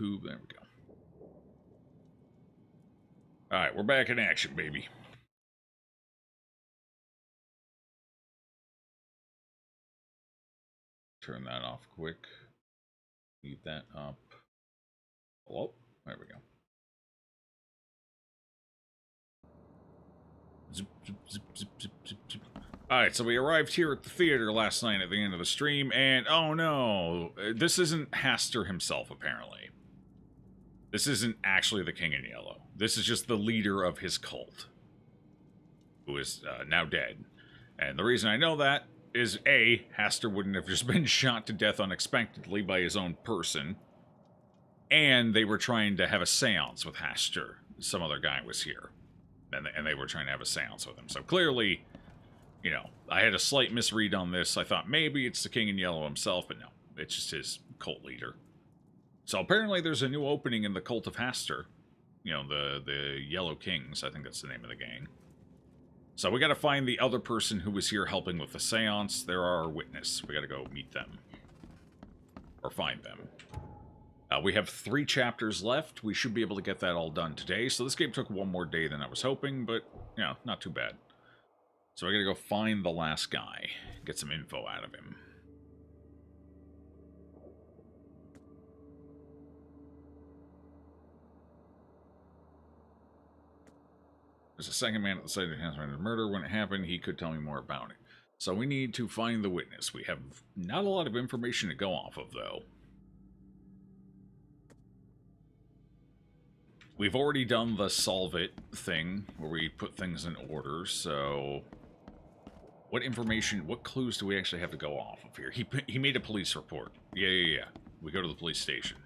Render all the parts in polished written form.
YouTube. There we go. Alright, we're back in action, baby. Turn that off quick. Leave that up. Hello? There we go. Zip, zip, zip, zip, zip, zip, zip. Alright, so we arrived here at the theater last night at the end of the stream, and oh no, this isn't Haster himself, apparently. This isn't actually the King in Yellow. This is just the leader of his cult, who is now dead. And the reason I know that is A, Haster wouldn't have just been shot to death unexpectedly by his own person, and they were trying to have a seance with Haster. Some other guy was here, and they were trying to have a seance with him. So clearly, you know, I had a slight misread on this. I thought maybe it's the King in Yellow himself, but no, it's just his cult leader. So apparently there's a new opening in the Cult of Haster. You know, the Yellow Kings, I think that's the name of the gang. So we gotta find the other person who was here helping with the seance. They're our witness. We gotta go meet them. Or find them. We have 3 chapters left. We should be able to get that all done today. So this game took one more day than I was hoping, but, you know, not too bad. So I gotta go find the last guy. Get some info out of him. There's a second man at the site of the murder. When it happened, he could tell me more about it. So we need to find the witness. We have not a lot of information to go off of, though. We've already done the solve it thing, where we put things in order, so... What information, what clues do we actually have to go off of here? He made a police report. Yeah. We go to the police station.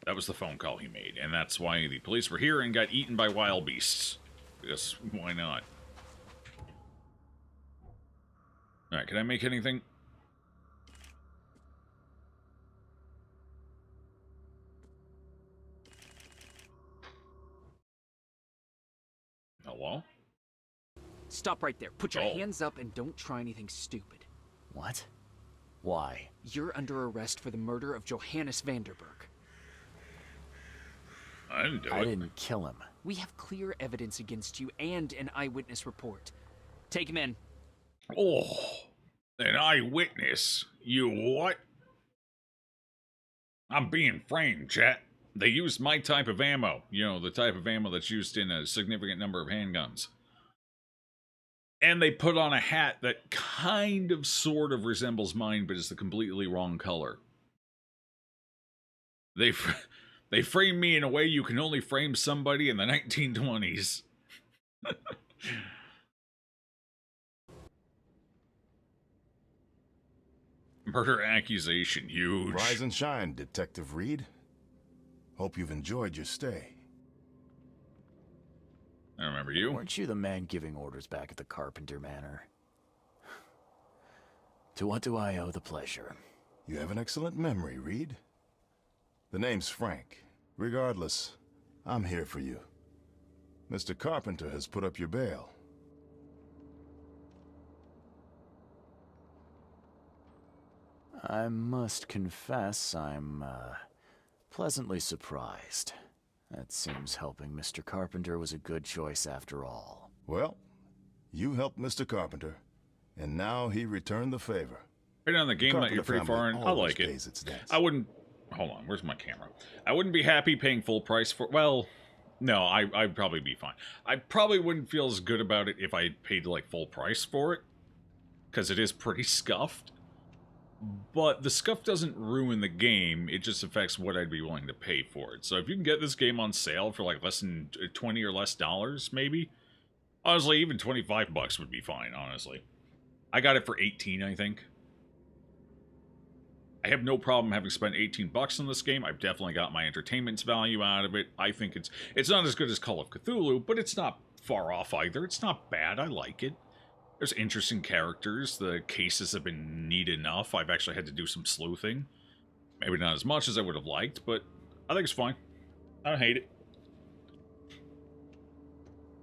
That was the phone call he made, and that's why the police were here and got eaten by wild beasts. Because, why not? Alright, can I make anything? Hello? Stop right there. Put your hands up and don't try anything stupid. What? Why? You're under arrest for the murder of Johannes Vanderberg. I didn't do it. I didn't kill him. We have clear evidence against you and an eyewitness report. Take him in. Oh, an eyewitness? You what? I'm being framed, chat. They used my type of ammo. You know, the type of ammo that's used in a significant number of handguns. And they put on a hat that kind of sort of resembles mine, but is the completely wrong color. They frame me in a way you can only frame somebody in the 1920s. Murder accusation, huge. Rise and shine, Detective Reed. Hope you've enjoyed your stay. I remember you. Weren't you the man giving orders back at the Carpenter Manor? To what do I owe the pleasure? You have an excellent memory, Reed. The name's Frank. Regardless, I'm here for you. Mr. Carpenter has put up your bail. I must confess I'm, pleasantly surprised. That seems helping Mr. Carpenter was a good choice after all. Well, you helped Mr. Carpenter, and now he returned the favor. Right on the game that you're pretty far in. I like it. I wouldn't... Hold on, where's my camera? I wouldn't be happy paying full price for... Well, no, I'd probably be fine. I probably wouldn't feel as good about it if I paid, like, full price for it. Because it is pretty scuffed. But the scuff doesn't ruin the game, it just affects what I'd be willing to pay for it. So if you can get this game on sale for, like, less than $20 or less dollars, maybe? Honestly, even 25 bucks would be fine, honestly. I got it for 18, I think. I have no problem having spent 18 bucks on this game. I've definitely got my entertainment's value out of it. I think it's not as good as Call of Cthulhu, but it's not far off either. It's not bad. I like it. There's interesting characters. The cases have been neat enough. I've actually had to do some sleuthing. Maybe not as much as I would have liked, but I think it's fine. I don't hate it.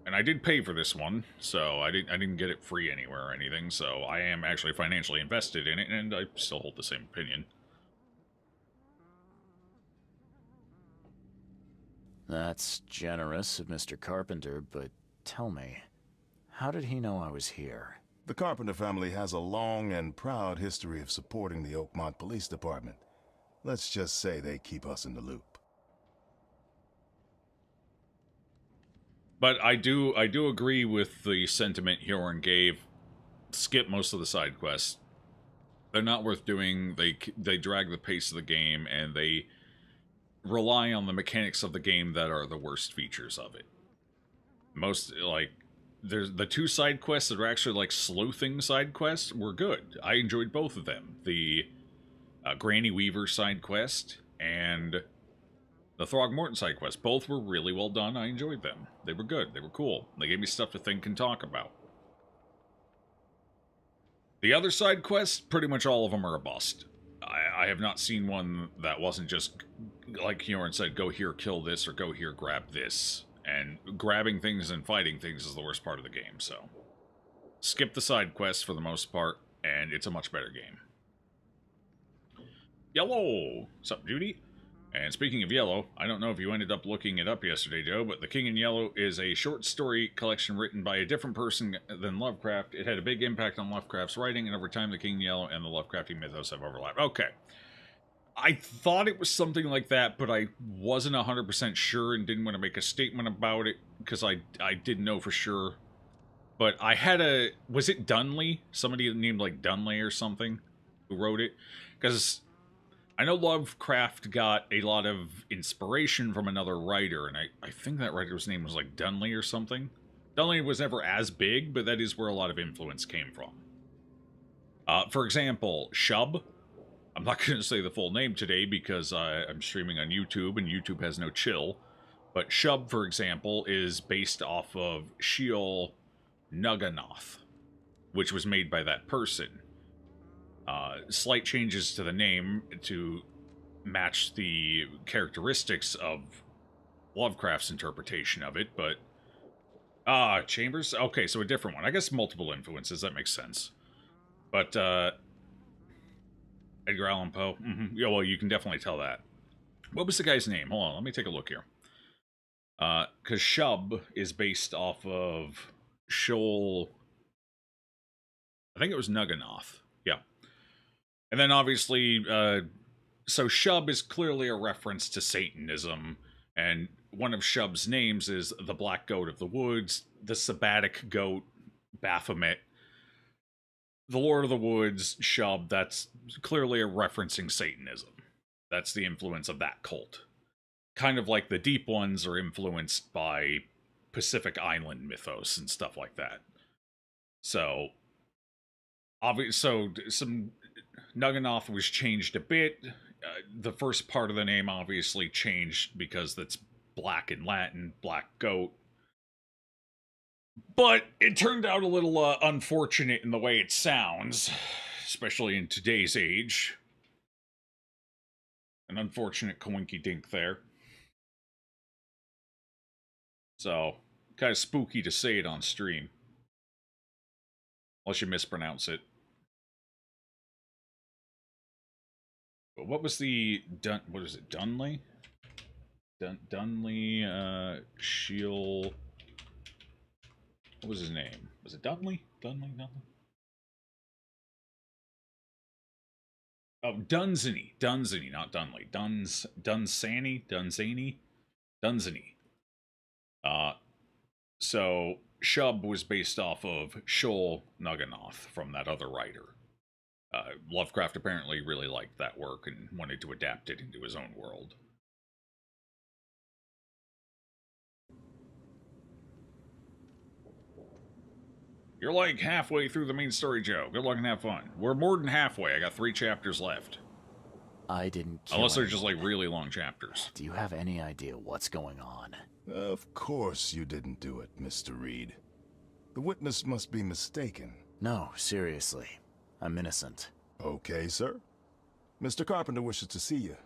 And I did pay for this one, so I didn't get it free anywhere or anything, so I am actually financially invested in it, and I still hold the same opinion. That's generous of Mr. Carpenter, but tell me, how did he know I was here? The Carpenter family has a long and proud history of supporting the Oakmont Police Department. Let's just say they keep us in the loop. But I do agree with the sentiment Hyorin gave. Skip most of the side quests. They're not worth doing. They drag the pace of the game, and they rely on the mechanics of the game that are the worst features of it. Most, like, there's the 2 side quests that are actually like sleuthing side quests were good. I enjoyed both of them. The Granny Weaver side quest and the Throgmorton side quest. Both were really well done. I enjoyed them. They were good. They were cool. They gave me stuff to think and talk about. The other side quests, pretty much all of them are a bust. I have not seen one that wasn't just, like Hyorin said, go here, kill this, or go here, grab this. And grabbing things and fighting things is the worst part of the game, so skip the side quests for the most part, and it's a much better game. Yellow! What's up, Judy? And speaking of Yellow, I don't know if you ended up looking it up yesterday, Joe, but The King in Yellow is a short story collection written by a different person than Lovecraft. It had a big impact on Lovecraft's writing, and over time The King in Yellow and the Lovecrafty mythos have overlapped. Okay. I thought it was something like that, but I wasn't 100% sure and didn't want to make a statement about it, because I didn't know for sure. But I had a... Was it Dunley? Somebody named, like, Dunley or something who wrote it? Because I know Lovecraft got a lot of inspiration from another writer, and I think that writer's name was, like, Dunley or something. Dunley was never as big, but that is where a lot of influence came from. For example, Shub. I'm not going to say the full name today because I'm streaming on YouTube, and YouTube has no chill. But Shub, for example, is based off of Sheol Nugganoth, which was made by that person. Slight changes to the name to match the characteristics of Lovecraft's interpretation of it, but... Chambers? Okay, so a different one. I guess multiple influences, that makes sense. But, Edgar Allan Poe. Yeah, well, you can definitely tell that. What was the guy's name? Hold on, let me take a look here. Because Shub is based off of Sheol... I think it was Nugganoth. Yeah. And then, obviously, so Shub is clearly a reference to Satanism, and one of Shub's names is the Black Goat of the Woods, the Sabbatic Goat, Baphomet. The Lord of the Woods, Shub, that's clearly a referencing Satanism. That's the influence of that cult. Kind of like the Deep Ones are influenced by Pacific Island mythos and stuff like that. So, some Nugganoth was changed a bit. The first part of the name obviously changed because that's black in Latin, Black Goat. But it turned out a little unfortunate in the way it sounds, especially in today's age. An unfortunate coinky-dink there. So, kind of spooky to say it on stream. Unless you mispronounce it. But what was the... what is it? Dunley? Dunley, Sheol... What was his name? Was it Dunley? Dunley? Oh, Dunsany. Dunsany, not Dunley. Dunsany? So, Shub was based off of Sheol Nugganoth from that other writer. Lovecraft apparently really liked that work and wanted to adapt it into his own world. You're like halfway through the main story, Joe. Good luck and have fun. We're more than halfway. I got 3 chapters left. I didn't kill Unless they're just like anyone. really long chapters. Do you have any idea what's going on? Of course you didn't do it, Mr. Reed. The witness must be mistaken. No, seriously. I'm innocent. Okay, sir. Mr. Carpenter wishes to see you.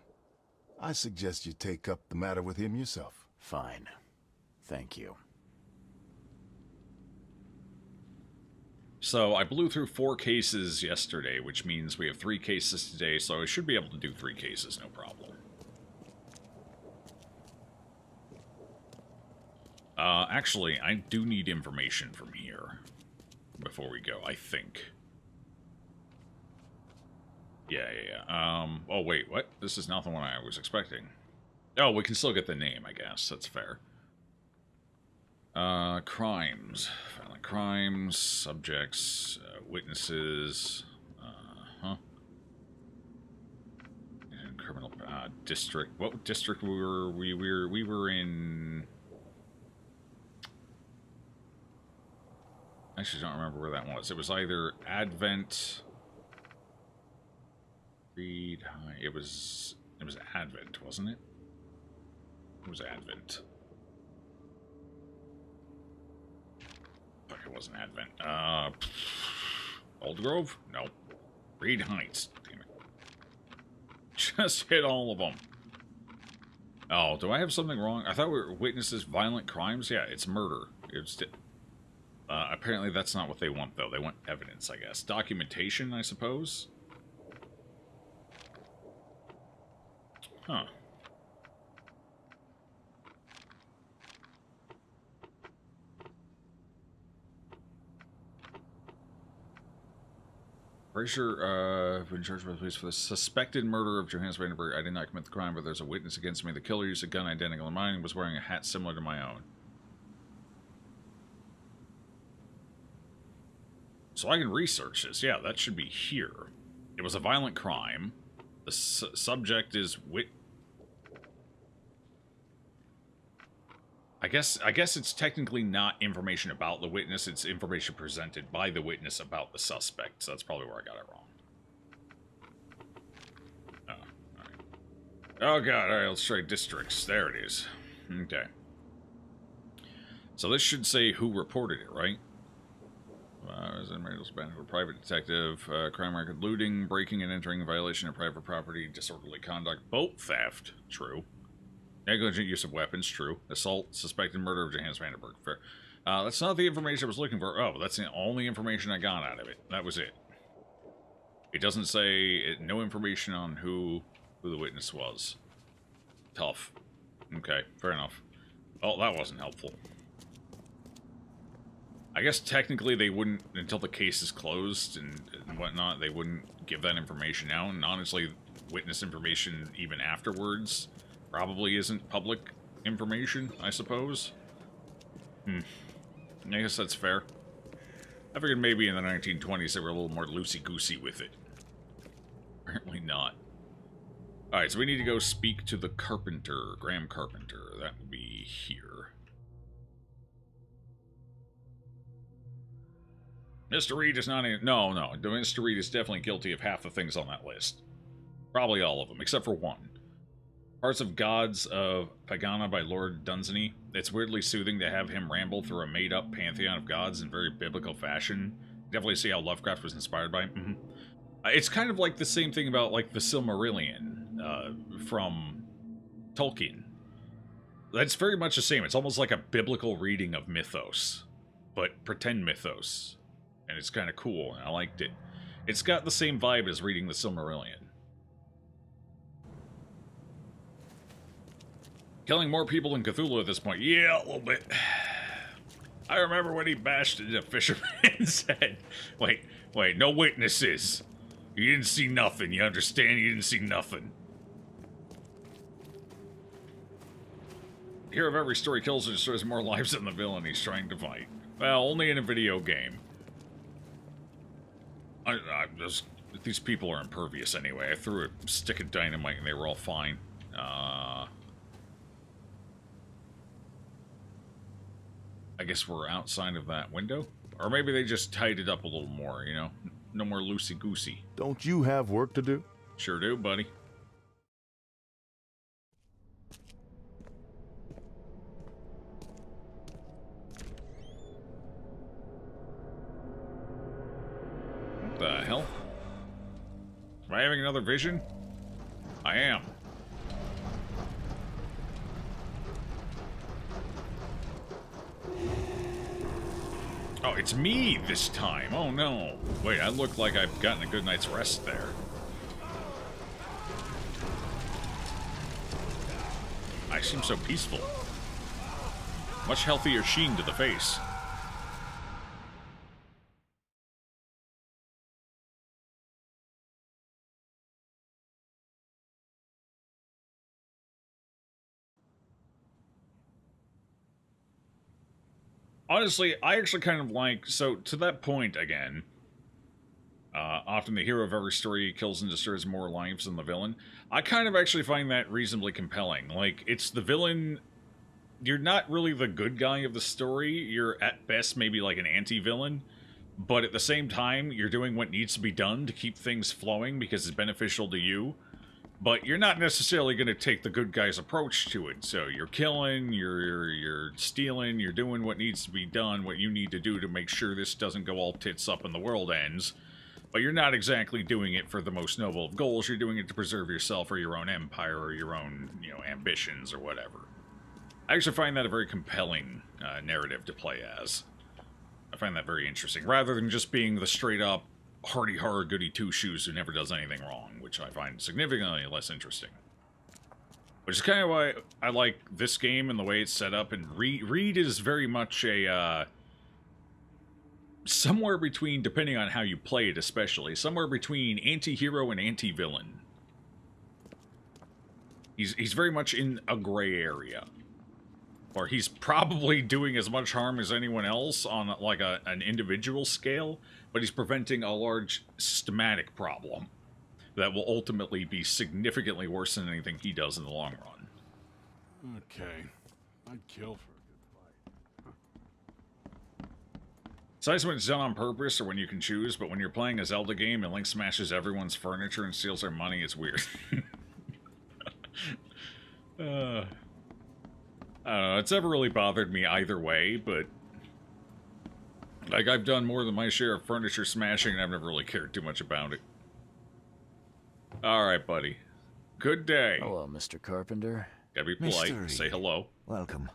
I suggest you take up the matter with him yourself. Fine. Thank you. So I blew through 4 cases yesterday, which means we have 3 cases today, so I should be able to do 3 cases, no problem. Actually, I do need information from here before we go, I think. Yeah. Oh, wait, what? This is not the one I was expecting. Oh, we can still get the name, I guess. That's fair. Crimes. Violent crimes, subjects, witnesses, and criminal, district. What district we were in... I actually don't remember where that was. It was either Advent... Reed High. It was Advent, wasn't it? It was Advent. Fuck, it wasn't Advent. Old Grove? No. Reed Heights. Damn it. Just hit all of them. Oh, do I have something wrong? I thought we were witnesses violent crimes. Yeah, it's murder. It's apparently that's not what they want, though. They want evidence, I guess. Documentation, I suppose? Huh. Fraser, been charged by the police for the suspected murder of Johannes Vandenberg. I did not commit the crime, but there's a witness against me. The killer used a gun identical to mine and was wearing a hat similar to my own. So I can research this. Yeah, that should be here. It was a violent crime. The subject is I guess it's technically not information about the witness, it's information presented by the witness about the suspect, so that's probably where I got it wrong. Oh, alright. Oh god, alright, let's try districts. There it is. Okay. So this should say who reported it, right? As in marital span of a private detective, crime record, looting, breaking and entering, violation of private property, disorderly conduct, boat theft, true. Negligent use of weapons, true. Assault, suspected murder of Johannes Vandenberg, fair. That's not the information I was looking for. Oh, that's the only information I got out of it. That was it. It doesn't say, no information on who the witness was. Tough. Okay, fair enough. Oh, that wasn't helpful. I guess technically they wouldn't, until the case is closed and whatnot, they wouldn't give that information out. And honestly, witness information even afterwards probably isn't public information, I suppose. I guess that's fair. I figured maybe in the 1920s they were a little more loosey-goosey with it. Apparently not. Alright, so we need to go speak to the carpenter, Graham Carpenter. That would be here. Mr. Reed is not in... No, Mr. Reed is definitely guilty of half the things on that list. Probably all of them, except for one. Parts of Gods of Pagana by Lord Dunsany. It's weirdly soothing to have him ramble through a made-up pantheon of gods in very biblical fashion. Definitely see how Lovecraft was inspired by him. It's kind of like the same thing about, like, the Silmarillion from Tolkien. That's very much the same. It's almost like a biblical reading of mythos, but pretend mythos. And it's kind of cool, and I liked it. It's got the same vibe as reading the Silmarillion. Killing more people than Cthulhu at this point. Yeah, a little bit. I remember when he bashed into Fisherman's head. Wait, no witnesses. You didn't see nothing, you understand? You didn't see nothing. The hero of every story kills or destroys more lives than the villain he's trying to fight. Well, only in a video game. These people are impervious anyway. I threw a stick of dynamite and they were all fine. I guess we're outside of that window? Or maybe they just tied it up a little more, you know? No more loosey-goosey. Don't you have work to do? Sure do, buddy. What the hell? Am I having another vision? I am. Oh, it's me this time. Oh, no. Wait, I look like I've gotten a good night's rest there. I seem so peaceful. Much healthier sheen to the face. Honestly, I actually kind of like... So, to that point, again, often the hero of every story kills and destroys more lives than the villain. I kind of actually find that reasonably compelling. Like, it's the villain... You're not really the good guy of the story. You're, at best, maybe like an anti-villain. But at the same time, you're doing what needs to be done to keep things flowing because it's beneficial to you. But you're not necessarily going to take the good guy's approach to it. So you're killing, you're stealing, you're doing what needs to be done, what you need to do to make sure this doesn't go all tits up and the world ends. But you're not exactly doing it for the most noble of goals. You're doing it to preserve yourself or your own empire or your own, you know, ambitions or whatever. I actually find that a very compelling narrative to play as. I find that very interesting, rather than just being the straight-up hardy-har goody two-shoes who never does anything wrong, which I find significantly less interesting. Which is kind of why I like this game and the way it's set up, and Reed is very much a, somewhere between, depending on how you play it especially, somewhere between anti-hero and anti-villain. He's very much in a gray area. Or he's probably doing as much harm as anyone else on, like, an individual scale, but he's preventing a large systematic problem that will ultimately be significantly worse than anything he does in the long run. Okay. I'd kill for a good fight. It's nice when it's done on purpose or when you can choose, but when you're playing a Zelda game and Link smashes everyone's furniture and steals their money, it's weird. I don't know, it's never really bothered me either way, but... Like, I've done more than my share of furniture smashing, and I've never really cared too much about it. Alright, buddy. Good day. Hello, Mr. Carpenter. Gotta be polite. Mr. Say Reed. hello. Welcome.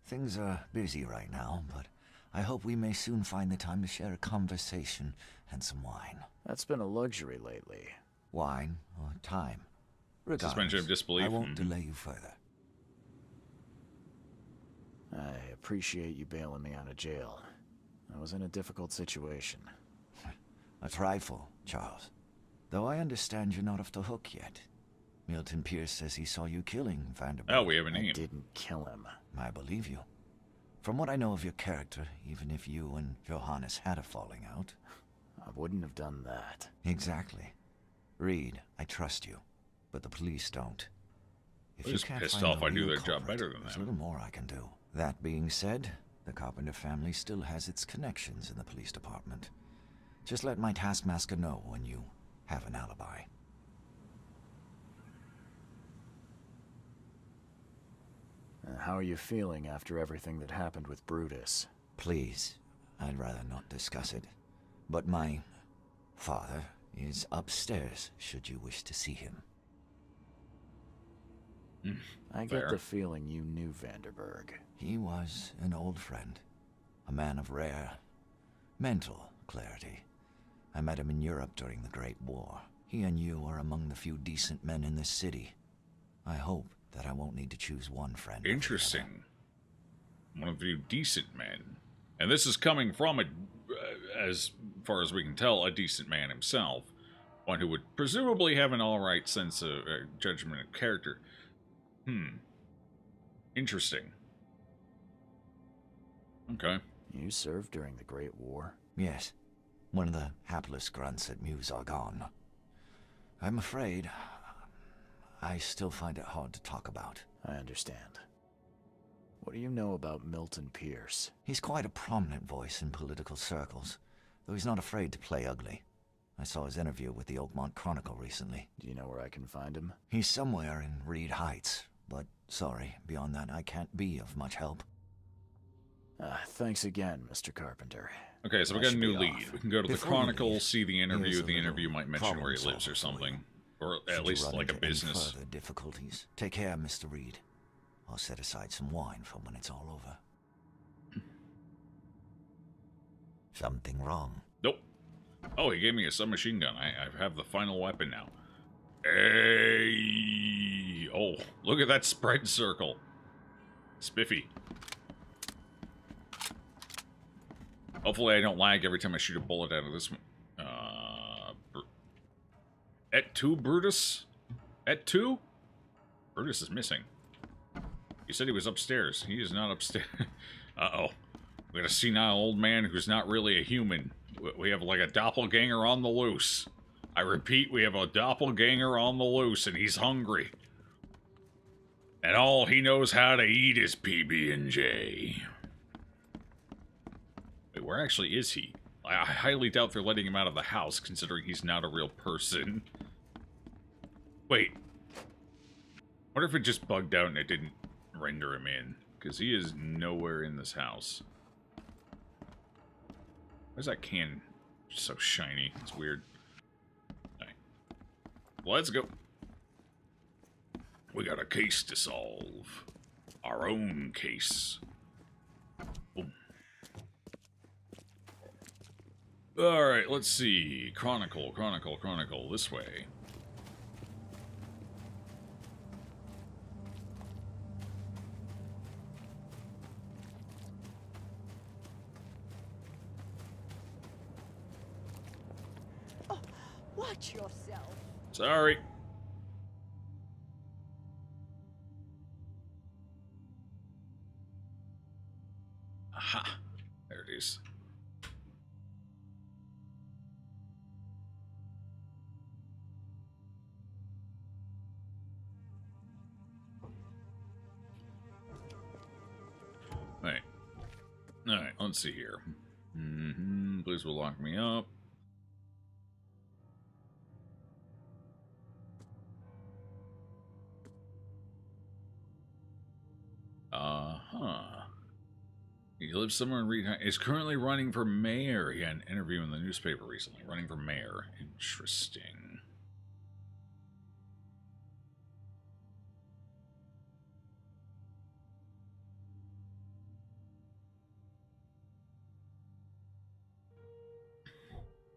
Things are busy right now, but I hope we may soon find the time to share a conversation and some wine. That's been a luxury lately. Wine or time. Regardless, Suspension of disbelief. I won't delay you further. I appreciate you bailing me out of jail. I was in a difficult situation. A trifle, Charles. Though I understand you're not off the hook yet. Milton Pierce says he saw you killing Vanderbilt. Oh, we have a I name. didn't kill him. I believe you. From what I know of your character, even if you and Johannes had a falling out... I wouldn't have done that. Exactly. Reed, I trust you, but the police don't. If I'm just pissed find off the I do real their job culprit, better than there's them. little more I can do. That being said, the Carpenter family still has its connections in the police department. Just let my taskmaster know when you have an alibi. How are you feeling after everything that happened with Brutus? Please, I'd rather not discuss it. But my father is upstairs, should you wish to see him. I Fair. get the feeling you knew Vanderberg. He was an old friend, a man of rare mental clarity. I met him in Europe during the Great War. He and you are among the few decent men in this city. I hope that I won't need to choose one friend. over the other. Interesting. One of you decent men. And this is coming from, as far as we can tell, a decent man himself. One who would presumably have an alright sense of judgment of character. Interesting. Okay. You served during the Great War? Yes, one of the hapless grunts at Meuse are gone. I'm afraid I still find it hard to talk about. I understand. What do you know about Milton Pierce? He's quite a prominent voice in political circles, though he's not afraid to play ugly. I saw his interview with the Oakmont Chronicle recently. Do you know where I can find him? He's somewhere in Reed Heights, but sorry, beyond that I can't be of much help. Thanks again, Mr. Carpenter. Okay, so we I got a should new be lead. off. We can go to the Before you Chronicle, leave, see the interview. here's a The little interview might mention where he problem lives or solver for you. something. Or Should at you least run like a into any business. further difficulties, take care, Mr. Reed. I'll set aside some wine for when it's all over. Something wrong? Nope. Oh, he gave me a submachine gun. I have the final weapon now. Hey! Oh, look at that spread circle. Spiffy. Hopefully I don't lag every time I shoot a bullet out of this one. Et tu, Brutus? Et tu? Brutus is missing. You said he was upstairs. He is not upstairs. Uh-oh. We got a senile old man who's not really a human. We have like a doppelganger on the loose. I repeat, we have a doppelganger on the loose, and he's hungry. And all he knows how to eat is PB&J. Wait, where actually is he? I highly doubt they're letting him out of the house, considering he's not a real person. Wait. What if it just bugged out and it didn't render him in? Because he is nowhere in this house. Why's that can so shiny? It's weird. Alright. Let's go. We got a case to solve. Our own case. Boom. Alright, let's see. Chronicle. This way. Watch yourself. Sorry. Aha. There it is. Alright. Alright, let's see here. Please will lock me up. He lives somewhere in Reed. Is currently running for mayor. He had an interview in the newspaper recently. Running for mayor. Interesting.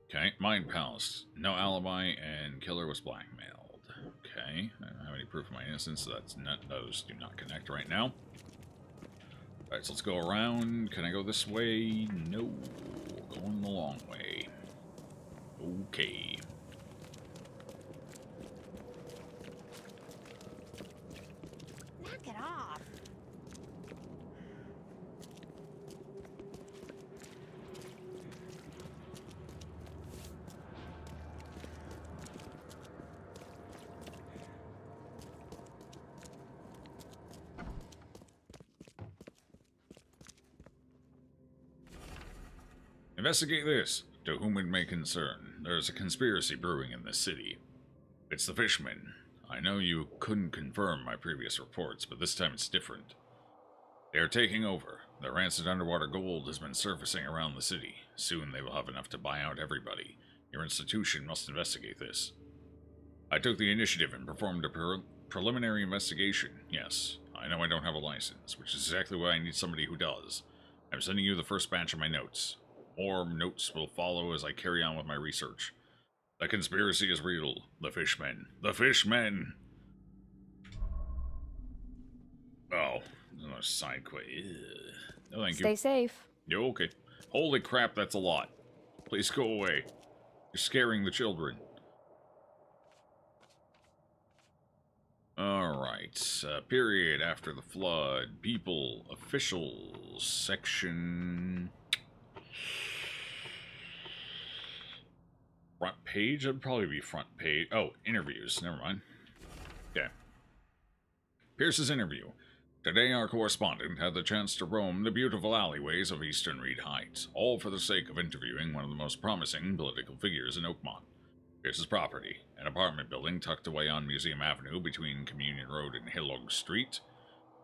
Okay, Mind Palace. No alibi and killer was blackmailed. Okay, I don't have any proof of my innocence, so that's not, those do not connect right now. Alright, so let's go around. Can I go this way? No. Going the long way. Okay. Knock it off. Investigate this, to whom it may concern. There's a conspiracy brewing in this city. It's the Fishmen. I know you couldn't confirm my previous reports, but this time it's different. They are taking over. The rancid underwater gold has been surfacing around the city. Soon they will have enough to buy out everybody. Your institution must investigate this. I took the initiative and performed a preliminary investigation. Yes, I know I don't have a license, which is exactly why I need somebody who does. I'm sending you the first batch of my notes. More notes will follow as I carry on with my research. The conspiracy is real. The Fishmen. The Fishmen! Oh, another side quest. No, thank you. Stay safe. You're okay. Holy crap, that's a lot. Please go away. You're scaring the children. Alright. Period after the flood. People. Officials. Section... Front page? That'd probably be front page. Oh, interviews. Never mind. Okay. Pierce's interview. Today our correspondent had the chance to roam the beautiful alleyways of Eastern Reed Heights, all for the sake of interviewing one of the most promising political figures in Oakmont. Pierce's property, an apartment building tucked away on Museum Avenue between Communion Road and Hillog Street,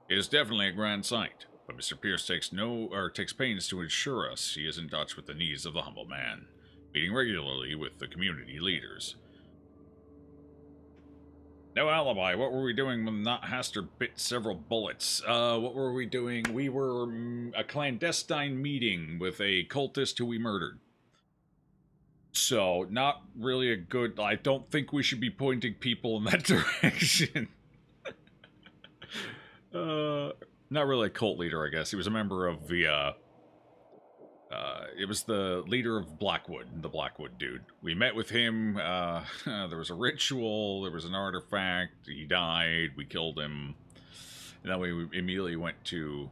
is definitely a grand sight, but Mr. Pierce takes pains to ensure us he is in touch with the needs of the humble man, meeting regularly with the community leaders. No alibi. What were we doing when Not Haster bit several bullets? What were we doing? We were a clandestine meeting with a cultist who we murdered. So, not really a good... I don't think we should be pointing people in that direction. Not really a cult leader, I guess. He was a member of the, it was the leader of Blackwood, the Blackwood dude. We met with him. There was a ritual. There was an artifact. He died. We killed him. And then we immediately went to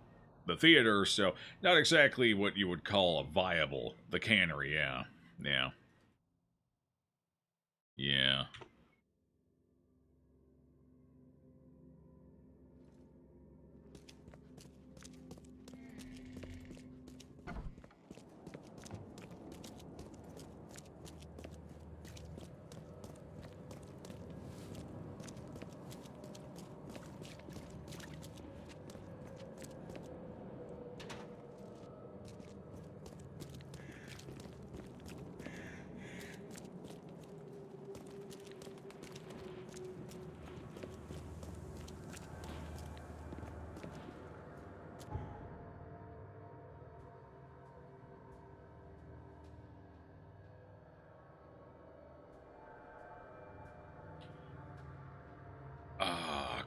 the theater. So not exactly what you would call a viable. The cannery, yeah. Yeah. Yeah.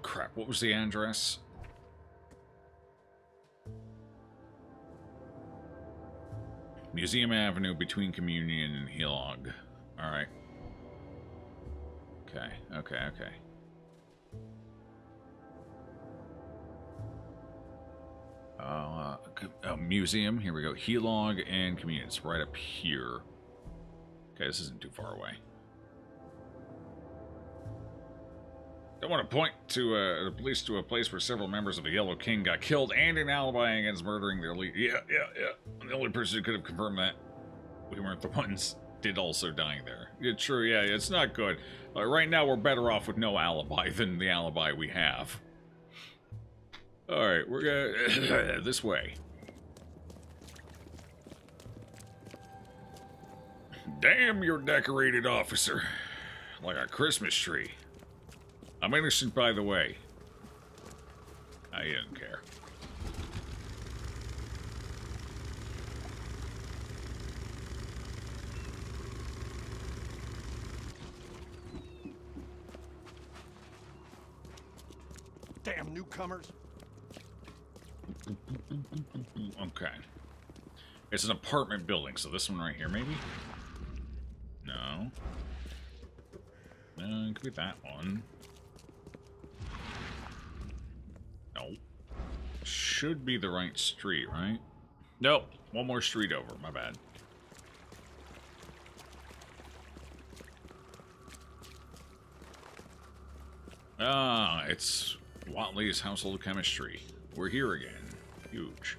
Crap. What was the address? Museum Avenue between Communion and Helog. Alright. Okay, okay, okay. Museum. Here we go. Helog and Communion. It's right up here. Okay, this isn't too far away. Don't want to point to the police to a place where several members of the Yellow King got killed and an alibi against murdering their lead. Yeah. The only person who could have confirmed that we weren't the ones did also dying there. Yeah, true, yeah, it's not good. Right now we're better off with no alibi than the alibi we have. Alright, we're gonna... this way. Damn, you're decorated, officer. Like a Christmas tree. I'm innocent, by the way. I didn't care. Damn newcomers. Okay. It's an apartment building, so this one right here, maybe? No. No, it could be that one. No. Should be the right street, right? Nope. One more street over. My bad. Ah, it's Watley's Household Chemistry. We're here again. Huge.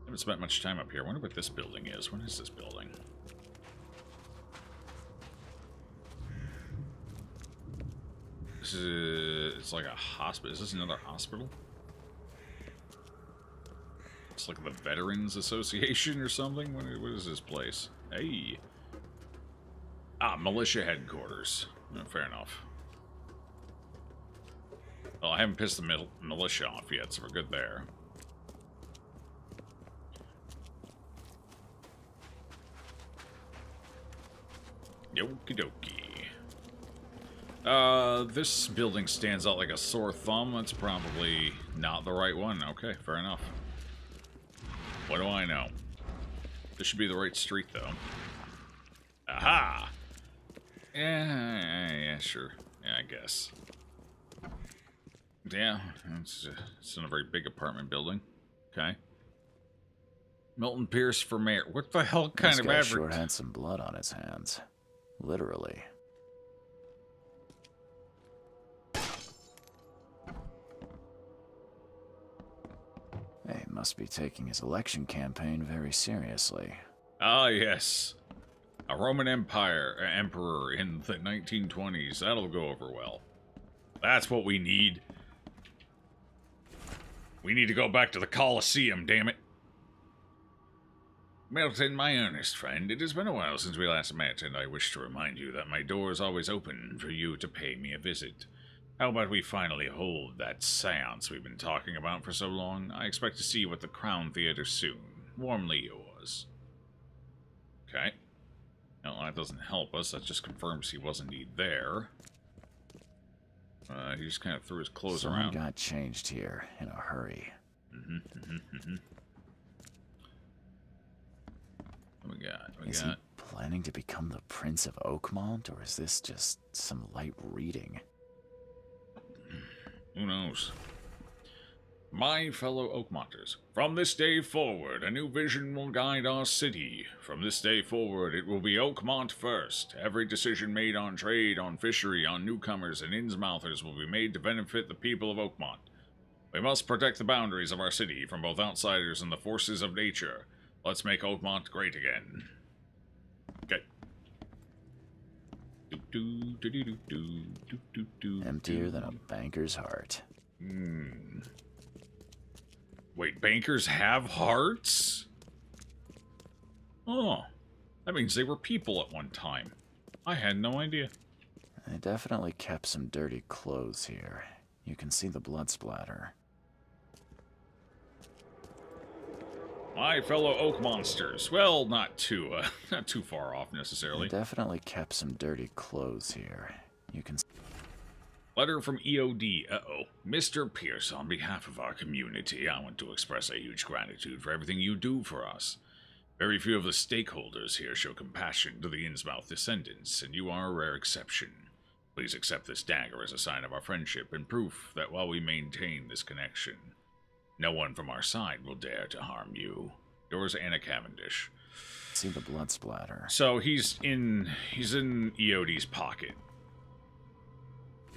Haven't spent much time up here. I wonder what this building is. What is this building? This is... It's like a hospital. Is this another hospital? It's like the Veterans Association or something? What is this place? Hey. Ah, militia headquarters. Oh, fair enough. Well, I haven't pissed the militia off yet, so we're good there. Okie dokie. This building stands out like a sore thumb. That's probably not the right one. Okay, fair enough. What do I know? This should be the right street, though. Aha! Yeah, sure. Yeah, I guess. Yeah, it's in a very big apartment building. Okay. Milton Pierce for mayor. What the hell kind of This guy sure had some blood on his hands. Literally. He must be taking his election campaign very seriously. Ah, yes. A Roman emperor in the 1920s. That'll go over well. That's what we need. We need to go back to the Colosseum, damn it. Milton, my earnest friend, it has been a while since we last met, and I wish to remind you that my door is always open for you to pay me a visit. How about we finally hold that seance we've been talking about for so long? I expect to see you at the Crown Theater soon. Warmly yours. Okay. Well, that doesn't help us. That just confirms he was indeed there. He just kind of threw his clothes around. Someone got changed here in a hurry. What we got? Is he planning to become the Prince of Oakmont, or is this just some light reading? Who knows? My fellow Oakmonters, from this day forward, a new vision will guide our city. From this day forward, it will be Oakmont first. Every decision made on trade, on fishery, on newcomers, and Innsmouthers will be made to benefit the people of Oakmont. We must protect the boundaries of our city from both outsiders and the forces of nature. Let's make Oakmont great again. Okay. Emptier than a banker's heart. Wait, bankers have hearts? Oh, that means they were people at one time. I had no idea. They definitely kept some dirty clothes here. You can see the blood splatter. My fellow oak monsters. Well, not too far off necessarily. They definitely kept some dirty clothes here. You can. Letter from EOD. Uh-oh. Mr. Pierce, on behalf of our community, I want to express a huge gratitude for everything you do for us. Very few of the stakeholders here show compassion to the Innsmouth descendants, and you are a rare exception. Please accept this dagger as a sign of our friendship and proof that while we maintain this connection, no one from our side will dare to harm you. Yours, Anna Cavendish. See the blood splatter. So he's in EOD's pocket.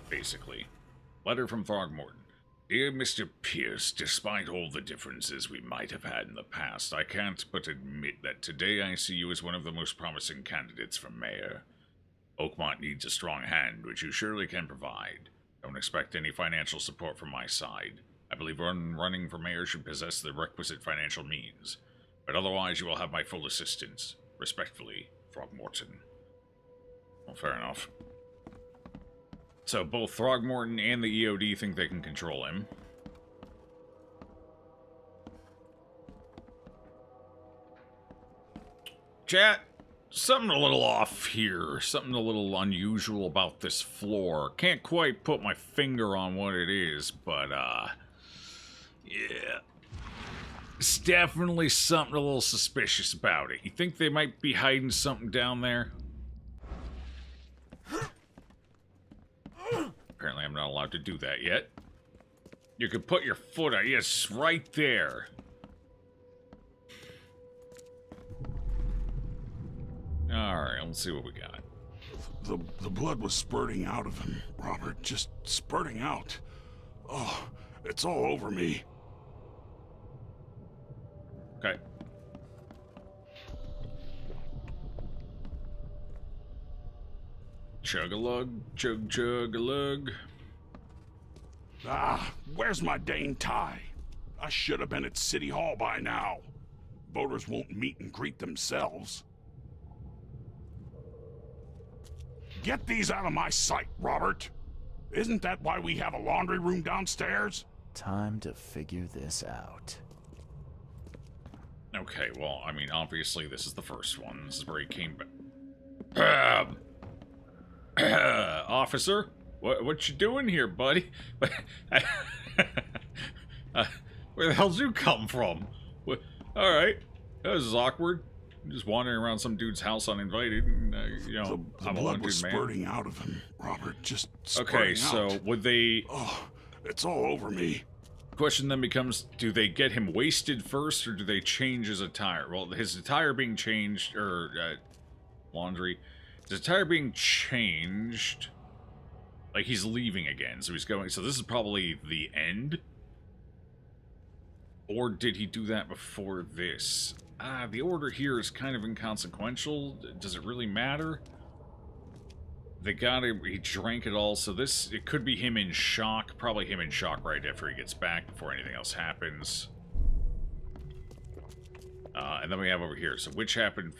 Basically. Letter from Throgmorton. Dear Mr. Pierce, despite all the differences we might have had in the past, I can't but admit that today I see you as one of the most promising candidates for mayor. Oakmont needs a strong hand, which you surely can provide. Don't expect any financial support from my side. I believe running for mayor should possess the requisite financial means. But otherwise you will have my full assistance. Respectfully, Throgmorton. Well, fair enough. So both Throgmorton and the EOD think they can control him. Chat, something a little off here. Something a little unusual about this floor. Can't quite put my finger on what it is, but, yeah. It's definitely something a little suspicious about it. You think they might be hiding something down there? Apparently I'm not allowed to do that yet. You can put your foot on. Yes, right there. Alright, let's see what we got. The blood was spurting out of him, Robert. Just spurting out. Oh, it's all over me. Okay. Chug-a-lug, chug-chug-a-lug. Ah, where's my dang tie? I should have been at City Hall by now. Voters won't meet and greet themselves. Get these out of my sight, Robert. Isn't that why we have a laundry room downstairs? Time to figure this out. Okay, well, I mean, obviously this is the first one. This is where he came back. Officer, what you doing here, buddy? Where the hell did you come from? All right, this is awkward. I'm just wandering around some dude's house uninvited, and you know, the I'm a blood was wanted man. spurting out of him, Robert. Just spurting Okay, out. so would they? Oh, it's all over me. Question then becomes: do they get him wasted first, or do they change his attire? Well, his attire being changed, or laundry. His attire being changed, like he's leaving again, so he's going. So this is probably the end, or did he do that before this? The order here is kind of inconsequential. Does it really matter? They got him. He drank it all, so it could be him in shock. Probably him in shock right after he gets back, before anything else happens. And then we have over here. So which happened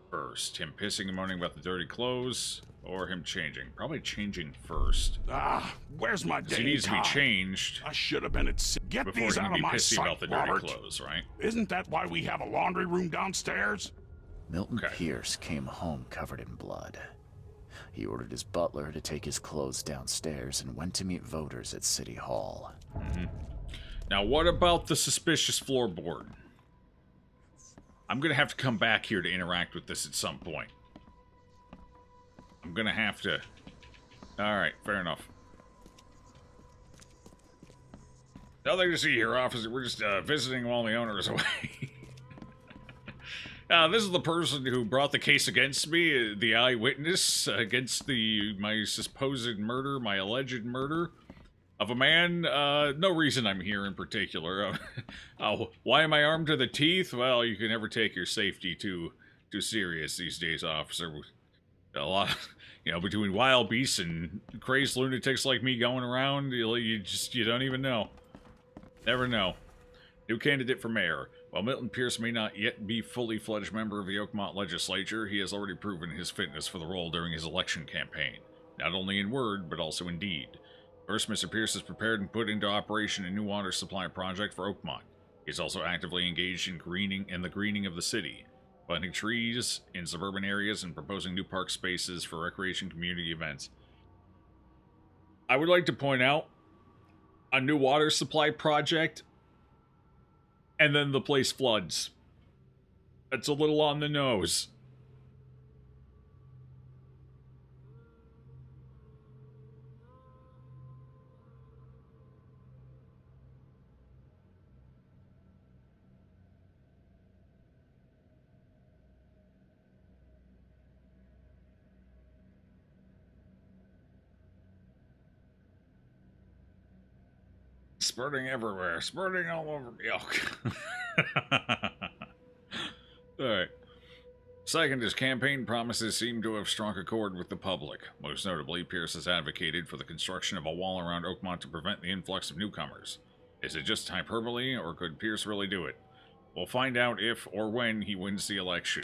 first? Him pissing and moaning about the dirty clothes, or him changing? Probably changing first. Ah, where's my dang tie? He needs to be changed I should have been at. Get before these he out can of be my pissy sight, about the dirty Robert. clothes, right? Isn't that why we have a laundry room downstairs? Milton Okay. Pierce came home covered in blood. He ordered his butler to take his clothes downstairs and went to meet voters at City Hall. Now, what about the suspicious floorboard? I'm gonna have to come back here to interact with this at some point. I'm gonna have to... Alright, fair enough. Nothing to see here, officer. We're just visiting while the owner is away. This is the person who brought the case against me, the eyewitness, against my supposed murder, my alleged murder of a man. No reason I'm here in particular. Why am I armed to the teeth? Well, you can never take your safety too serious these days, officer. A lot, between wild beasts and crazed lunatics like me going around, you don't even know. Never know. New candidate for mayor. While Milton Pierce may not yet be fully fledged member of the Oakmont legislature, he has already proven his fitness for the role during his election campaign, not only in word, but also in deed. First, Mr. Pierce has prepared and put into operation a new water supply project for Oakmont. He is also actively engaged in the greening of the city, planting trees in suburban areas and proposing new park spaces for recreation community events. I would like to point out, a new water supply project, and then the place floods. That's a little on the nose. Spurting everywhere. Spurting all over me. Oh. Alright. Second, his campaign promises seem to have strong accord with the public. Most notably, Pierce has advocated for the construction of a wall around Oakmont to prevent the influx of newcomers. Is it just hyperbole, or could Pierce really do it? We'll find out if or when he wins the election.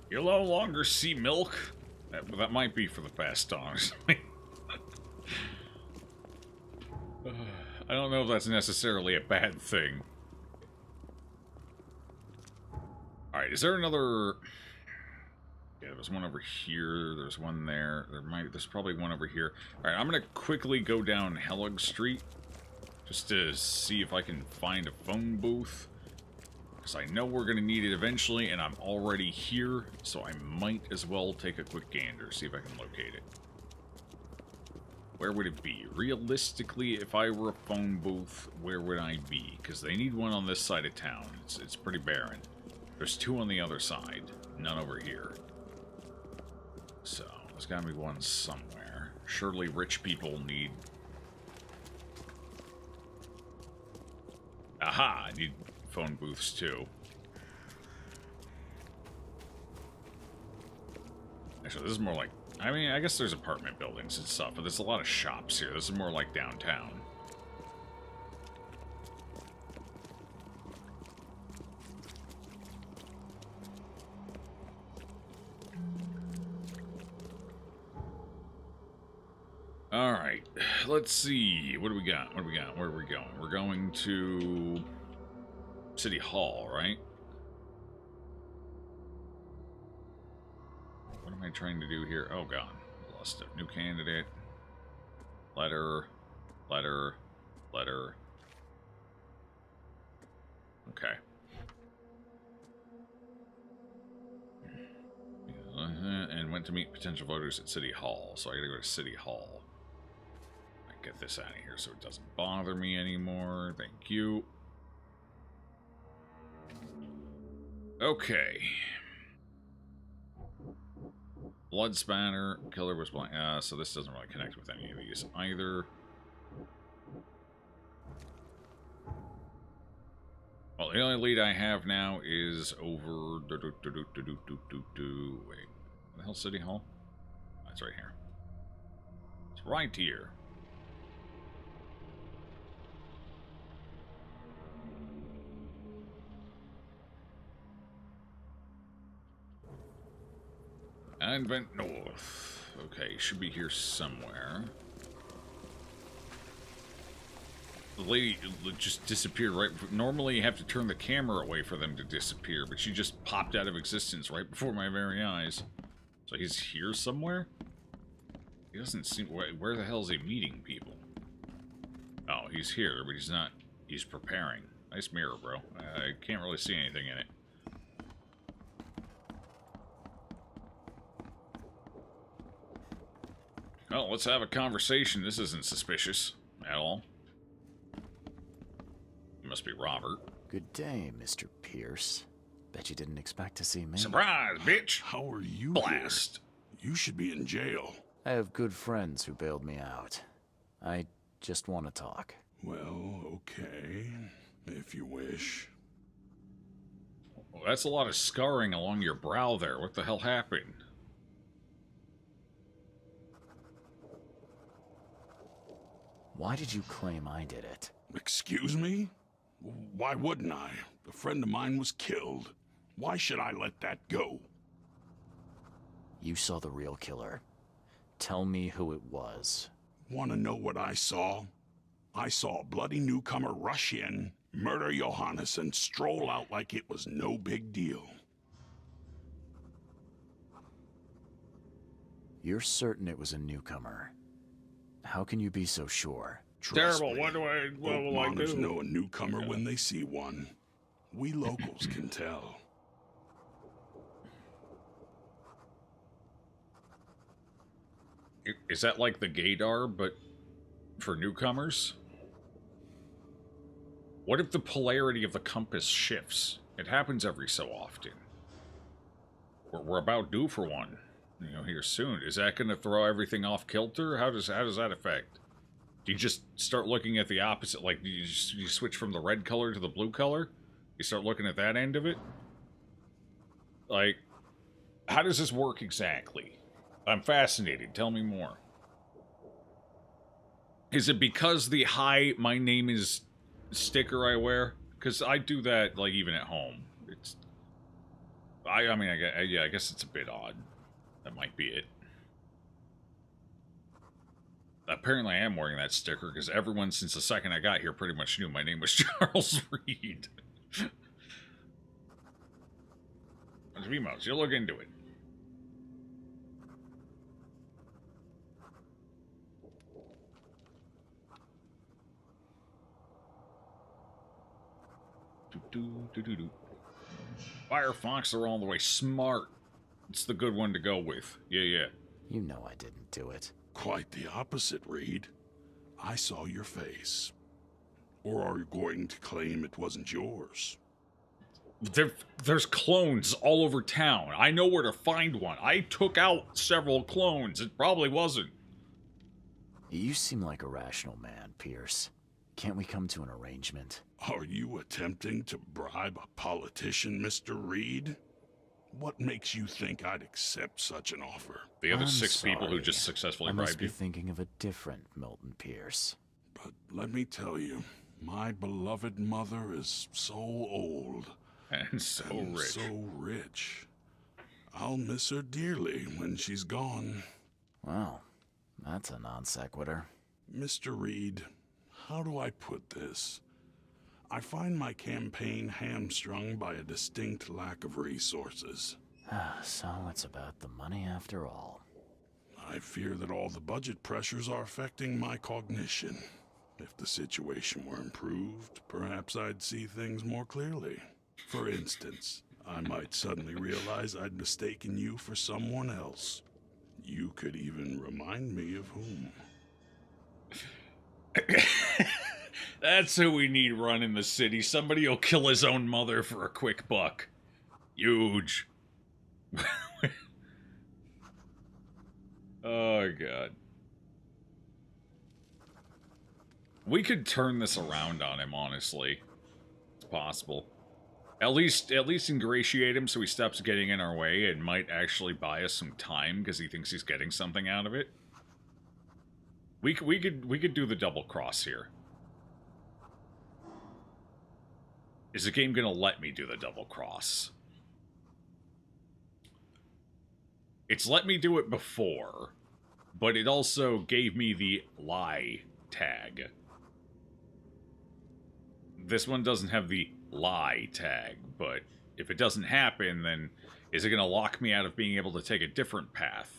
You'll no longer see milk? That might be for the best, honestly. I don't know if that's necessarily a bad thing. Alright, is there another... Yeah, there's one over here, there's one there, there's probably one over here. Alright, I'm gonna quickly go down Hellig Street, just to see if I can find a phone booth. Because I know we're going to need it eventually, and I'm already here, so I might as well take a quick gander, see if I can locate it. Where would it be? Realistically, if I were a phone booth, where would I be? Because they need one on this side of town. It's pretty barren. There's two on the other side, none over here. So, there's got to be one somewhere. Surely rich people need... Aha! I need... phone booths too. Actually, this is more like... I mean, I guess there's apartment buildings and stuff, but there's a lot of shops here. This is more like downtown. Alright, let's see. What do we got? What do we got? Where are we going? We're going to... City Hall, right? What am I trying to do here? Oh, God. Lost a new candidate. Letter. Okay. And went to meet potential voters at City Hall. So I gotta go to City Hall. Get this out of here so it doesn't bother me anymore. Thank you. Okay. Blood spatter. Killer was blind. So this doesn't really connect with any of these either. Well, the only lead I have now is over... Wait. Where the hell, City Hall? That's right here. It's right here. And went north. Okay, he should be here somewhere. The lady just disappeared right before. Normally you have to turn the camera away for them to disappear, but she just popped out of existence right before my very eyes. So he's here somewhere? He doesn't seem... Where the hell is he meeting people? Oh, he's here, but he's not... He's preparing. Nice mirror, bro. I can't really see anything in it. Well, let's have a conversation. This isn't suspicious at all. It must be Robert. Good day, Mr. Pierce. Bet you didn't expect to see me. Surprise, bitch! How are you Blast. here? You should be in jail. I have good friends who bailed me out. I just want to talk. Well, okay. If you wish. Well, that's a lot of scarring along your brow there. What the hell happened? Why did you claim I did it? Excuse me? Why wouldn't I? A friend of mine was killed. Why should I let that go? You saw the real killer. Tell me who it was. Want to know what I saw? I saw a bloody newcomer rush in, murder Johannes, and stroll out like it was no big deal. You're certain it was a newcomer. How can you be so sure? Trust Terrible. me, What will I Oakmoners do? know a newcomer when they see one. We locals can tell. Is that like the gaydar, but for newcomers? What if the polarity of the compass shifts? It happens every so often. We're about due for one, here soon. Is that going to throw everything off kilter? How does that affect? Do you just start looking at the opposite? Like, you switch from the red color to the blue color? You start looking at that end of it? Like, how does this work exactly? I'm fascinated. Tell me more. Is it because the "Hi, my name is" sticker I wear? Because I do that, like, even at home. It's... I mean, I guess it's a bit odd. That might be it. Apparently I am wearing that sticker, because everyone since the second I got here pretty much knew my name was Charles Reed. Vimos, you'll look into it. Firefox are all the way smart. It's the good one to go with. Yeah. You know I didn't do it. Quite the opposite, Reed. I saw your face. Or are you going to claim it wasn't yours? There's clones all over town. I know where to find one. I took out several clones. It probably wasn't. You seem like a rational man, Pierce. Can't we come to an arrangement? Are you attempting to bribe a politician, Mr. Reed? What makes you think I'd accept such an offer? The other I'm 6 people who sorry. just successfully I must bribed be you. thinking of a different Milton Pierce. But let me tell you, my beloved mother is so old. And so and rich. so rich. I'll miss her dearly when she's gone. Well, that's a non sequitur. Mr. Reed, how do I put this? I find my campaign hamstrung by a distinct lack of resources. So it's about the money after all. I fear that all the budget pressures are affecting my cognition. If the situation were improved, perhaps I'd see things more clearly. For instance, I might suddenly realize I'd mistaken you for someone else. You could even remind me of whom. That's who we need running the city. Somebody will kill his own mother for a quick buck. Huge. Oh, God. We could turn this around on him, honestly. It's possible. At least ingratiate him so he stops getting in our way and might actually buy us some time because he thinks he's getting something out of it. We could do the double cross here. Is the game gonna let me do the double cross? It's let me do it before. but it also gave me the lie tag. This one doesn't have the lie tag, but if it doesn't happen, then is it going to lock me out of being able to take a different path?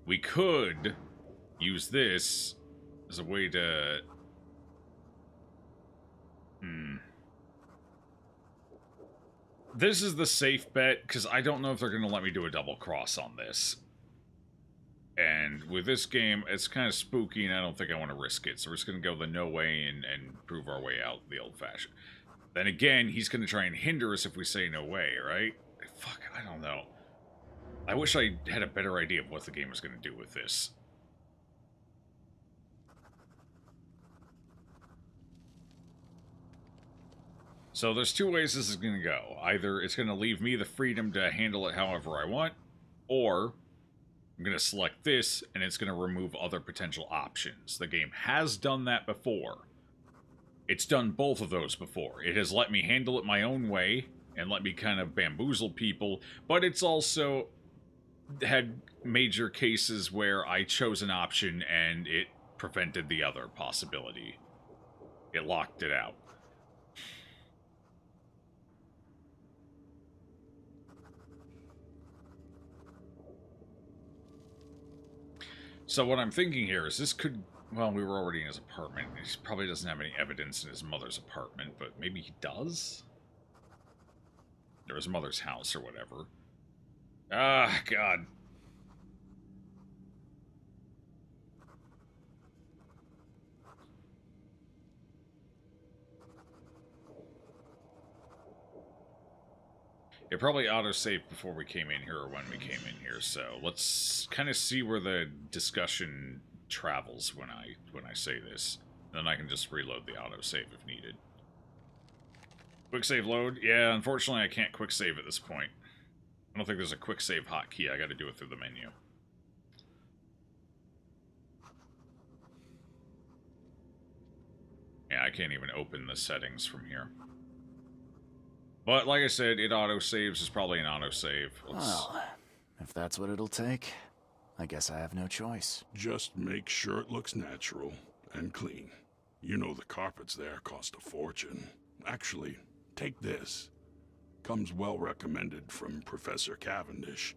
We could use this as a way to... This is the safe bet, because I don't know if they're going to let me do a double cross on this. And with this game, it's kind of spooky, and I don't think I want to risk it. So we're just going to go the no way and prove our way out the old-fashioned. Then again, he's going to try and hinder us if we say no way, right? Fuck, I don't know. I wish I had a better idea of what the game was going to do with this. So there's two ways this is going to go. Either it's going to leave me the freedom to handle it however I want, or I'm going to select this, and it's going to remove other potential options. The game has done that before. It's done both of those before. It has let me handle it my own way, and let me kind of bamboozle people, but it's also had major cases where I chose an option and it prevented the other possibility. It locked it out. So what I'm thinking here is this could... Well, we were already in his apartment. He probably doesn't have any evidence in his mother's apartment, but maybe he does? Or his mother's house or whatever. Ah, God. It probably auto-saved before we came in here or when we came in here, so let's kind of see where the discussion travels when I say this. Then I can just reload the auto-save if needed. Quick save load? Yeah, unfortunately I can't quick save at this point. I don't think there's a quick save hotkey. I gotta do it through the menu. Yeah, I can't even open the settings from here. But, like I said, it auto-saves is probably an auto-save. Well, if that's what it'll take, I guess I have no choice. Just make sure it looks natural and clean. You know the carpets there cost a fortune. Actually, take this. Comes well recommended from Professor Cavendish.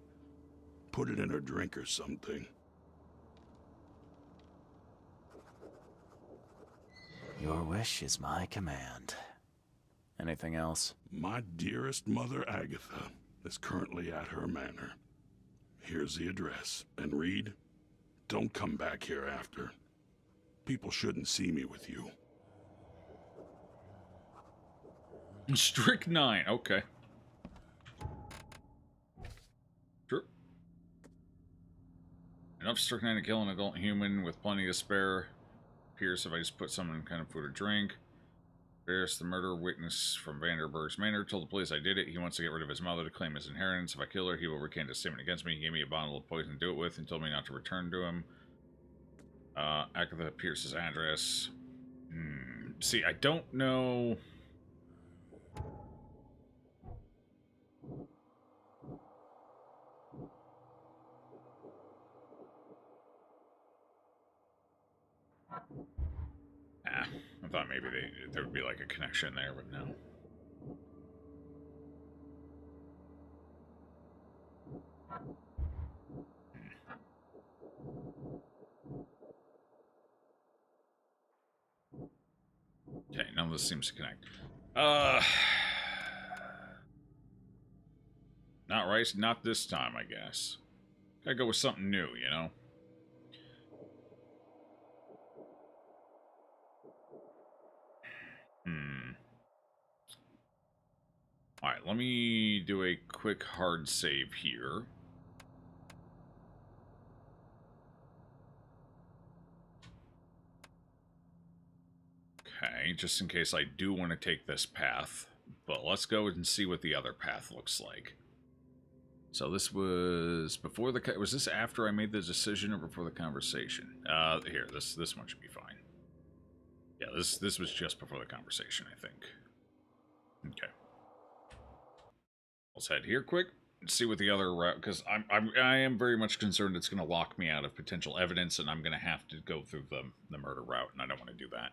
Put it in a drink or something. Your wish is my command. Anything else? My dearest mother, Agatha, is currently at her manor. Here's the address. And Reed, don't come back here after. People shouldn't see me with you. Strychnine, okay. Sure. Enough strychnine to kill an adult human with plenty to spare. Appears if I just put some in kind of food or drink. Ferris, the murder witness from Vanderberg's manor, told the police I did it. He wants to get rid of his mother to claim his inheritance. If I kill her, he will recant his statement against me. He gave me a bottle of poison to do it with and told me not to return to him. Agatha Pierce's address. See, I don't know... I thought maybe there would be like a connection there, but no. Okay, none of this seems to connect. Not right, not this time, I guess. Gotta go with something new, you know? Alright, let me do a quick hard save here. Okay, just in case I do want to take this path. But let's go and see what the other path looks like. So this was before the... Was this after I made the decision or before the conversation? Here, this one should be fine. Yeah, this was just before the conversation, I think. Okay. Let's head here quick and see what the other route, because I am very much concerned it's going to lock me out of potential evidence, and I'm going to have to go through the murder route, and I don't want to do that.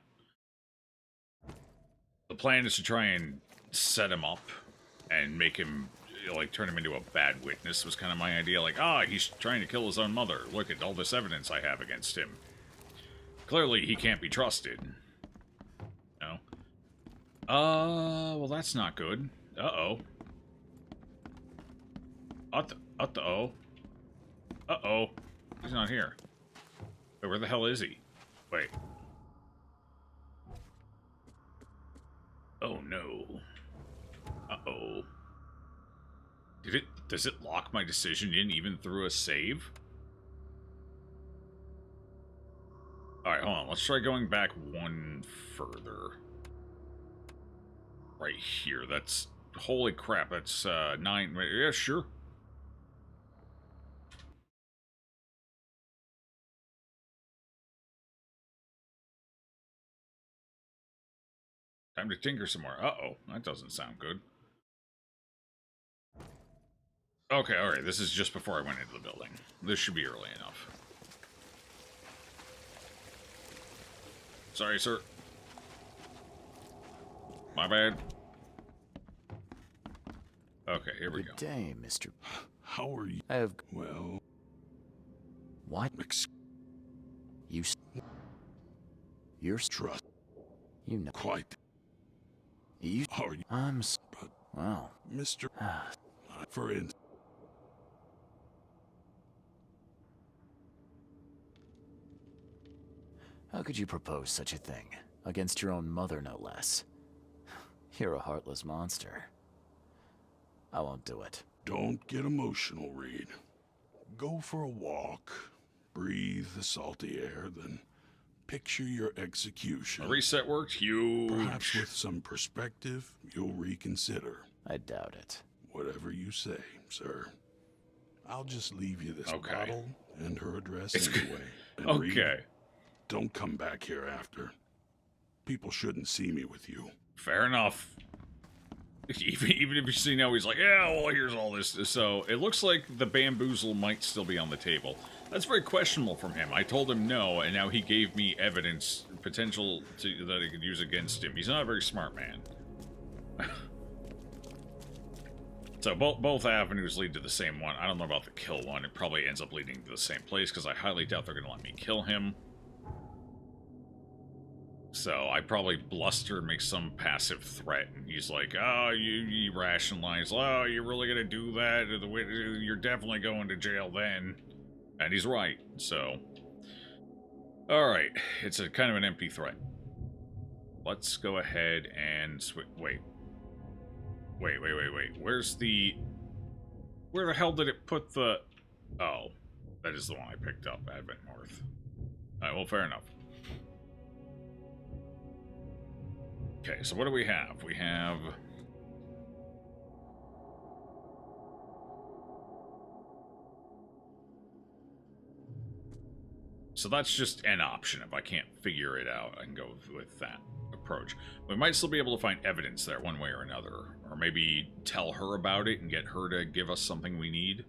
The plan is to try and set him up and make him, like, turn him into a bad witness was kind of my idea. Like, he's trying to kill his own mother. Look at all this evidence I have against him. Clearly, he can't be trusted. No. Well, that's not good. Uh-oh. Uh-oh. Uh-oh. He's not here. Wait, where the hell is he? Wait. Oh, no. Uh-oh. Does it lock my decision in even through a save? Alright, hold on. Let's try going back one further. Right here. That's... Holy crap, that's 9... Yeah, sure. Time to tinker some more. Uh-oh, that doesn't sound good. Okay, alright, this is just before I went into the building. This should be early enough. Sorry, sir. My bad. Okay, here we go. Good day, Mr. How are you? I have... Well... What? You... You're... Trust. You know... Quite. You... Are you? I'm... But, Well... Mr. For instance... How could you propose such a thing? Against your own mother, no less. You're a heartless monster. I won't do it. Don't get emotional, Reed. Go for a walk, breathe the salty air, then picture your execution. A reset worked huge. Perhaps with some perspective, you'll reconsider. I doubt it. Whatever you say, sir. I'll just leave you this Okay. bottle and her address It's anyway. And Okay. Reed, don't come back here after. People shouldn't see me with you. Fair enough. Even if you see now, he's like, yeah, well, here's all this. So it looks like the bamboozle might still be on the table. That's very questionable from him. I told him no, and now he gave me evidence, potential that I could use against him. He's not a very smart man. So both avenues lead to the same one. I don't know about the kill one. It probably ends up leading to the same place, because I highly doubt they're going to let me kill him. So I probably bluster and make some passive threat, and he's like, oh, you rationalize, oh, you're really gonna do that? You're definitely going to jail then. And he's right, so. Alright, it's a kind of an empty threat. Let's go ahead and wait. Where's the... Where the hell did it put the... Oh, that is the one I picked up, Advent North. Alright, well, fair enough. Okay, so what do we have? We have... So that's just an option. If I can't figure it out, I can go with that approach. We might still be able to find evidence there one way or another. Or maybe tell her about it and get her to give us something we need.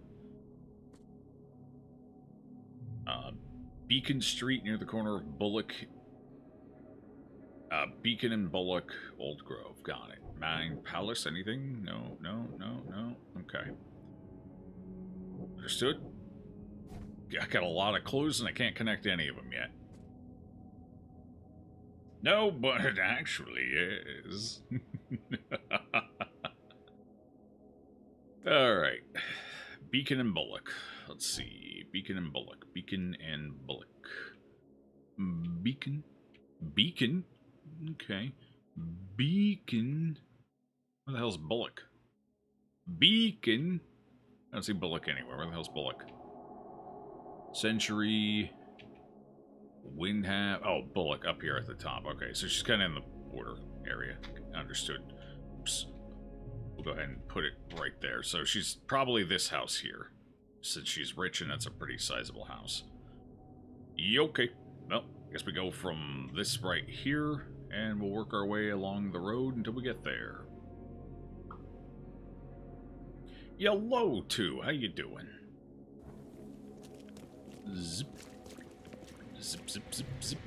Beacon Street near the corner of Bullock... Beacon and Bullock, Old Grove. Got it. Mine Palace, anything? No. Okay. Understood. I got a lot of clues and I can't connect any of them yet. No, but it actually is. Alright. Beacon and Bullock. Let's see. Beacon and Bullock. Beacon and Bullock. Beacon? Beacon? Okay. Beacon. Where the hell's Bullock? Beacon. I don't see Bullock anywhere. Where the hell's Bullock? Century. Windham. Oh, Bullock up here at the top. Okay, so she's kind of in the border area. Understood. Oops. We'll go ahead and put it right there. So she's probably this house here. Since she's rich and that's a pretty sizable house. Okay. Well, Guess we go from this right here, and we'll work our way along the road until we get there. Hello, too. How you doing? Zip. Zip, zip, zip, zip.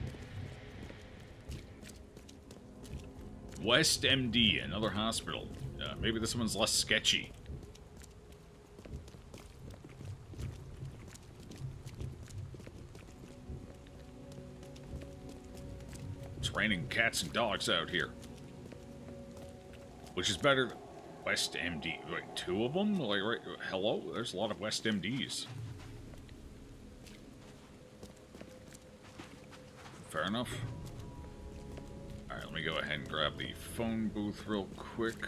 West MD, another hospital. Maybe this one's less sketchy. It's raining cats and dogs out here. Which is better than West MD. Wait, two of them? Like, right, hello? There's a lot of West MDs. Fair enough. Alright, let me go ahead and grab the phone booth real quick.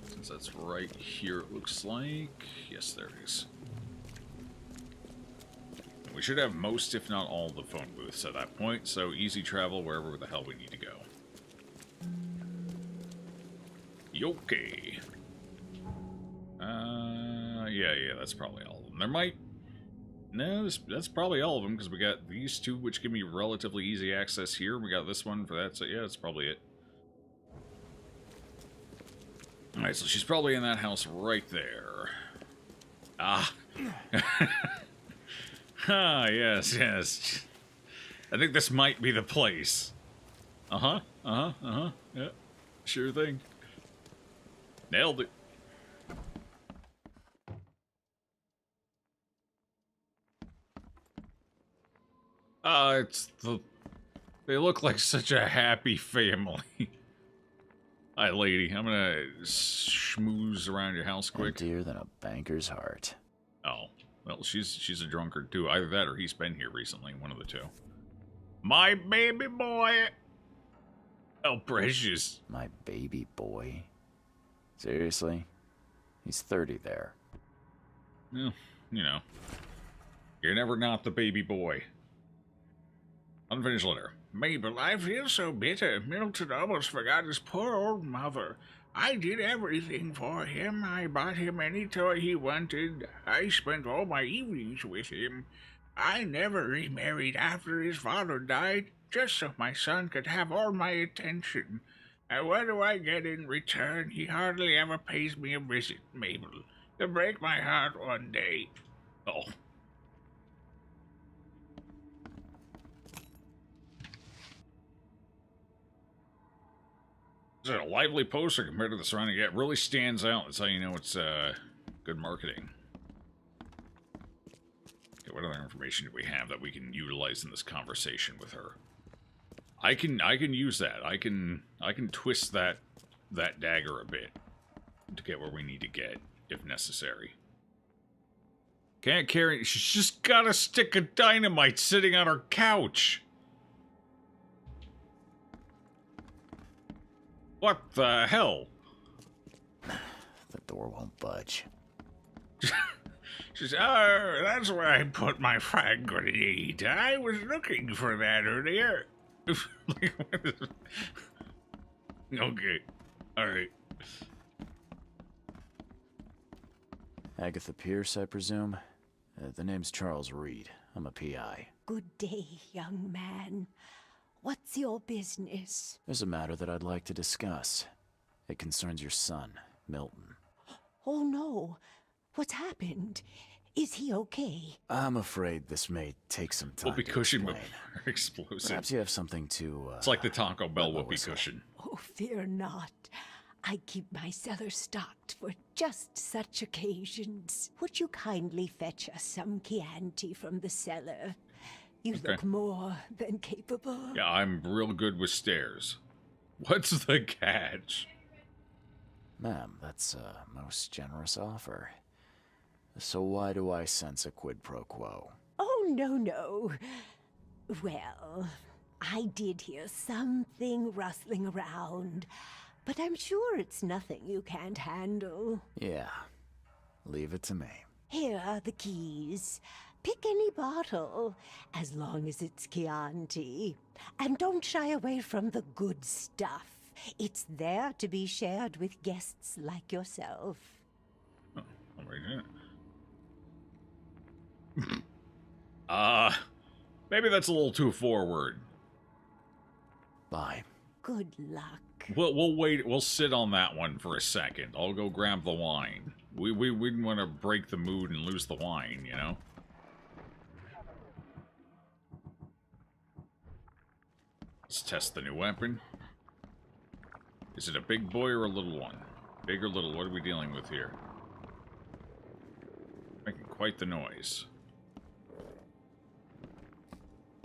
Since that's right here, it looks like. Yes, there it is. We should have most, if not all, the phone booths at that point, so easy travel wherever the hell we need to go. Okay. Yeah, that's probably all of them. There might... No, that's probably all of them, because we got these two, which give me relatively easy access here. We got this one for that, so yeah, that's probably it. Alright, so she's probably in that house right there. Ah. Ah, yes. I think this might be the place. Yeah, sure thing. Nailed it. They look like such a happy family. Hi, lady. I'm gonna schmooze around your house quick. Emptier than a banker's heart. Oh, well, she's a drunkard too. Either that or he's been here recently. One of the two. My baby boy. Oh, precious. My baby boy. Seriously? He's 30 there. Well, you know. You're never not the baby boy. Unfinished letter. Mabel, I feel so bitter. Milton almost forgot his poor old mother. I did everything for him. I bought him any toy he wanted. I spent all my evenings with him. I never remarried after his father died, just so my son could have all my attention. And what do I get in return? He hardly ever pays me a visit, Mabel. You'll break my heart one day. Oh. It's a lively poster compared to the surrounding. Yeah, it really stands out. That's how you know it's good marketing. Okay, what other information do we have that we can utilize in this conversation with her? I can use that. I can twist that dagger a bit to get where we need to get if necessary. Can't carry. She's just got a stick of dynamite sitting on her couch. What the hell? The door won't budge. She says, "Oh, that's where I put my frag grenade. I was looking for that earlier." Okay. Alright. Agatha Pierce, I presume? The name's Charles Reed. I'm a PI. Good day, young man. What's your business? There's a matter that I'd like to discuss. It concerns your son, Milton. Oh, no. What's happened? Is he okay? I'm afraid this may take some time Whoopee to cushion, explain. but explosive. Perhaps you have something to, It's like the Taco Bell wet the whoopee whistle. cushion. Oh, fear not. I keep my cellar stocked for just such occasions. Would you kindly fetch us some Chianti from the cellar? You Okay. look more than capable. Yeah, I'm real good with stairs. What's the catch? Ma'am, that's a most generous offer. So why do I sense a quid pro quo? Oh, no. Well, I did hear something rustling around, but I'm sure it's nothing you can't handle. Yeah, leave it to me. Here are the keys. Pick any bottle, as long as it's Chianti. And don't shy away from the good stuff. It's there to be shared with guests like yourself. Oh, I'm right here. Maybe that's a little too forward. Bye. Good luck. We'll wait. We'll sit on that one for a second. I'll go grab the wine. We didn't want to break the mood and lose the wine, you know? Let's test the new weapon. Is it a big boy or a little one? Big or little? What are we dealing with here? Making quite the noise.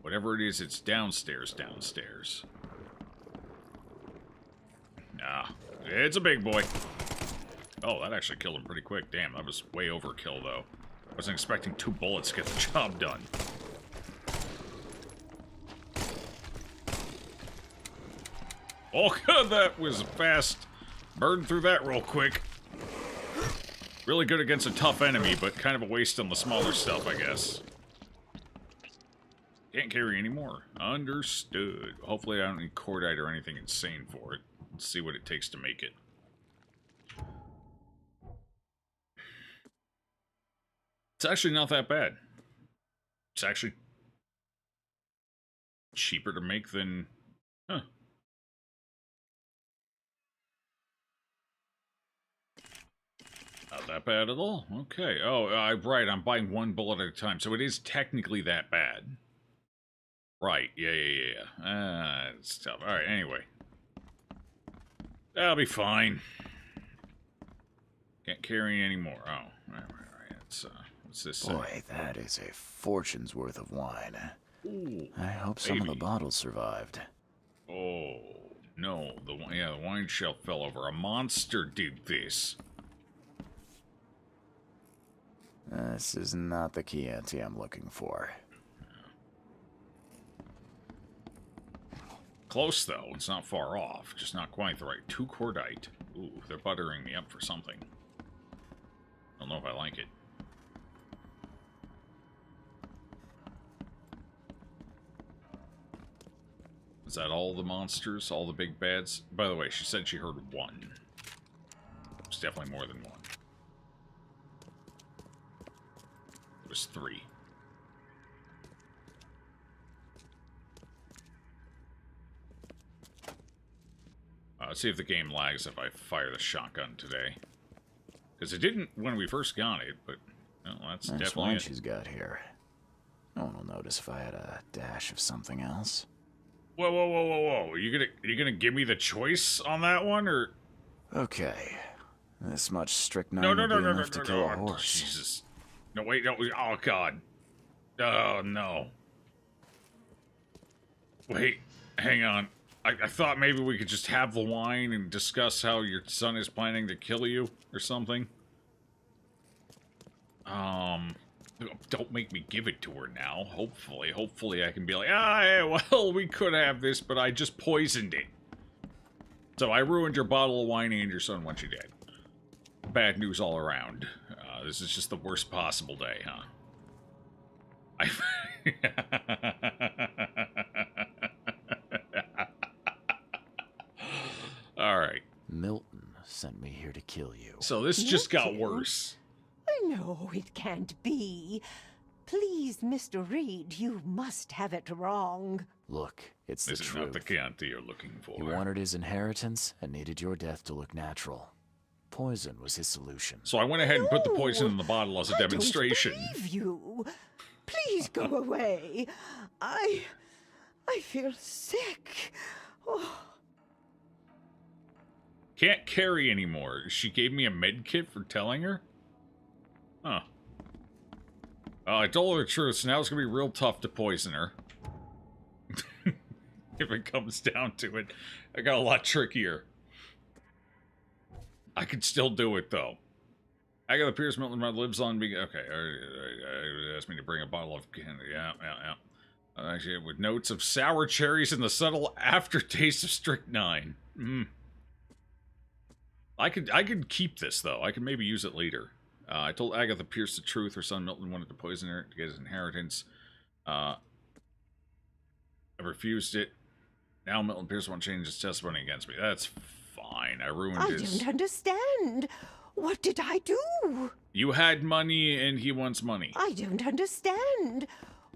Whatever it is, it's downstairs. Nah, it's a big boy. Oh, that actually killed him pretty quick. Damn, that was way overkill, though. I wasn't expecting 2 bullets to get the job done. Oh, God, that was fast. Burned through that real quick. Really good against a tough enemy, but kind of a waste on the smaller stuff, I guess. Can't carry anymore. Understood. Hopefully I don't need cordite or anything insane for it. Let's see what it takes to make it. It's actually not that bad. It's actually cheaper to make than... Huh. Not that bad at all. Okay. Oh, right. I'm buying 1 bullet at a time, so it is technically that bad. Right. Yeah. It's tough. All right. Anyway, that'll be fine. Can't carry anymore. Oh, right. It's what's this? Boy, that is a fortune's worth of wine. Ooh, I hope some of the bottles survived. Oh no, the wine shelf fell over. A monster did this. This is not the Chianti I'm looking for. Close, though. It's not far off. Just not quite the right. 2 cordite. Ooh, they're buttering me up for something. Don't know if I like it. Is that all the monsters? All the big bads? By the way, she said she heard 1. It's definitely more than 1. It was 3. Let's see if the game lags if I fire the shotgun today. Because it didn't when we first got it, but well, that's nice definitely wine it. she's got here. No one will notice if I had a dash of something else. Whoa. Are you gonna give me the choice on that one, or? Okay. This much strychnine No, would be enough to kill a horse. Jesus. No, wait, no. Oh, God. Oh, no. Wait, hang on. I thought maybe we could just have the wine and discuss how your son is planning to kill you or something. Don't make me give it to her now. Hopefully I can be like, yeah, well, we could have this, but I just poisoned it. So I ruined your bottle of wine and your son once you did. Bad news all around. This is just the worst possible day, huh? Alright. Milton sent me here to kill you. So this just got worse. No, it can't be. Please, Mr. Reed, you must have it wrong. Look, it's the This is truth. not the Chianti you're looking for. He wanted his inheritance and needed your death to look natural. Poison was his solution. So I went ahead and put the poison in the bottle as a demonstration. I don't believe you. Please go away. I feel sick. Oh. Can't carry anymore. She gave me a med kit for telling her? Huh. I told her the truth, so now it's gonna be real tough to poison her. If it comes down to it. I got a lot trickier. I could still do it, though. Agatha Pierce Milton lives on me. Okay, asked me to bring a bottle of candy. Yeah. Actually, with notes of sour cherries and the subtle aftertaste of strychnine. I could keep this, though. I could maybe use it later. I told Agatha Pierce the truth. Her son Milton wanted to poison her to get his inheritance. I refused it. Now Milton Pierce won't change his testimony against me. That's fine. I ruined his... I don't understand. What did I do? You had money and he wants money. I don't understand.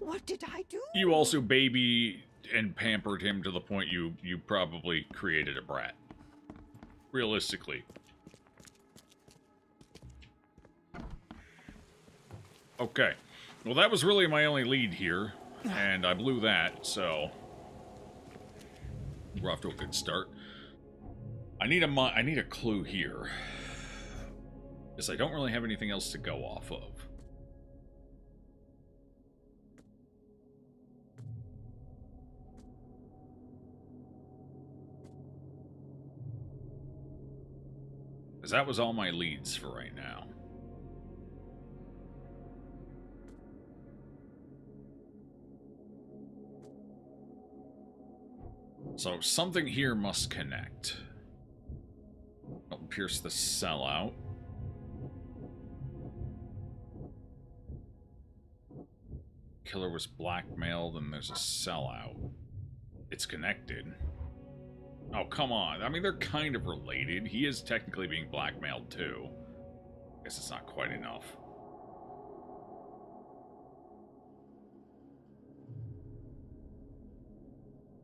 What did I do? You also baby and pampered him to the point you probably created a brat. Realistically. Okay. Well, that was really my only lead here, and I blew that, so we're off to a good start. I need a clue here, because I don't really have anything else to go off of. Because that was all my leads for right now. So something here must connect. Don't pierce the sellout. Killer was blackmailed and there's a sellout. It's connected. Oh, come on. I mean, they're kind of related. He is technically being blackmailed, too. I guess it's not quite enough.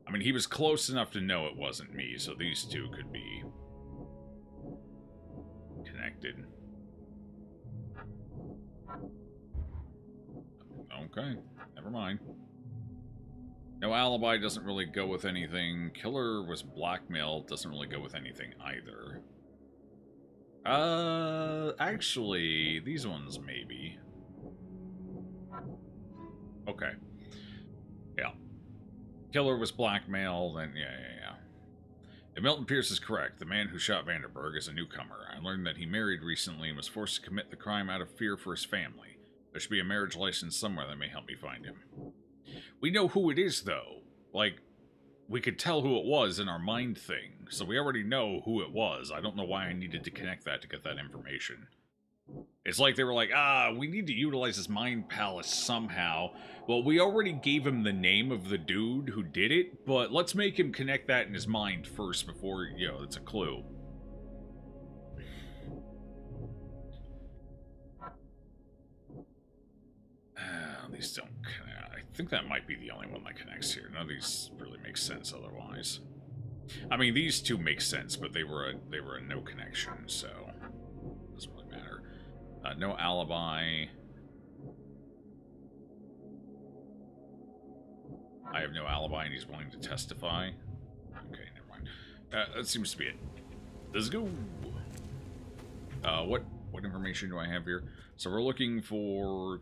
I mean, he was close enough to know it wasn't me, so these two could be connected. Okay, never mind. No alibi doesn't really go with anything. Killer was blackmailed doesn't really go with anything either. Actually, these ones maybe. Okay. Yeah. Killer was blackmailed, and yeah. If Milton Pierce is correct, the man who shot Vanderberg is a newcomer. I learned that he married recently and was forced to commit the crime out of fear for his family. There should be a marriage license somewhere that may help me find him. We know who it is, though. Like, we could tell who it was in our mind thing, so we already know who it was. I don't know why I needed to connect that to get that information. It's like they were like, we need to utilize his mind palace somehow. Well, we already gave him the name of the dude who did it, but let's make him connect that in his mind first before, it's a clue. These don't connect. I think that might be the only one that connects here. None of these really make sense otherwise. I mean, these two make sense, but they were a no connection, so it doesn't really matter. No alibi. I have no alibi, and he's willing to testify. Okay, never mind. That seems to be it. Let's go. What information do I have here? So we're looking for...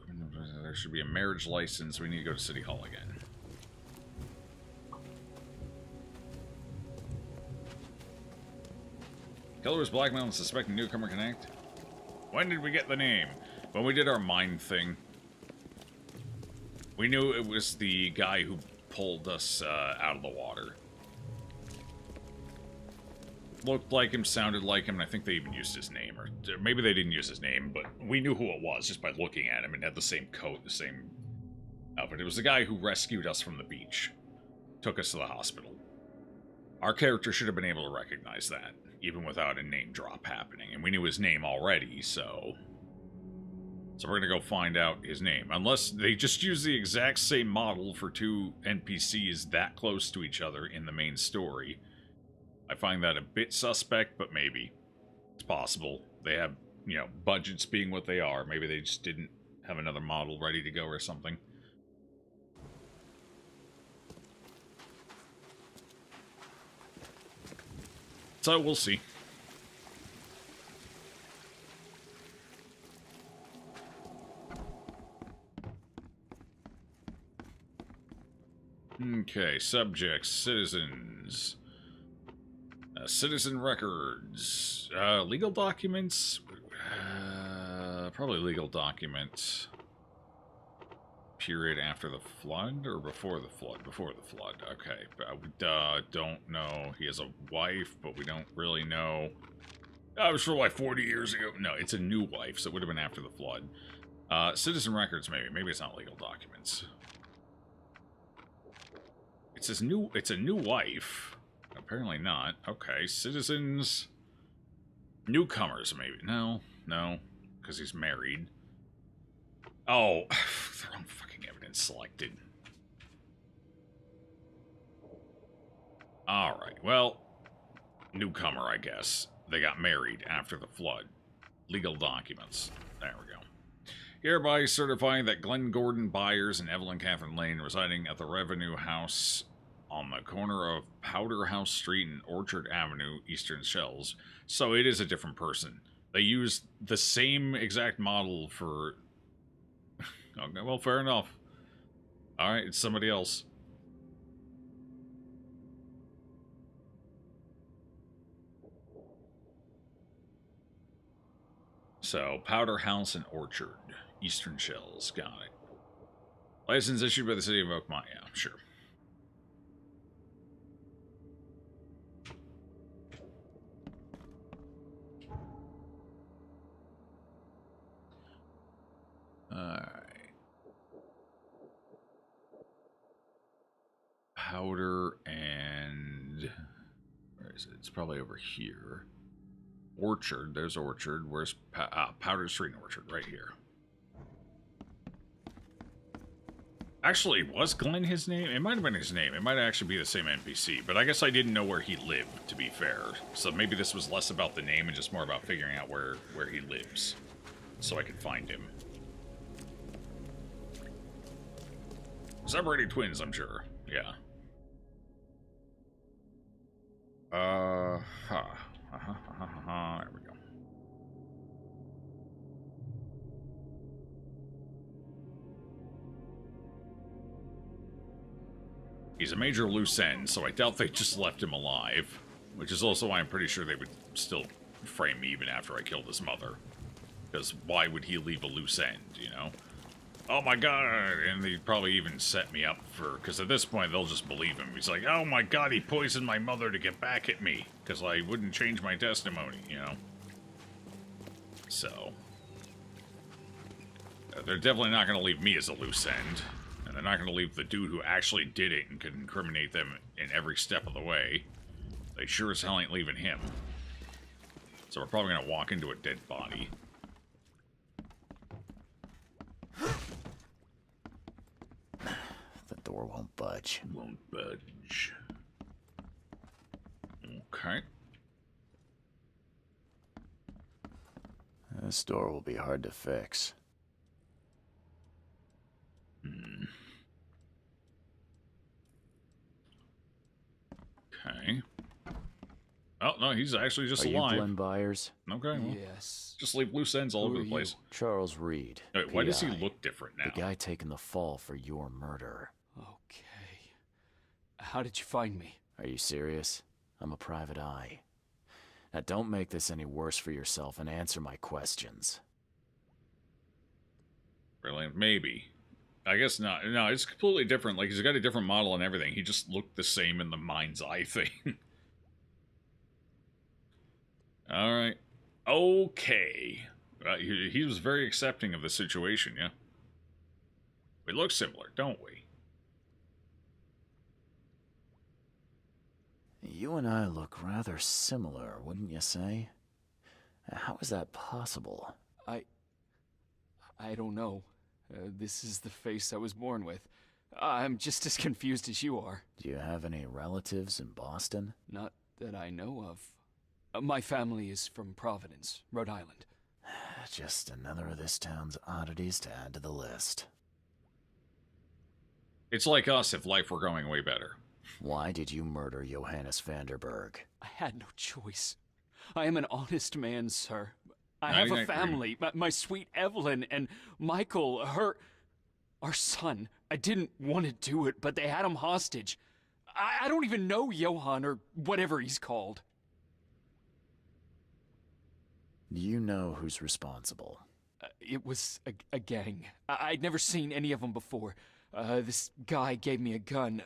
There should be a marriage license. We need to go to City Hall again. Killer was blackmailed and suspecting newcomer connect. When did we get the name? When we did our mind thing. We knew it was the guy who pulled us out of the water. Looked like him, sounded like him, and I think they even used his name. Or maybe they didn't use his name, but we knew who it was just by looking at him, and had the same coat, the same outfit. It was the guy who rescued us from the beach. Took us to the hospital. Our character should have been able to recognize that, even without a name drop happening. And we knew his name already, so... So we're going to go find out his name. Unless they just use the exact same model for two NPCs that close to each other in the main story. I find that a bit suspect, but maybe. It's possible. They have, budgets being what they are. Maybe they just didn't have another model ready to go or something. So we'll see. Okay, subjects, citizens, citizen records, legal documents, probably legal documents. Period after the flood or before the flood? Before the flood, okay. But we don't know. He has a wife, but we don't really know. I was sure like 40 years ago. No, it's a new wife, so it would have been after the flood. Citizen records, maybe. Maybe it's not legal documents. It's a new wife. Apparently not. Okay, citizens. Newcomers, maybe. No, because he's married. Oh, the wrong fucking evidence. been selected. Alright, well, newcomer, I guess. They got married after the flood. Legal documents. There we go. Hereby certifying that Glenn Gordon Byers and Evelyn Catherine Lane, residing at the Revenue House on the corner of Powder House Street and Orchard Avenue, Eastern Shells. So it is a different person. They used the same exact model for... Okay, well, fair enough. Alright, it's somebody else. So, Powder House and Orchard, Eastern Shells, got it. License issued by the city of Oakmont, yeah, sure. Alright. Powder and... Where is it? It's probably over here. Orchard, there's Orchard. Where's Powder Street and Orchard? Right here. Actually, was Glenn his name? It might have been his name. It might actually be the same NPC, but I guess I didn't know where he lived, to be fair. So maybe this was less about the name and just more about figuring out where he lives, so I could find him. Separated twins, I'm sure. Yeah. There we go. He's a major loose end, so I doubt they just left him alive. Which is also why I'm pretty sure they would still frame me even after I killed his mother. Because why would he leave a loose end, you know? Oh my god, and they'd probably even set me up for... Because at this point, they'll just believe him. He's like, oh my god, he poisoned my mother to get back at me. Because I wouldn't change my testimony, you know? So... they're definitely not going to leave me as a loose end. And they're not going to leave the dude who actually did it and could incriminate them in every step of the way. They sure as hell ain't leaving him. So we're probably going to walk into a dead body. The door won't budge. Won't budge. Okay. This door will be hard to fix. Okay. Oh, no, he's actually just Are alive. you Glenn Byers? Okay, well, Yes. just leave loose ends all Who over are the place. Charles Reed. Wait, why does he PI, look different now? The guy taking the fall for your murder. Okay. How did you find me? Are you serious? I'm a private eye. Now don't make this any worse for yourself and answer my questions. Really? Maybe. I guess not. No, it's completely different. Like, he's got a different model and everything. He just looked the same in the mind's eye thing. Alright. Okay. He was very accepting of the situation, yeah? We look similar, don't we? You and I look rather similar, wouldn't you say? How is that possible? I don't know. This is the face I was born with. I'm just as confused as you are. Do you have any relatives in Boston? Not that I know of. My family is from Providence, Rhode Island. Just another of this town's oddities to add to the list. It's like us if life were going way better. Why did you murder Johannes Vanderberg? I had no choice. I am an honest man, sir. I have a family. My sweet Evelyn and Michael, our son. I didn't want to do it, but they had him hostage. I don't even know Johann or whatever he's called. Do you know who's responsible? It was a gang. I'd never seen any of them before. This guy gave me a gun.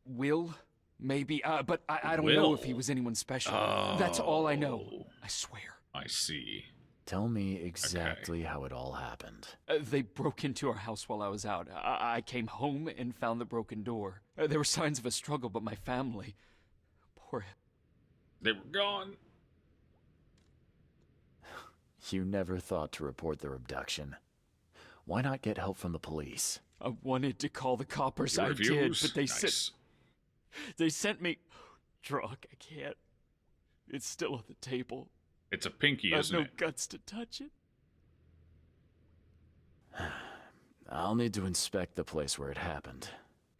Will? Maybe. But I don't know if he was anyone special. Oh. That's all I know. I swear. I see. Tell me exactly how it all happened. They broke into our house while I was out. I came home and found the broken door. There were signs of a struggle, but my family... Poor... They were gone. You never thought to report their abduction. Why not get help from the police? I wanted to call the coppers. Your I did, reviews? but Nice. they sent me drunk. I can't. It's still on the table. It's a pinky, I have isn't no it? guts to touch it. I'll need to inspect the place where it happened.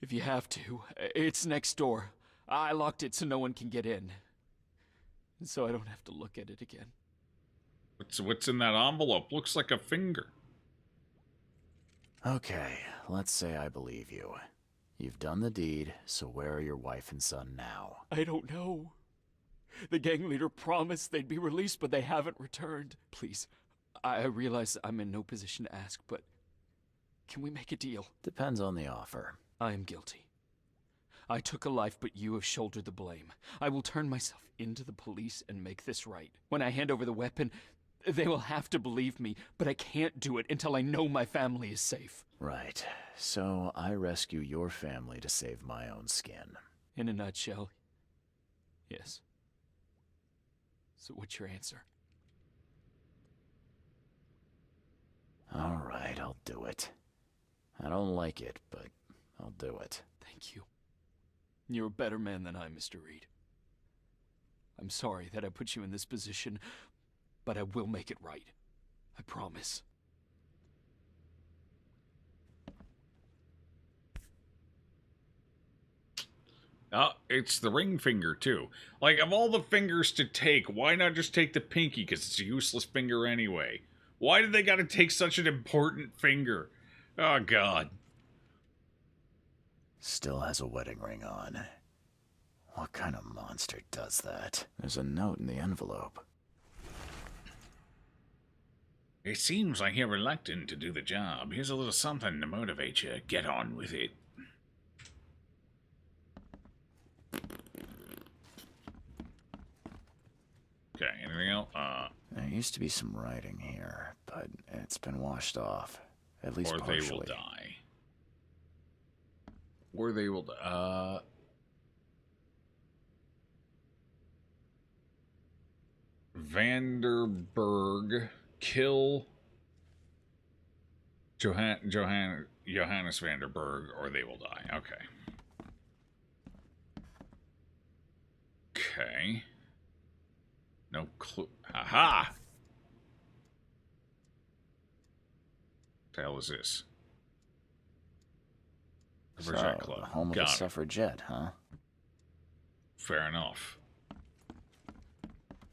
If you have to, it's next door. I locked it so no one can get in. And so I don't have to look at it again. What's in that envelope? Looks like a finger. Okay, let's say I believe you. You've done the deed, so where are your wife and son now? I don't know. The gang leader promised they'd be released, but they haven't returned. Please, I realize I'm in no position to ask, but can we make a deal? Depends on the offer. I am guilty. I took a life, but you have shouldered the blame. I will turn myself into the police and make this right. When I hand over the weapon, they will have to believe me, but I can't do it until I know my family is safe. Right. So I rescue your family to save my own skin. In a nutshell, yes. So what's your answer? All right, I'll do it. I don't like it, but I'll do it. Thank you. You're a better man than I, Mr. Reed. I'm sorry that I put you in this position, but I will make it right. I promise. It's the ring finger, too. Like, of all the fingers to take, why not just take the pinky? Because it's a useless finger anyway. Why did they gotta take such an important finger? Oh, God. Still has a wedding ring on. What kind of monster does that? There's a note in the envelope. It seems like you're reluctant to do the job. Here's a little something to motivate you. Get on with it. Okay, anything else? There used to be some writing here, but it's been washed off. At least Or partially. they will die. Or they will die. Vanderberg kill Johannes Vanderberg, or they will die. Okay. Okay. No clue. Aha! What the hell is this? Suffragette So, Club. the home of Got a it. suffragette, huh? Fair enough.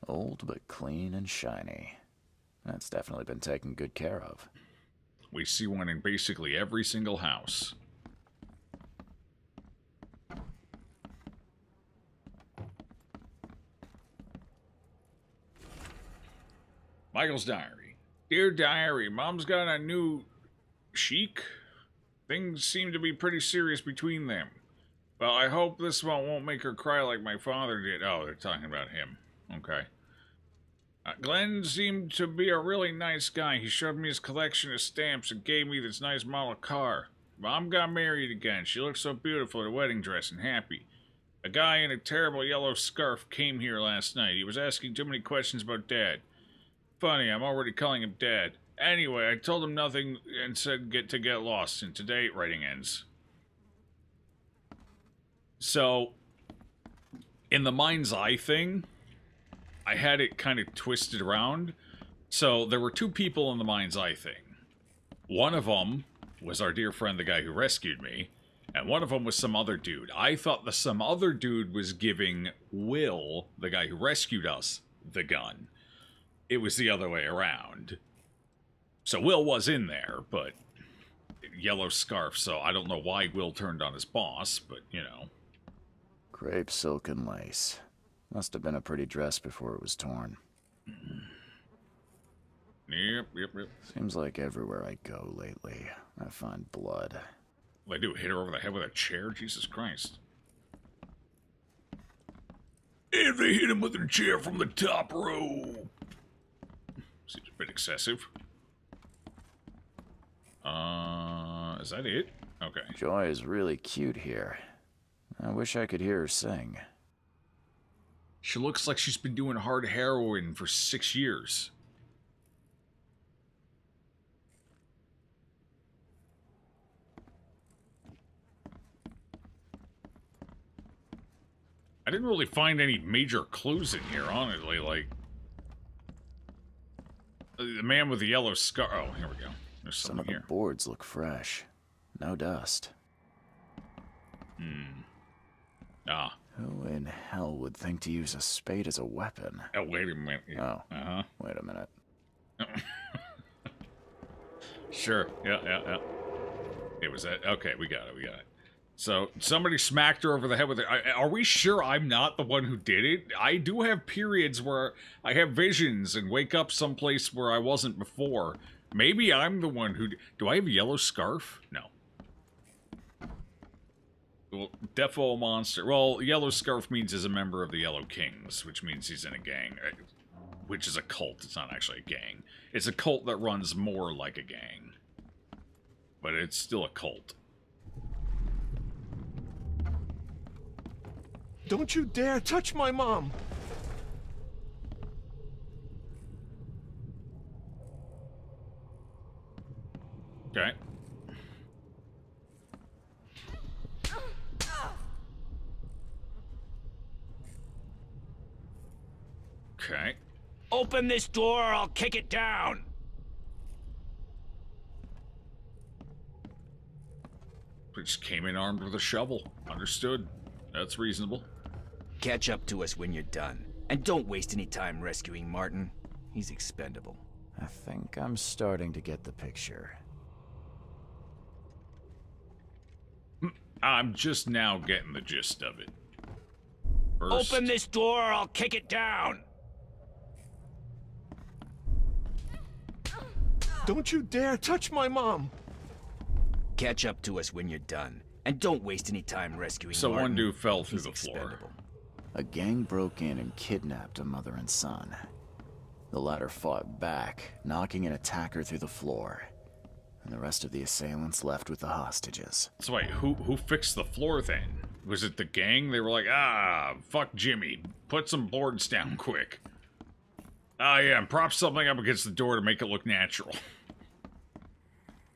Old but clean and shiny. That's definitely been taken good care of. We see one in basically every single house. Michael's diary. Dear diary, Mom's got a new chic. Things seem to be pretty serious between them. Well, I hope this one won't make her cry like my father did. Oh, they're talking about him. Okay. Glenn seemed to be a really nice guy. He showed me his collection of stamps and gave me this nice model car. Mom got married again. She looked so beautiful in a wedding dress and happy. A guy in a terrible yellow scarf came here last night. He was asking too many questions about Dad. Funny, I'm already calling him Dad. Anyway, I told him nothing and said get lost, and today writing ends. So, in the mind's eye thing, I had it kind of twisted around. So, there were two people in the mind's eye thing. One of them was our dear friend, the guy who rescued me, and one of them was some other dude. I thought the some other dude was giving Will, the guy who rescued us, the gun. It was the other way around. So Will was in there, but yellow scarf, so I don't know why Will turned on his boss, but, you know. Crepe silk and lace. Must have been a pretty dress before it was torn. Yep. Seems like everywhere I go lately, I find blood. What do I do? Hit her over the head with a chair? Jesus Christ. And they hit him with a chair from the top row. Seems a bit excessive. Is that it? Okay. Joy is really cute here. I wish I could hear her sing. She looks like she's been doing hard heroin for 6 years. I didn't really find any major clues in here, honestly. Like, the man with the yellow scar. Oh, here we go. There's Some something of the here. boards look fresh. No dust. Ah. Who in hell would think to use a spade as a weapon? Oh, wait a minute. Oh. Uh-huh. Wait a minute. Sure. Yeah. It was that. Okay, we got it. So, somebody smacked her over the head with it. Are we sure I'm not the one who did it? I do have periods where I have visions and wake up someplace where I wasn't before. Maybe I'm the one who... Do I have a yellow scarf? No. Well, defo monster. Well, yellow scarf means he's a member of the Yellow Kings, which means he's in a gang. Which is a cult. It's not actually a gang. It's a cult that runs more like a gang. But it's still a cult. Don't you dare touch my mom! Okay. Okay. Open this door or I'll kick it down! We just came in armed with a shovel. Understood. That's reasonable. Catch up to us when you're done. And don't waste any time rescuing Martin. He's expendable. I think I'm starting to get the picture. I'm just now getting the gist of it. First, Open this door or I'll kick it down! Don't you dare touch my mom! Catch up to us when you're done. And don't waste any time rescuing so Martin. one dude fell through He's the floor. expendable. A gang broke in and kidnapped a mother and son. The latter fought back, knocking an attacker through the floor. And the rest of the assailants left with the hostages. So wait, who fixed the floor then? Was it the gang? They were like, fuck Jimmy. Put some boards down quick. Yeah, and prop something up against the door to make it look natural.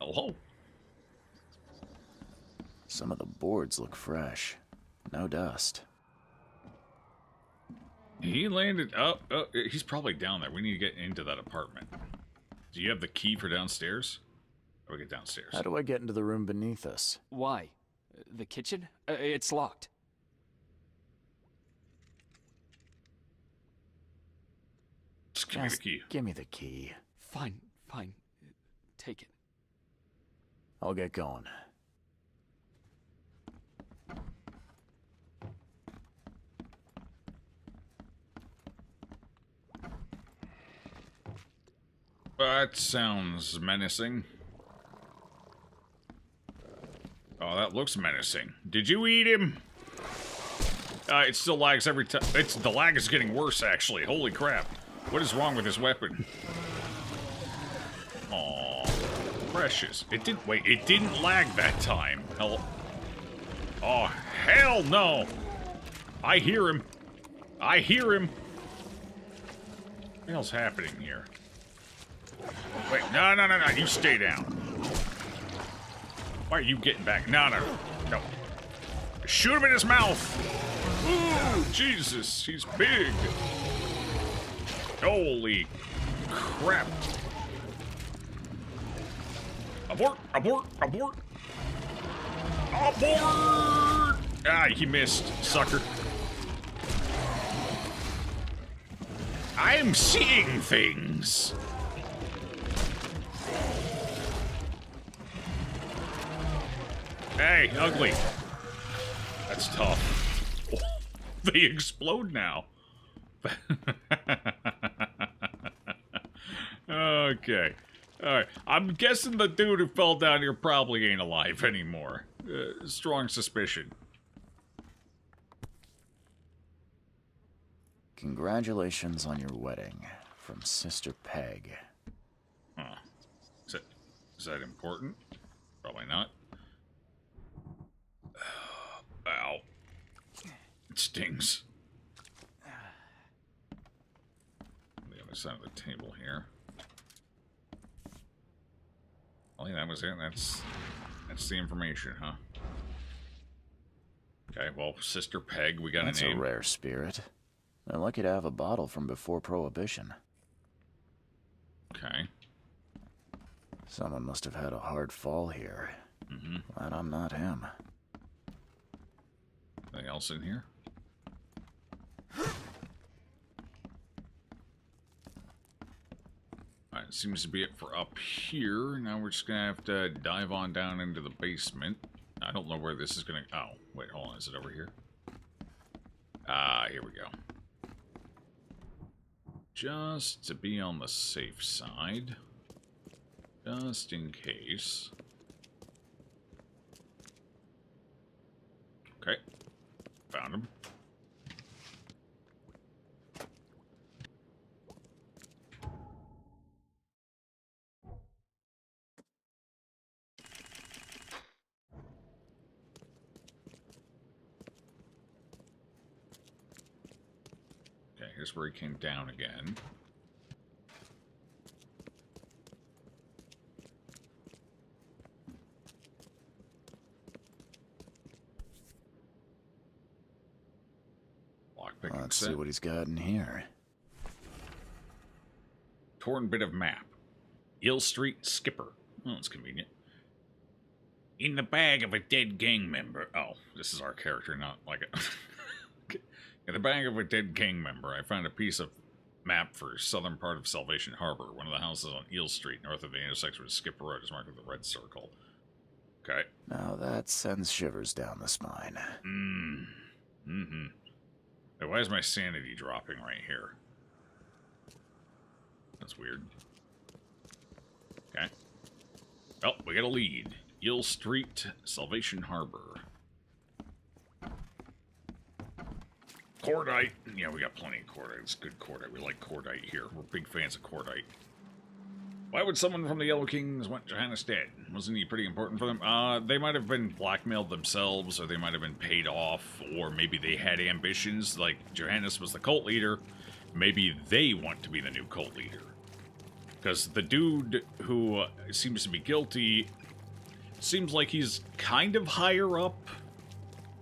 Hello? Some of the boards look fresh. No dust. He landed... Oh, he's probably down there. We need to get into that apartment. Do you have the key for downstairs? How do we get downstairs? How do I get into the room beneath us? Why? The kitchen? It's locked. Just give me the key. Give me the key. Fine. Take it. I'll get going. That sounds menacing. Oh, that looks menacing. Did you eat him? It still lags every time. The lag is getting worse, actually. Holy crap. What is wrong with this weapon? Aw, precious. It didn't lag that time. Hell. Oh, hell no! I hear him. What the hell's happening here? Wait, no, you stay down. Why are you getting back? No. Shoot him in his mouth! Ooh, Jesus, he's big! Holy crap! Abort! Ah, he missed, sucker. I am seeing things! Hey, ugly. That's tough. Oh, they explode now. Okay. Alright. I'm guessing the dude who fell down here probably ain't alive anymore. Strong suspicion. Congratulations on your wedding. From Sister Peg. Huh. Is that important? Probably not. Ow. It stings. The other side of the table here. Oh, yeah, that was it. That's the information, huh? Okay, well, Sister Peg, we got That's a name. a rare spirit. They're lucky to have a bottle from before Prohibition. Okay. Someone must have had a hard fall here. Glad I'm not him. Anything else in here? Alright, seems to be it for up here. Now we're just gonna have to dive on down into the basement. I don't know where this is gonna... Oh, wait, hold on. Is it over here? Ah, here we go. Just to be on the safe side. Just in case. Okay. Found him. Okay, here's where he came down again. Lockpicking Let's set. see what he's got in here. Torn bit of map. Ill Street Skipper. Oh, that's convenient. In the bag of a dead gang member. Oh, this is our character, not like a... In the bag of a dead gang member, I found a piece of map for southern part of Salvation Harbor. One of the houses on Eel Street, north of the intersection with Skipper Road, is marked with a red circle. Okay. Now that sends shivers down the spine. Hey, why is my sanity dropping right here? That's weird. Okay. Well, we got a lead. Eel Street, Salvation Harbor. Cordite. Yeah, we got plenty of cordite. It's good cordite. We like cordite here. We're big fans of cordite. Why would someone from the Yellow Kings want Johannes dead? Wasn't he pretty important for them? They might have been blackmailed themselves, or they might have been paid off, or maybe they had ambitions, like Johannes was the cult leader. Maybe they want to be the new cult leader. Because the dude who seems to be guilty seems like he's kind of higher up.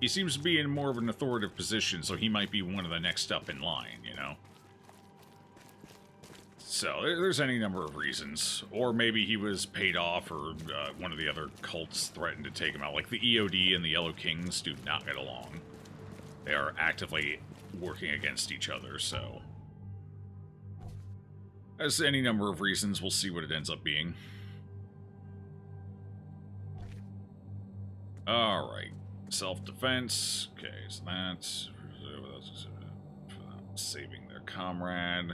He seems to be in more of an authoritative position, so he might be one of the next up in line, you know? So, there's any number of reasons. Or maybe he was paid off, or one of the other cults threatened to take him out. Like the EOD and the Yellow Kings do not get along. They are actively working against each other, so... There's any number of reasons. We'll see what it ends up being. Alright. Self-defense. Okay, so that's... saving their comrade.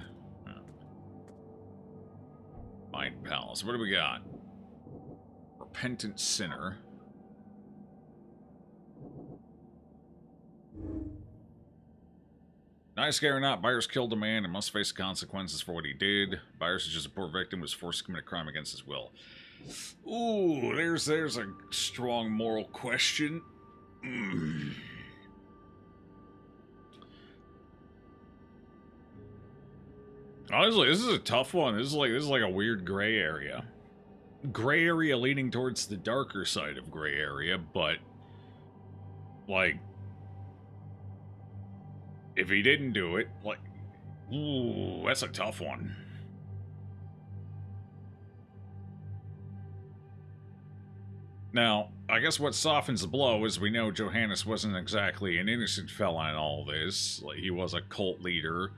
Mind Palace. What do we got? Repentant Sinner. Nice guy or not, Byers killed a man and must face consequences for what he did. Byers is just a poor victim who was forced to commit a crime against his will. Ooh, there's a strong moral question. Honestly, this is a tough one. This is like a weird gray area. Gray area leaning towards the darker side of gray area, but like if he didn't do it, like, ooh, that's a tough one. Now, I guess what softens the blow is we know Johannes wasn't exactly an innocent fella in all this. Like, he was a cult leader,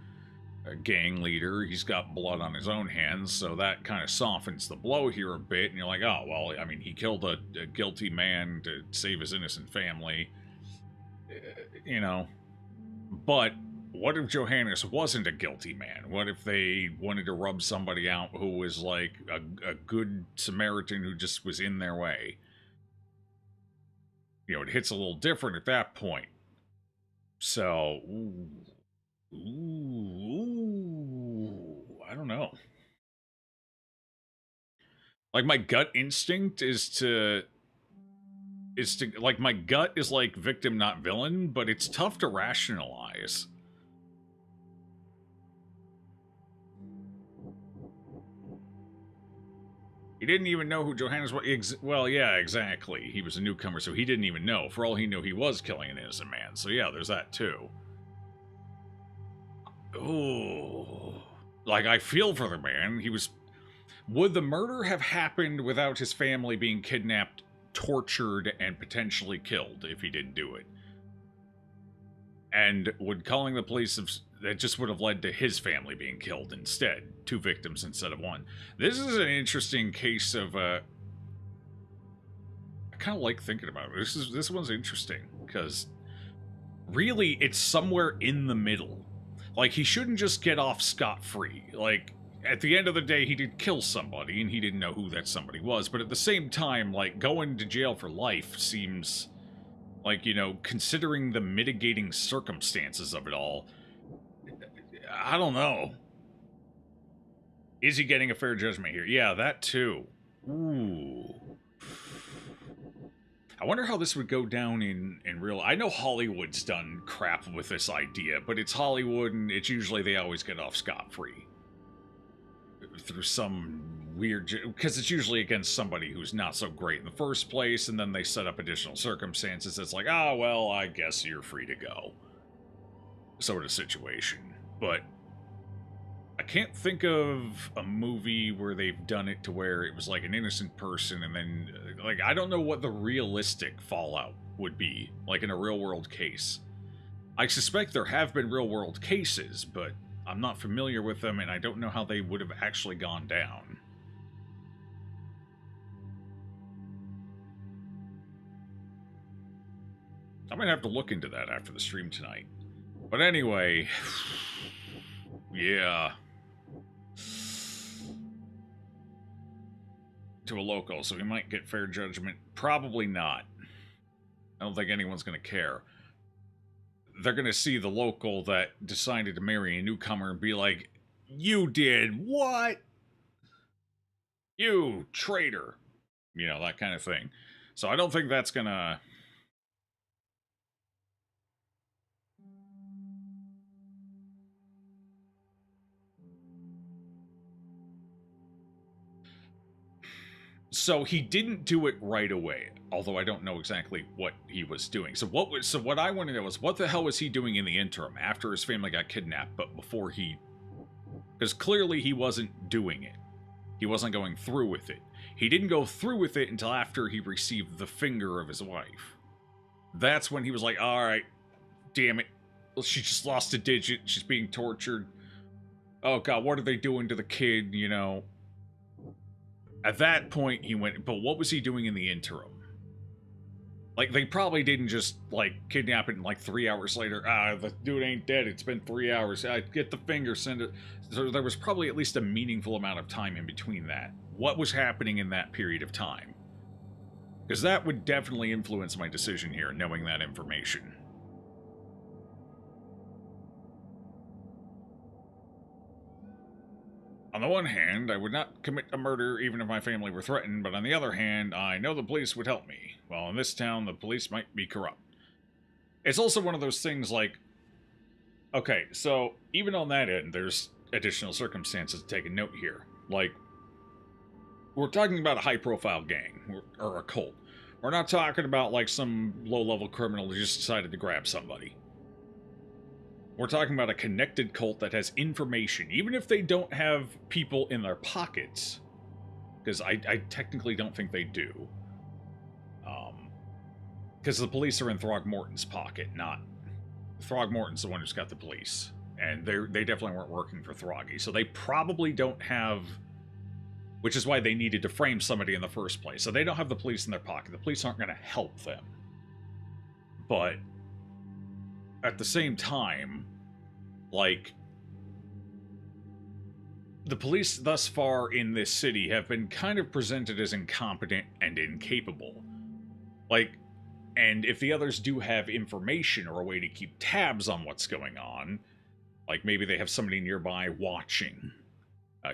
a gang leader. He's got blood on his own hands, so that kind of softens the blow here a bit. And you're like, oh, well, I mean, he killed a guilty man to save his innocent family. You know. But what if Johannes wasn't a guilty man? What if they wanted to rub somebody out who was like a good Samaritan who just was in their way? You know, it hits a little different at that point. So, I don't know. Like, my gut instinct is to, like, my gut is like victim, not villain, but it's tough to rationalize. He didn't even know who Johannes was. Well, yeah, exactly. He was a newcomer, so he didn't even know. For all he knew, he was killing an innocent man. So yeah, there's that too. Ooh. Like, I feel for the man. Would the murder have happened without his family being kidnapped, tortured, and potentially killed if he didn't do it? And would calling the police that just would have led to his family being killed instead? 2 victims instead of 1. This is an interesting case of, I kind of like thinking about it. This one's interesting, because really, it's somewhere in the middle. Like, he shouldn't just get off scot-free. Like, at the end of the day, he did kill somebody, and he didn't know who that somebody was. But at the same time, like, going to jail for life seems like, you know, considering the mitigating circumstances of it all, I don't know. Is he getting a fair judgment here? Yeah, that too. Ooh. I wonder how this would go down in real... I know Hollywood's done crap with this idea, but it's Hollywood, and it's usually they always get off scot-free. Through some weird... Because it's usually against somebody who's not so great in the first place, and then they set up additional circumstances. It's like, oh, well, I guess you're free to go. Sort of situation. But I can't think of a movie where they've done it to where it was like an innocent person, and then, like, I don't know what the realistic fallout would be, like in a real-world case. I suspect there have been real-world cases, but I'm not familiar with them, and I don't know how they would have actually gone down. I might have to look into that after the stream tonight. But anyway, yeah. To a local, so he might get fair judgment. Probably not. I don't think anyone's going to care. They're going to see the local that decided to marry a newcomer and be like, you did what? You traitor. You know, that kind of thing. So I don't think that's going to... So he didn't do it right away, although I don't know exactly what he was doing. So what I want to know is, what the hell was he doing in the interim after his family got kidnapped, but before he... Because clearly he wasn't doing it. He wasn't going through with it. He didn't go through with it until after he received the finger of his wife. That's when he was like, alright, damn it. She just lost a digit, she's being tortured. Oh god, what are they doing to the kid, you know? At that point, he went, but what was he doing in the interim? Like, they probably didn't just, like, kidnap it and, like, 3 hours later, the dude ain't dead, it's been 3 hours, get the finger, send it. So there was probably at least a meaningful amount of time in between that. What was happening in that period of time? Because that would definitely influence my decision here, knowing that information. On the one hand, I would not commit a murder even if my family were threatened, but on the other hand, I know the police would help me. Well, in this town, the police might be corrupt. It's also one of those things like... Okay, so, even on that end, there's additional circumstances to take a note here. Like, we're talking about a high-profile gang, or a cult. We're not talking about, like, some low-level criminal who just decided to grab somebody. We're talking about a connected cult that has information, even if they don't have people in their pockets. Because I technically don't think they do. Because the police are in Throgmorton's pocket, not... Throgmorton's the one who's got the police. And they definitely weren't working for Throggy. So they probably don't have... Which is why they needed to frame somebody in the first place. So they don't have the police in their pocket. The police aren't going to help them. But... at the same time, like, the police thus far in this city have been kind of presented as incompetent and incapable. Like, and if the others do have information or a way to keep tabs on what's going on, like maybe they have somebody nearby watching,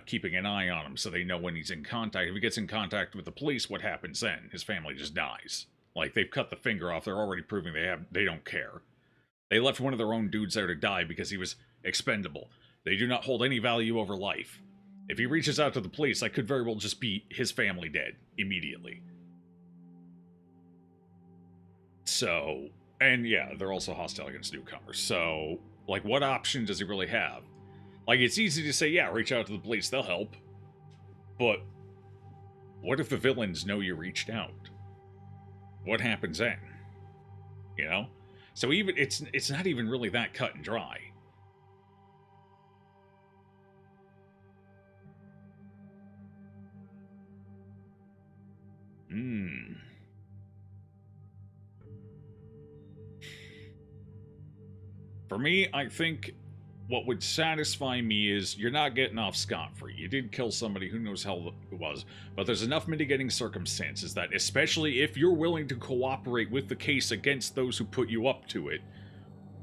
keeping an eye on him so they know when he's in contact. If he gets in contact with the police, what happens then? His family just dies. Like, they've cut the finger off, they're already proving they don't care. They left one of their own dudes there to die because he was expendable. They do not hold any value over life. If he reaches out to the police, that could very well just be his family dead immediately. So, and yeah, they're also hostile against newcomers. So, like, what option does he really have? Like, it's easy to say, yeah, reach out to the police, they'll help. But what if the villains know you reached out? What happens then? You know? So even it's not even really that cut and dry. For me, I think what would satisfy me is you're not getting off scot-free. You did kill somebody, who knows how it was, but there's enough mitigating circumstances that, especially if you're willing to cooperate with the case against those who put you up to it,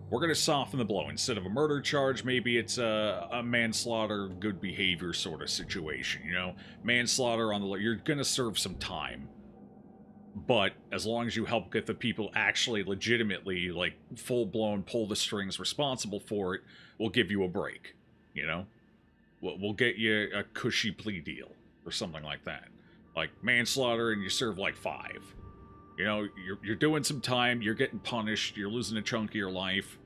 we're going to soften the blow. Instead of a murder charge, maybe it's a manslaughter, good behavior sort of situation, you know? Manslaughter on the... You're going to serve some time. But as long as you help get the people actually legitimately, like, full-blown pull the strings responsible for it, we'll give you a break, you know? We'll get you a cushy plea deal or something like that. Like, manslaughter and you serve, like, 5. You know, you're doing some time, you're getting punished, you're losing a chunk of your life.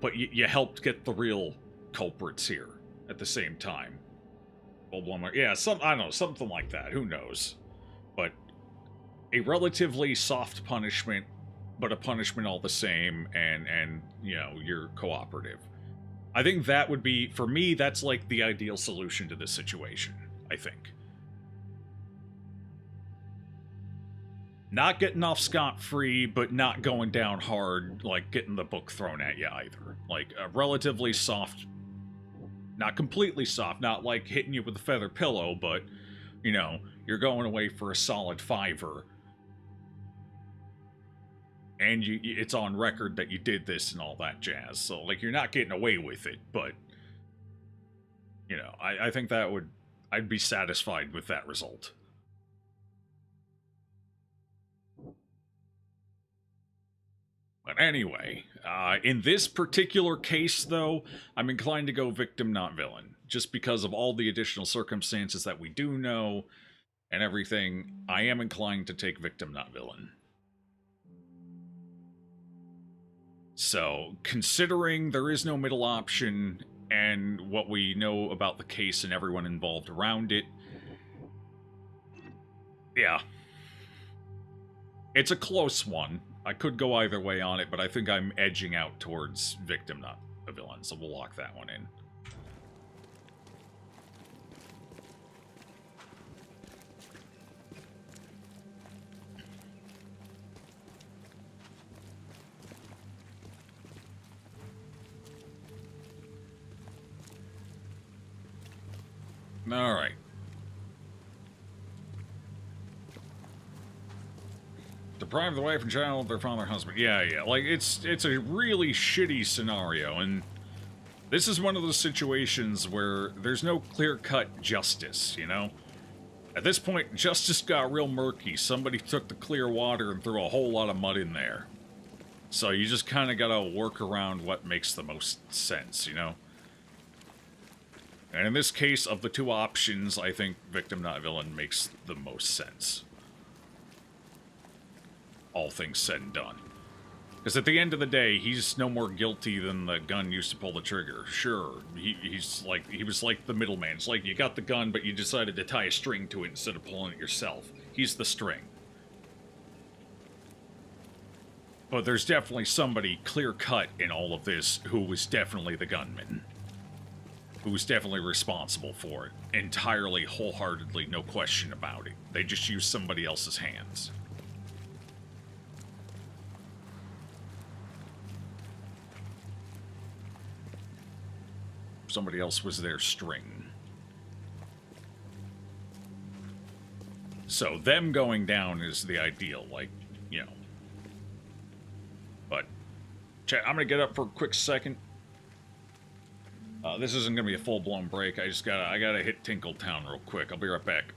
But you helped get the real culprits here at the same time. Full-blown... Yeah, I don't know, something like that. Who knows? But a relatively soft punishment, but a punishment all the same, and you know, you're cooperative. I think that would be, for me, that's like the ideal solution to this situation, I think. Not getting off scot-free, but not going down hard, like getting the book thrown at you either. Like a relatively soft, not completely soft, not like hitting you with a feather pillow, but, you know, you're going away for a solid $5. And it's on record that you did this and all that jazz. So, like, you're not getting away with it, but, you know, I think that would... I'd be satisfied with that result. But anyway, in this particular case, though, I'm inclined to go victim, not villain. Just because of all the additional circumstances that we do know and everything, I am inclined to take victim, not villain. So, considering there is no middle option, and what we know about the case and everyone involved around it, yeah. It's a close one. I could go either way on it, but I think I'm edging out towards victim, not a villain, so we'll lock that one in. All right. Deprive the wife and child of their father and husband. Yeah. Like, it's a really shitty scenario, and this is one of those situations where there's no clear-cut justice, you know? At this point, justice got real murky. Somebody took the clear water and threw a whole lot of mud in there. So you just kind of gotta work around what makes the most sense, you know? And in this case, of the two options, I think victim, not villain makes the most sense. All things said and done. Because at the end of the day, he's no more guilty than the gun used to pull the trigger. Sure, he was like the middleman. It's like you got the gun, but you decided to tie a string to it instead of pulling it yourself. He's the string. But there's definitely somebody clear-cut in all of this who was definitely the gunman. Who was definitely responsible for it. Entirely, wholeheartedly, no question about it. They just used somebody else's hands. Somebody else was their string. So them going down is the ideal, like, you know. But, chat, I'm gonna get up for a quick second. This isn't gonna be a full-blown break. I gotta hit Tinkletown real quick. I'll be right back.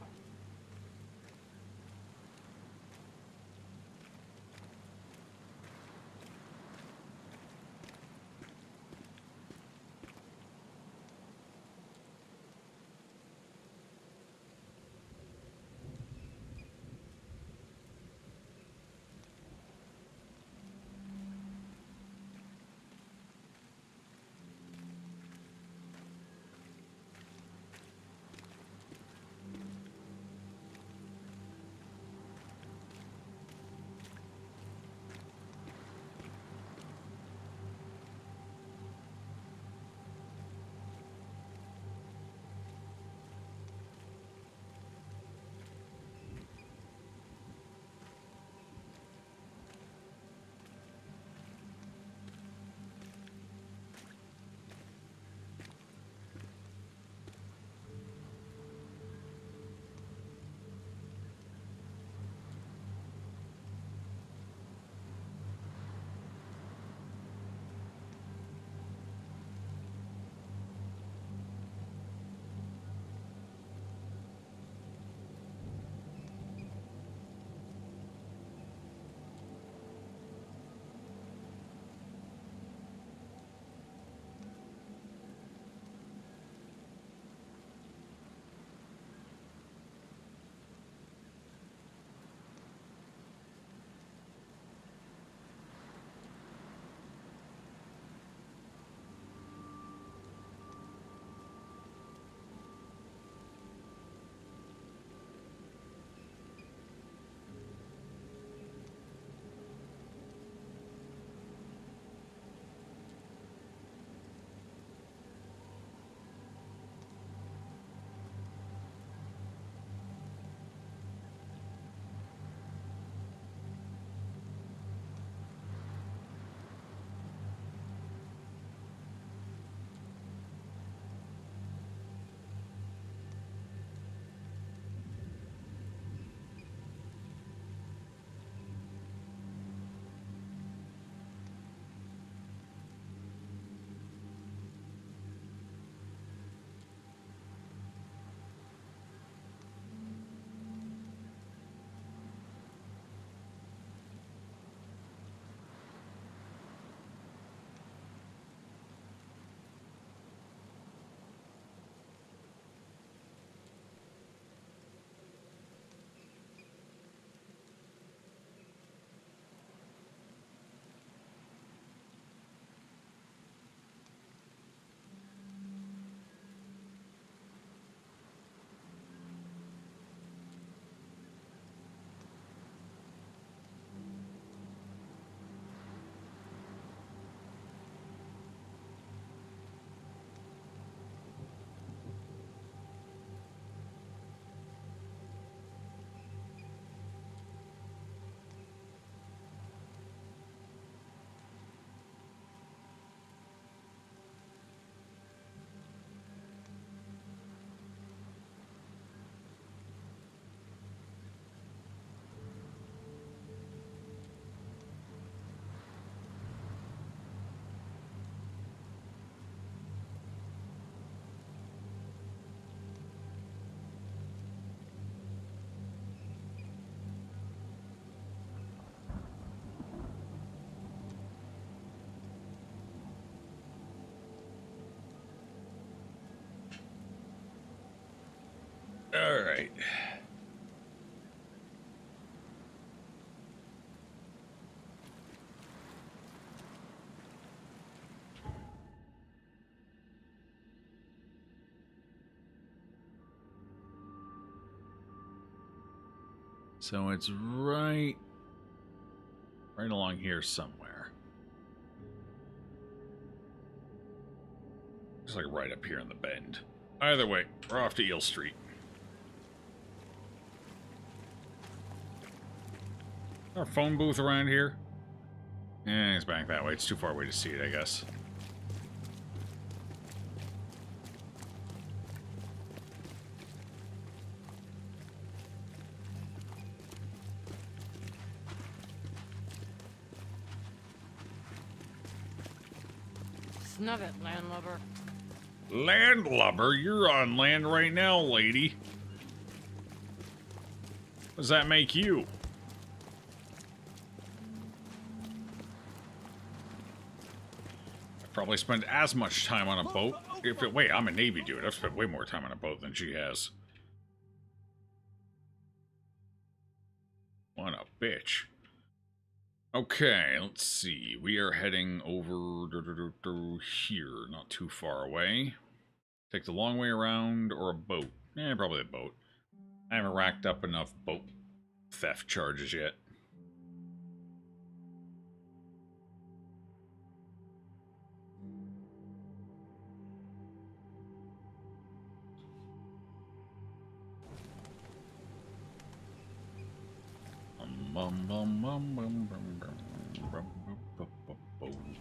right. So it's right along here somewhere. Just like right up here in the bend. Either way, we're off to Eel Street. Our phone booth around here? Eh, it's back that way. It's too far away to see it, I guess. Snug it, landlubber. Landlubber? You're on land right now, lady. What does that make you? I've probably spent as much time on a boat. Wait, I'm a Navy dude. I've spent way more time on a boat than she has. What a bitch. Okay, let's see. We are heading over here, not too far away. Take the long way around or a boat. Eh, probably a boat. I haven't racked up enough boat theft charges yet.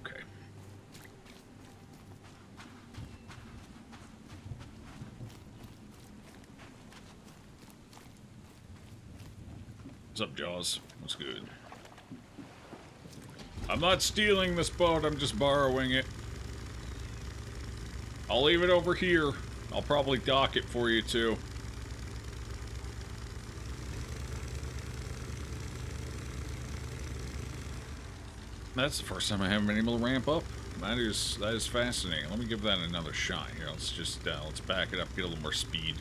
Okay. What's up, Jaws? What's good? I'm not stealing this boat, I'm just borrowing it. I'll leave it over here. I'll probably dock it for you, too. That's the first time I haven't been able to ramp up. That is fascinating. Let me give that another shot here. Let's just let's back it up, get a little more speed.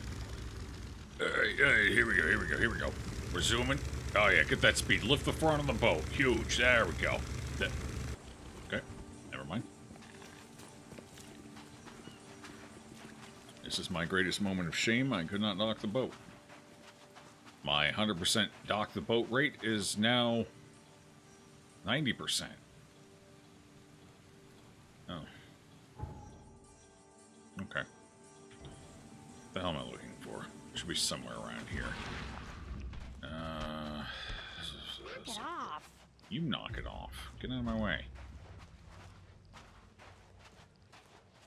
Here we go. We're zooming. Oh yeah, get that speed. Lift the front of the boat. Huge. There we go. Okay, never mind. This is my greatest moment of shame. I could not dock the boat. My 100% dock the boat rate is now 90%. Oh. Okay. What the hell am I looking for? It should be somewhere around here. Knock it off. You knock it off. Get out of my way.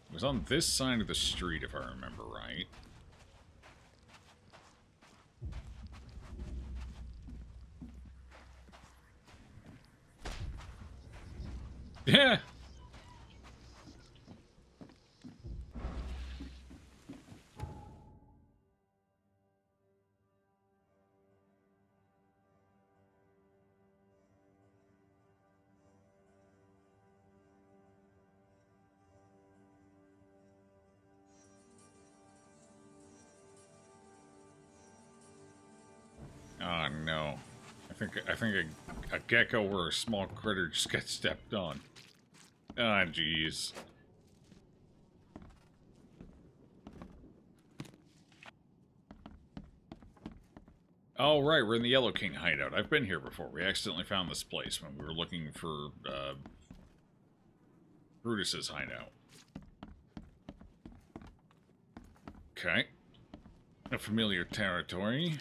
It was on this side of the street, if I remember right. Yeah. Oh no. I think a gecko or a small critter just got stepped on. Ah, jeez. Oh, right, we're in the Yellow King hideout. I've been here before. We accidentally found this place when we were looking for, Brutus's hideout. Okay. A familiar territory.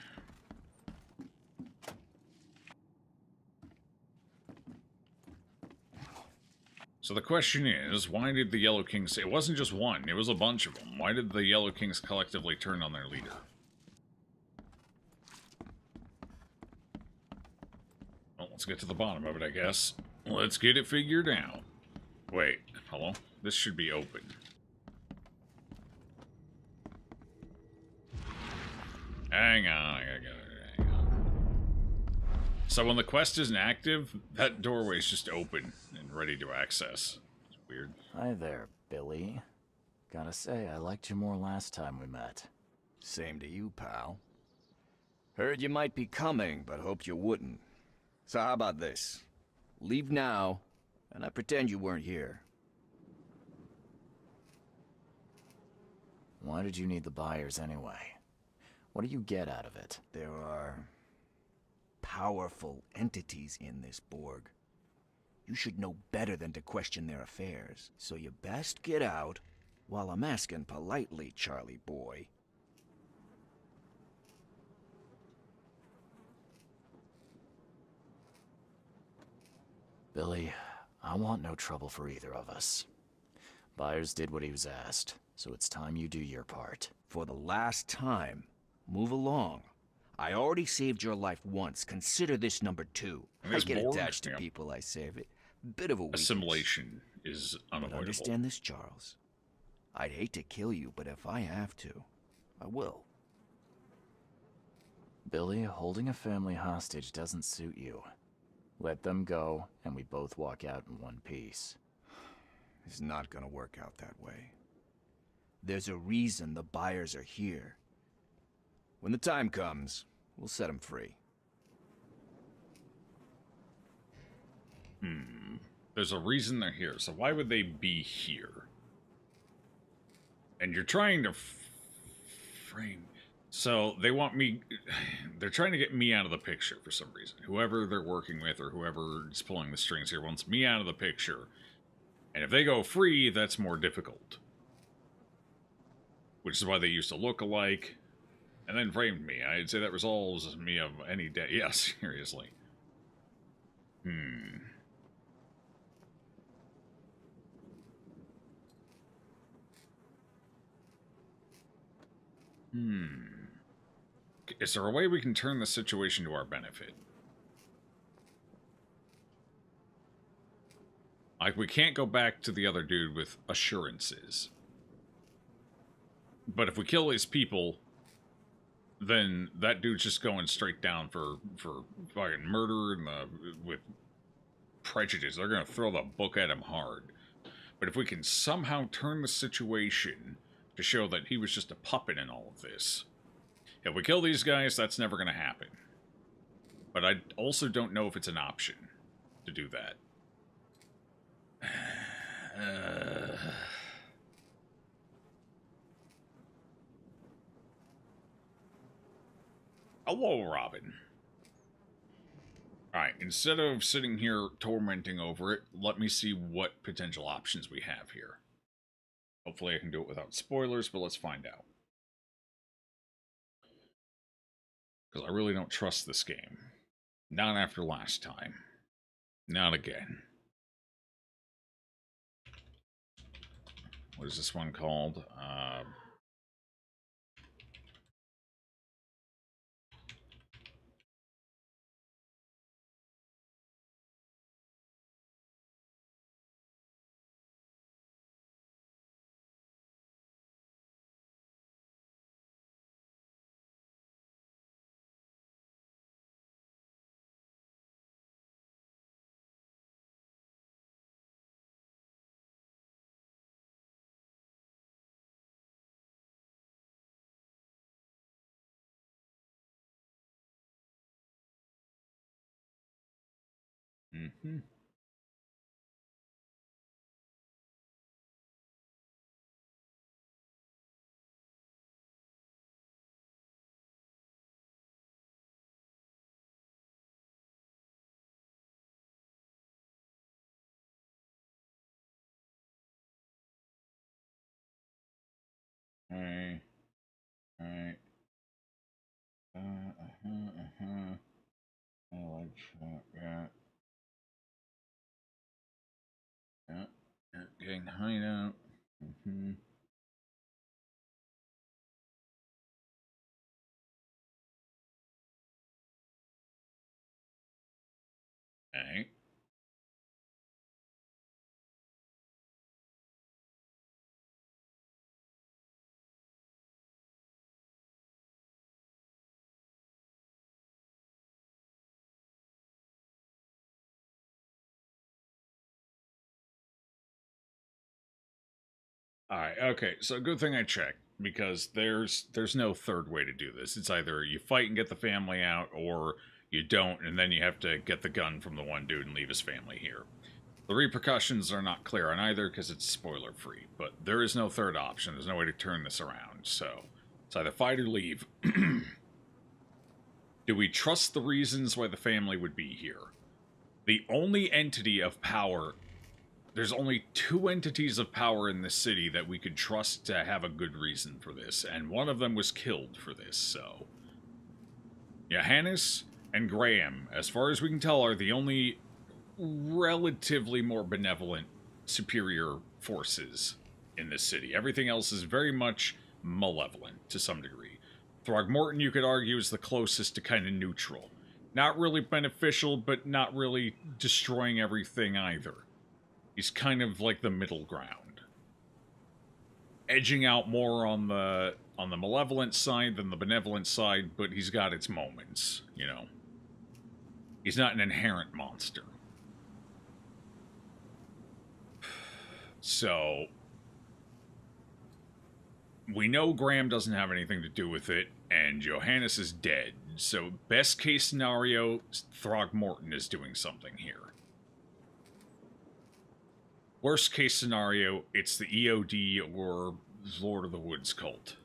So the question is, why did the Yellow Kings... It wasn't just one, it was a bunch of them. Why did the Yellow Kings collectively turn on their leader? Well, let's get to the bottom of it, I guess. Let's get it figured out. Wait, hello? This should be open. Hang on, I gotta get it. Hang on. So when the quest isn't active, that doorway's just open and ready to access. It's weird. Hi there, Billy. Gotta say, I liked you more last time we met. Same to you, pal. Heard you might be coming, but hoped you wouldn't. So how about this? Leave now, and I pretend you weren't here. Why did you need the buyers anyway? What do you get out of it? There are powerful entities in this Borg. You should know better than to question their affairs, so you best get out while I'm asking politely, Charlie boy. Billy, I want no trouble for either of us. Byers did what he was asked, so it's time you do your part. For the last time, move along. I already saved your life once. Consider this number 2. I get Borg? attached to Yeah. people I save. It bit of a weakness. Assimilation is But unavoidable. understand this, Charles. I'd hate to kill you, but if I have to, I will. Billy, holding a family hostage doesn't suit you. Let them go, and we both walk out in one piece. It's not gonna work out that way. There's a reason the buyers are here. When the time comes, we'll set them free. There's a reason they're here, so why would they be here? And you're trying to frame... So, they want me... They're trying to get me out of the picture for some reason. Whoever they're working with, or whoever is pulling the strings here, wants me out of the picture. And if they go free, that's more difficult. Which is why they used to look alike, and then framed me. I'd say that resolves me of any day. Yeah, seriously. Is there a way we can turn the situation to our benefit? Like, we can't go back to the other dude with assurances. But if we kill his people, then that dude's just going straight down for fucking murder and with prejudice. They're gonna throw the book at him hard. But if we can somehow turn the situation to show that he was just a puppet in all of this, if we kill these guys, that's never gonna happen. But I also don't know if it's an option to do that. Hello, Robin. Alright, instead of sitting here tormenting over it, let me see what potential options we have here. Hopefully I can do it without spoilers, but let's find out. Because I really don't trust this game. Not after last time. Not again. What is this one called? Mm-hmm. Alright. Alright. I like that. Yeah. Yeah. Getting hideout. Mm-hmm. Alright. Alright, okay, so good thing I checked, because there's no third way to do this. It's either you fight and get the family out, or you don't, and then you have to get the gun from the one dude and leave his family here. The repercussions are not clear on either because it's spoiler-free, but there is no third option. There's no way to turn this around, so it's either fight or leave. Do we trust the reasons why the family would be here? The only entity of power... There's only 2 entities of power in this city that we could trust to have a good reason for this, and one of them was killed for this, so... Johannes and Graham, as far as we can tell, are the only relatively more benevolent, superior forces in this city. Everything else is very much malevolent, to some degree. Throgmorton, you could argue, is the closest to kind of neutral. Not really beneficial, but not really destroying everything either. He's kind of like the middle ground. Edging out more on the malevolent side than the benevolent side, but he's got its moments, you know. He's not an inherent monster. So, we know Graham doesn't have anything to do with it, and Johannes is dead. So, best case scenario, Throgmorton is doing something here. Worst case scenario, it's the EOD or Lord of the Woods cult.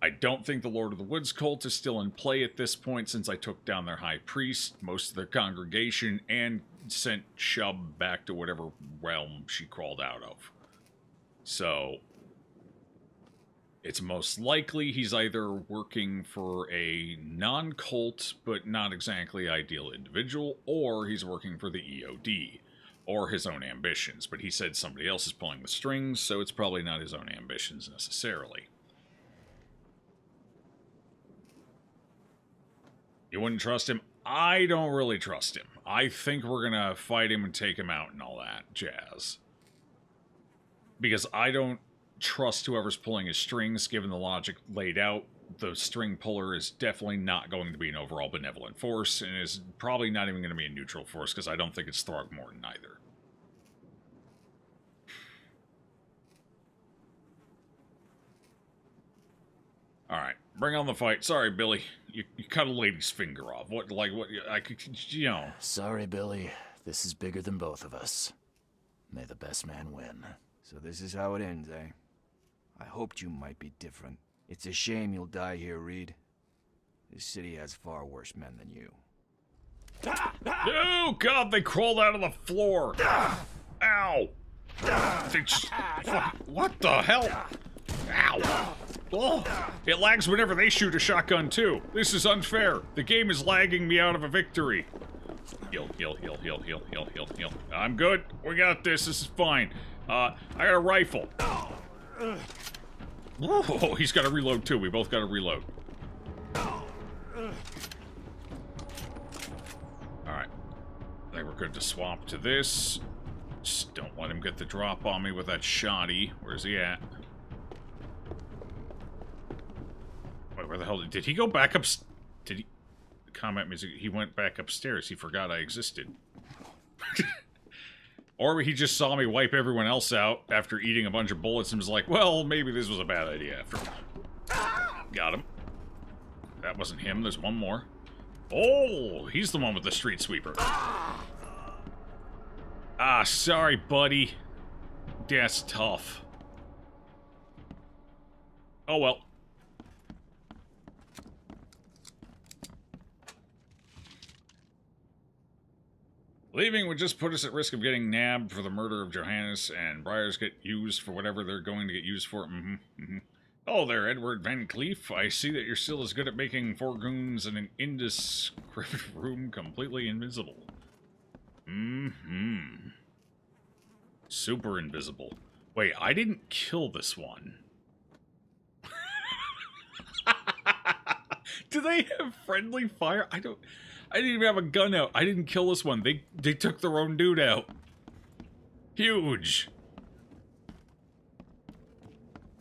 I don't think the Lord of the Woods cult is still in play at this point since I took down their high priest, most of their congregation, and sent Shub back to whatever realm she crawled out of. So, it's most likely he's either working for a non-cult but not exactly ideal individual, or he's working for the EOD, or his own ambitions. But he said somebody else is pulling the strings, so it's probably not his own ambitions necessarily. You wouldn't trust him? I don't really trust him. I think we're gonna fight him and take him out and all that jazz. Because I don't trust whoever's pulling his strings, given the logic laid out. The string puller is definitely not going to be an overall benevolent force, and is probably not even going to be a neutral force, because I don't think it's Throgmorton either. Alright, bring on the fight. Sorry, Billy. You cut a lady's finger off. What, I could, you know. Sorry, Billy. This is bigger than both of us. May the best man win. So this is how it ends, eh? I hoped you might be different. It's a shame you'll die here, Reed. This city has far worse men than you. Oh, God, they crawled out of the floor. Ow. They just, what the hell? Ow. Oh, it lags whenever they shoot a shotgun, too. This is unfair. The game is lagging me out of a victory. Heal, heal, heal, heal, heal, heal, heal, heal. I'm good. We got this. This is fine. I got a rifle. Whoa, he's got to reload, too. We both got to reload. Alright. I think we're good to swap to this. Just don't let him get the drop on me with that shoddy. Where's he at? Wait, where the hell did he go back up? Did he? The combat music. He went back upstairs. He forgot I existed. Or he just saw me wipe everyone else out after eating a bunch of bullets and was like, well, maybe this was a bad idea after all. Got him. That wasn't him. There's one more. Oh, he's the one with the street sweeper. Ah, sorry, buddy. That's tough. Oh, well. Leaving would just put us at risk of getting nabbed for the murder of Johannes, and Briars get used for whatever they're going to get used for. Oh there, Edward Van Cleef. I see that you're still as good at making four goons in an indescript room completely invisible. Super invisible. Wait, I didn't kill this one. Do they have friendly fire? I didn't even have a gun out. I didn't kill this one. They took their own dude out. Huge.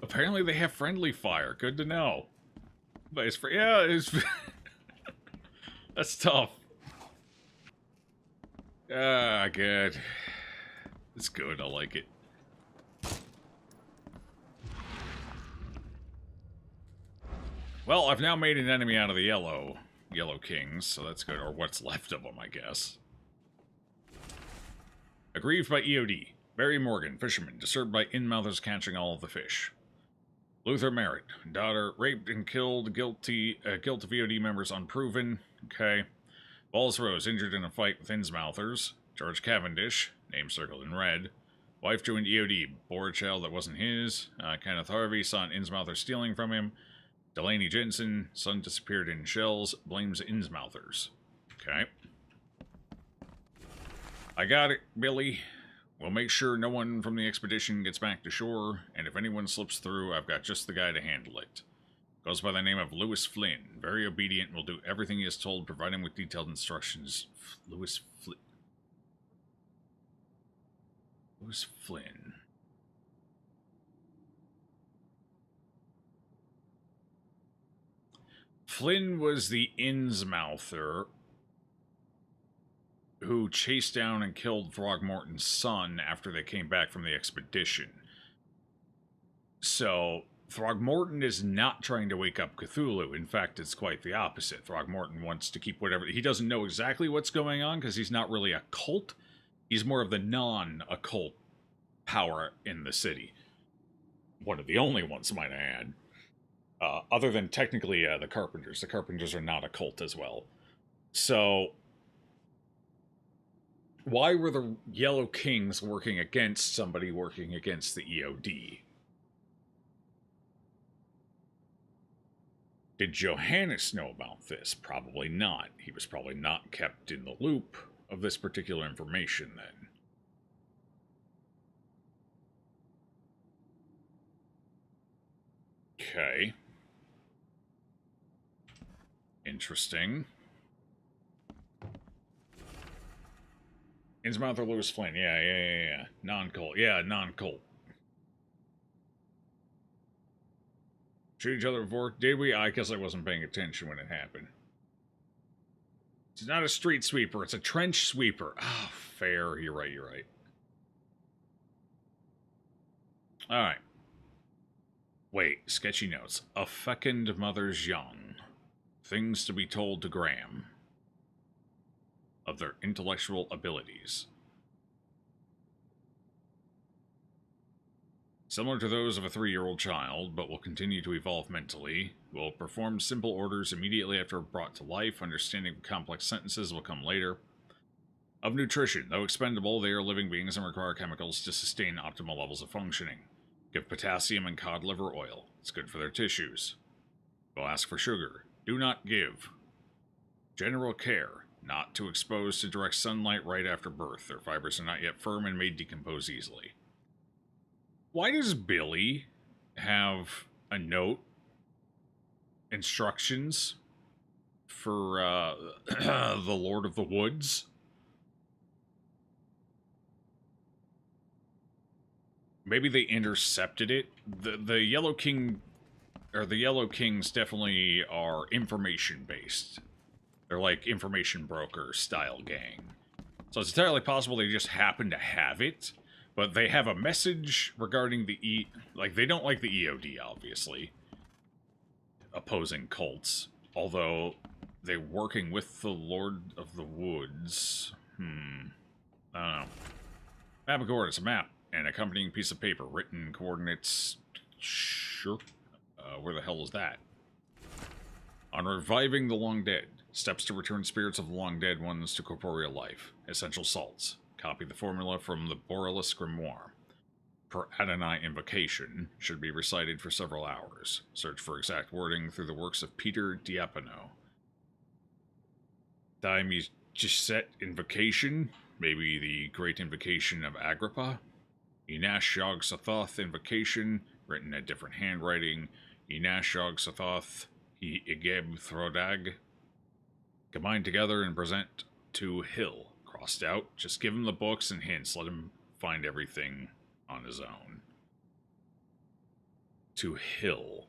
Apparently they have friendly fire. Good to know. But it's for, yeah, it's that's tough. Ah, good. It's good. I like it. Well, I've now made an enemy out of the Yellow Kings, so that's good. Or what's left of them, I guess. Aggrieved by EOD. Barry Morgan, fisherman, disturbed by inmouthers catching all of the fish. Luther Merritt, daughter raped and killed, guilt of EOD members unproven. Okay. Wallace Rose, injured in a fight with Innsmouthers. George Cavendish, name circled in red. Wife joined EOD, bore a child that wasn't his. Kenneth Harvey saw an Innsmouther stealing from him. Delaney Jensen, son disappeared in shells, blames Innsmouthers. Okay. I got it, Billy. We'll make sure no one from the expedition gets back to shore, and if anyone slips through, I've got just the guy to handle it. Goes by the name of Lewis Flynn. Very obedient, will do everything he is told, provide him with detailed instructions. Lewis Flynn. Flynn was the Innsmouther who chased down and killed Throgmorton's son after they came back from the expedition. So, Throgmorton is not trying to wake up Cthulhu. In fact, it's quite the opposite. Throgmorton wants to keep whatever... He doesn't know exactly what's going on because he's not really a cult. He's more of the non-occult power in the city. One of the only ones, might I add. Other than technically the Carpenters. The Carpenters are not a cult as well. So, why were the Yellow Kings working against somebody working against the EOD? Did Johannes know about this? Probably not. He was probably not kept in the loop of this particular information then. Okay. Interesting. Innsmouth or Lewis Flynn. Yeah. Non-cult. Yeah, non-cult. Shoot each other before? Did we? I guess I wasn't paying attention when it happened. It's not a street sweeper. It's a trench sweeper. Ah, fair. You're right. Alright. Wait. Sketchy notes. A fecund mother's young. Things to be told to Graham. Of their intellectual abilities. Similar to those of a 3-year-old child, but will continue to evolve mentally, will perform simple orders immediately after brought to life. Understanding complex sentences will come later. Of nutrition, though expendable, they are living beings and require chemicals to sustain optimal levels of functioning. Give potassium and cod liver oil. It's good for their tissues. Will ask for sugar. Do not give. General care. Not to expose to direct sunlight right after birth. Their fibers are not yet firm and may decompose easily. Why does Billy have a note, instructions for the Lord of the Woods? Maybe they intercepted it. The Yellow King, or the Yellow Kings definitely are information based. They're like information broker style gang. So it's entirely possible they just happen to have it. But they have a message regarding the like, they don't like the EOD, obviously. Opposing cults. Although, they're working with the Lord of the Woods. I don't know. Map of coordinates, a map, and accompanying piece of paper. Written coordinates. Sure. Where the hell is that? On reviving the long dead. Steps to return spirits of the long dead ones to corporeal life. Essential salts. Copy the formula from the Borealis Grimoire. Per Adonai invocation should be recited for several hours. Search for exact wording through the works of Peter Diapono. Diamiset invocation, maybe the Great Invocation of Agrippa. Enash Yog Sothoth invocation, written in different handwriting. Enash Yog Sothoth Igeb Throdag. Combine together and present to Hill. Crossed out. Just give him the books and hints. Let him find everything on his own. To Hill.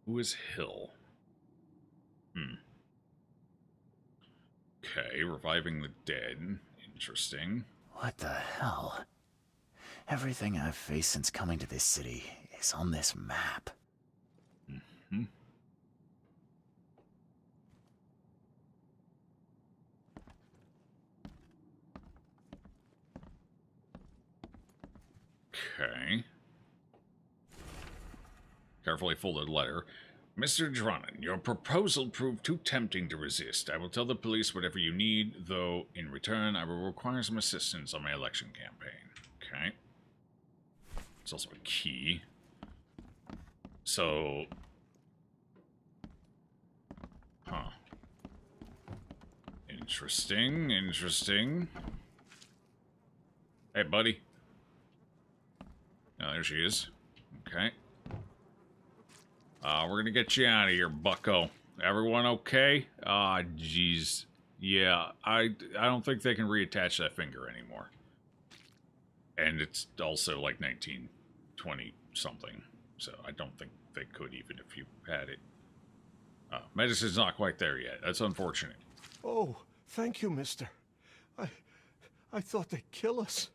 Who is Hill? Okay, reviving the dead. Interesting. What the hell? Everything I've faced since coming to this city is on this map. Okay. Carefully folded letter. Mr. Dronnan, your proposal proved too tempting to resist. I will tell the police whatever you need, though in return I will require some assistance on my election campaign. Okay. It's also a key. So... Huh. Interesting, interesting. Hey, buddy. Oh, there she is. Okay. We're gonna get you out of here, bucko. Everyone okay? Ah, jeez. Yeah, I don't think they can reattach that finger anymore. And it's also like 1920 something. So I don't think they could even if you had it. Medicine's not quite there yet. That's unfortunate. Oh, thank you, mister. I thought they'd kill us.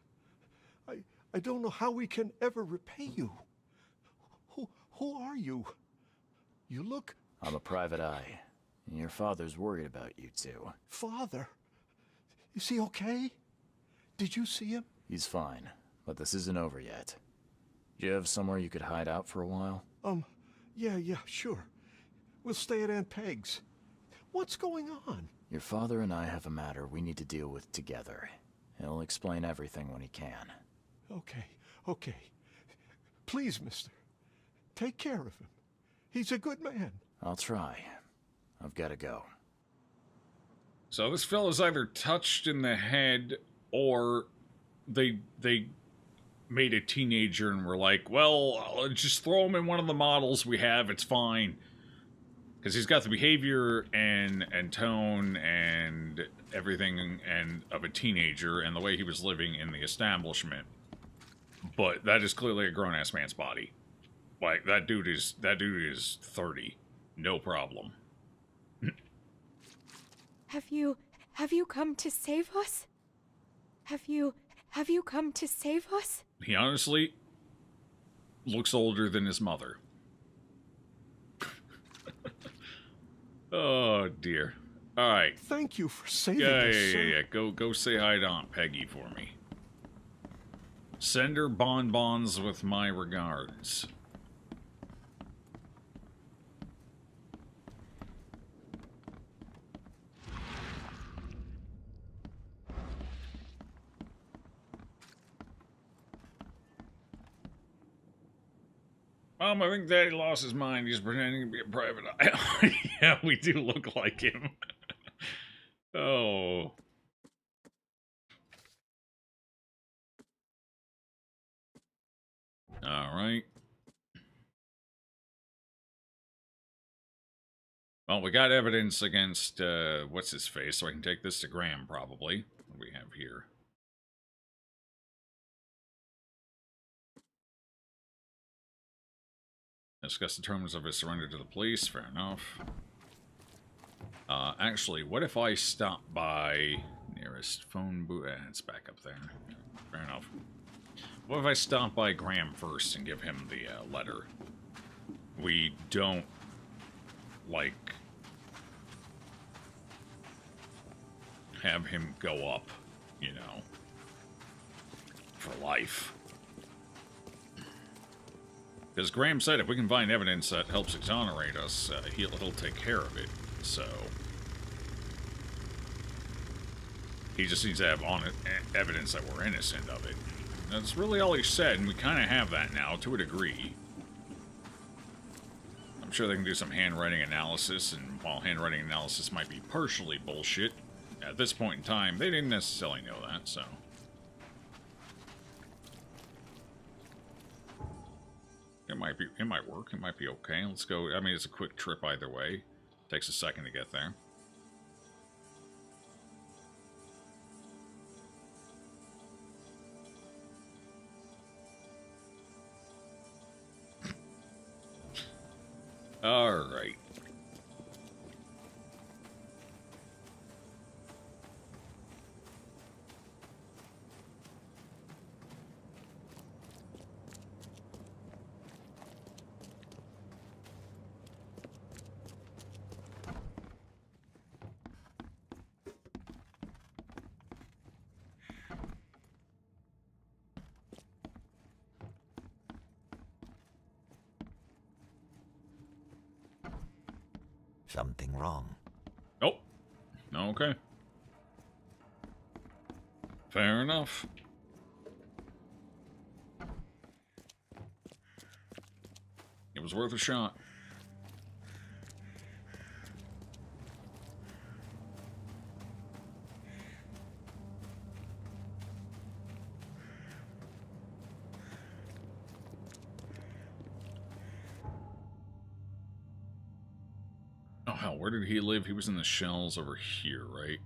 I don't know how we can ever repay you. Who are you? You look... I'm a private eye. Your father's worried about you two. Father? Is he okay? Did you see him? He's fine, but this isn't over yet. Do you have somewhere you could hide out for a while? Yeah, sure. We'll stay at Aunt Peg's. What's going on? Your father and I have a matter we need to deal with together. He'll explain everything when he can. Okay. Please, mister. Take care of him. He's a good man. I'll try. I've got to go. So this fella's either touched in the head or they made a teenager and were like, well, I'll just throw him in one of the models we have, it's fine. Because he's got the behavior and tone and everything and of a teenager and the way he was living in the establishment. But that is clearly a grown-ass man's body. Like, that dude is 30. No problem. Have you come to save us? Have you come to save us? He honestly looks older than his mother. Oh, dear. All right. Thank you for saving us, sir. Yeah. Go say hi to Aunt Peggy for me. Send her bonbons with my regards. Mom, I think Daddy lost his mind. He's pretending to be a private eye. Yeah, we do look like him. Oh. Alright. Well, we got evidence against, what's-his-face, so I can take this to Graham, probably. What do we have here? Discuss the terms of his surrender to the police. Fair enough. Actually, what if I stop by nearest phone booth? It's back up there. Fair enough. What if I stop by Graham first and give him the letter? We don't, like, have him go up, you know, for life. Because Graham said if we can find evidence that helps exonerate us, he'll take care of it. So he just needs to have evidence that we're innocent of it. That's really all he said, and we kind of have that now, to a degree. I'm sure they can do some handwriting analysis, and while handwriting analysis might be partially bullshit, at this point in time, they didn't necessarily know that, so... It might work, it might be okay. Let's go. I mean, it's a quick trip either way. Takes a second to get there. All right. Something wrong. Oh. Okay. Fair enough. It was worth a shot. Oh, hell, where did he live? He was in the shells over here, right?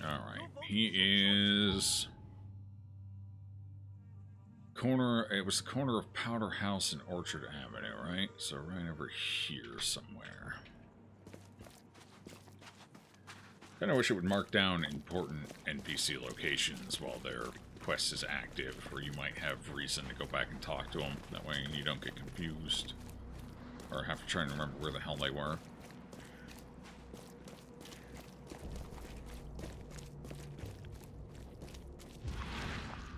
Alright, he is... It was the corner of Powder House and Orchard Avenue, right? So right over here somewhere. Kinda wish it would mark down important NPC locations while their quest is active, where you might have reason to go back and talk to them. That way you don't get confused. Or have to try and remember where the hell they were.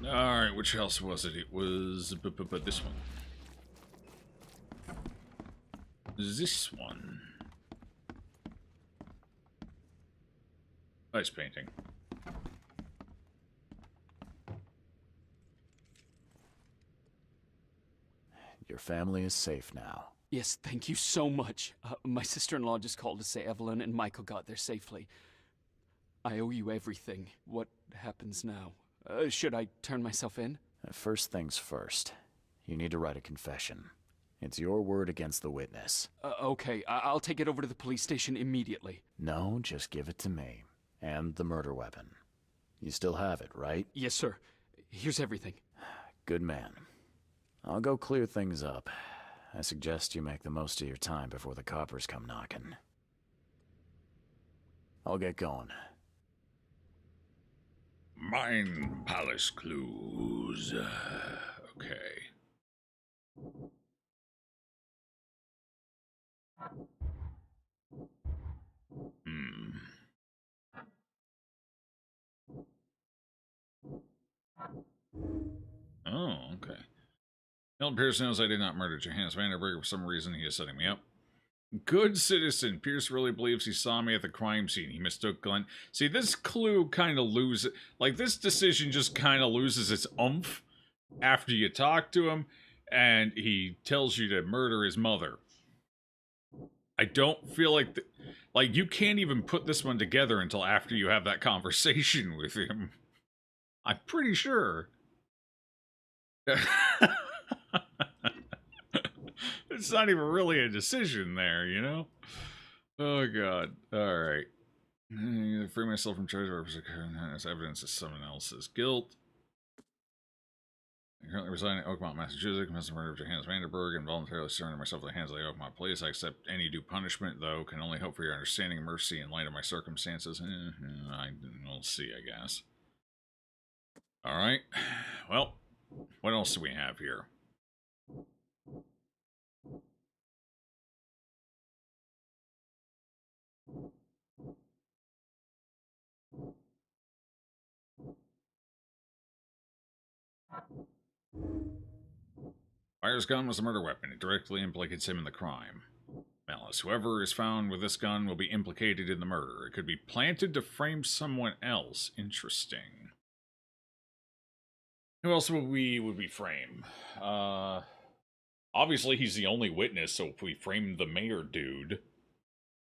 Alright, which house was it? It was this one. This one. Nice painting. Your family is safe now. Yes, thank you so much. My sister-in-law just called to say Evelyn and Michael got there safely. I owe you everything. What happens now? Should I turn myself in? First things first. You need to write a confession. It's your word against the witness. Okay, I'll take it over to the police station immediately. No, just give it to me. And the murder weapon. You still have it, right? Yes, sir. Here's everything. Good man. I'll go clear things up. I suggest you make the most of your time before the coppers come knocking. I'll get going. Mine Palace clues. Okay. Oh, okay. Milton Pierce knows I did not murder Johannes Vanderberg. For some reason, he is setting me up. Good citizen. Pierce really believes he saw me at the crime scene. He mistook Glenn. See, this clue kind of loses... Like, this decision just kind of loses its oomph after you talk to him, and he tells you to murder his mother. I don't feel like... Like, you can't even put this one together until after you have that conversation with him. I'm pretty sure. It's not even really a decision there, you know? Oh, God. Alright. Free myself from charge of as evidence of someone else's guilt. I currently reside in Oakmont, Massachusetts. Confessed the murder of Johannes Vanderberg and voluntarily surrender myself to the hands of the Oakmont police. I accept any due punishment, though. Can only hope for your understanding and mercy in light of my circumstances. We'll see, I guess. Alright. Well, what else do we have here? Fire's gun was a murder weapon. It directly implicates him in the crime. Malice. Whoever is found with this gun will be implicated in the murder. It could be planted to frame someone else. Interesting. Who else would we frame? Obviously, he's the only witness, so if we frame the mayor dude,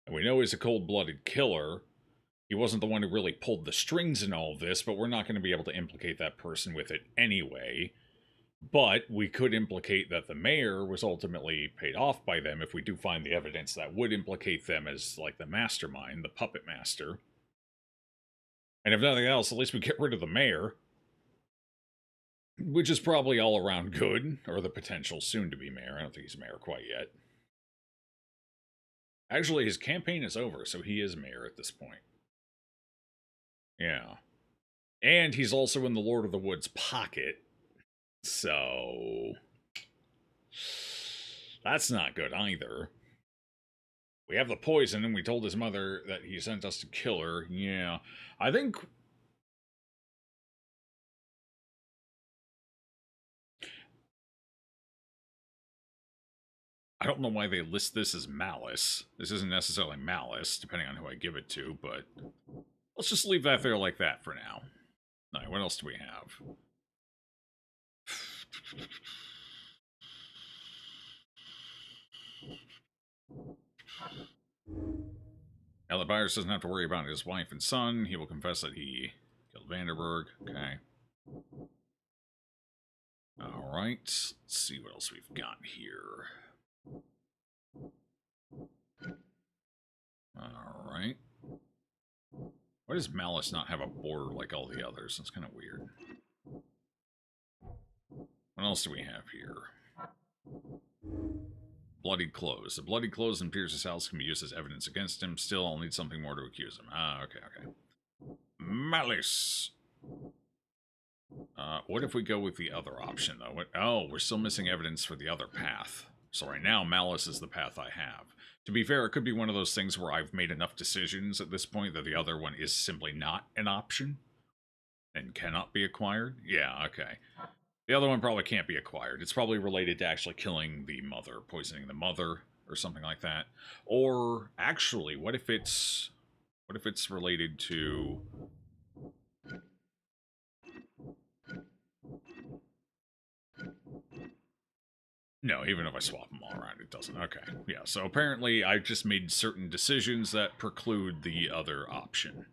and we know he's a cold-blooded killer, he wasn't the one who really pulled the strings in all of this, but we're not going to be able to implicate that person with it anyway. But we could implicate that the mayor was ultimately paid off by them if we do find the evidence that would implicate them as, like, the mastermind, the puppet master. And if nothing else, at least we get rid of the mayor. Which is probably all around good, or the potential soon-to-be mayor. I don't think he's mayor quite yet. Actually, his campaign is over, so he is mayor at this point. Yeah. And he's also in the Lord of the Woods pocket. So... that's not good either. We have the poison, and we told his mother that he sent us to kill her. Yeah. I think I don't know why they list this as malice. This isn't necessarily malice, depending on who I give it to, but let's just leave that there like that for now. Alright, what else do we have? Now the Byers doesn't have to worry about his wife and son. He will confess that he killed Vanderberg. Okay. Alright, let's see what else we've got here. Alright. Why does Malice not have a border like all the others? That's kind of weird. What else do we have here? Bloodied clothes. The bloodied clothes in Pierce's house can be used as evidence against him. Still, I'll need something more to accuse him. Ah, okay, okay. Malice! What if we go with the other option, though? Oh, we're still missing evidence for the other path. So right now, Malice is the path I have. To be fair, it could be one of those things where I've made enough decisions at this point that the other one is simply not an option and cannot be acquired. Yeah, okay. The other one probably can't be acquired. It's probably related to actually killing the mother, poisoning the mother, or something like that. Or, actually, what if it's related to... No, even if I swap them all around, it doesn't. Okay, yeah, so apparently I've just made certain decisions that preclude the other option.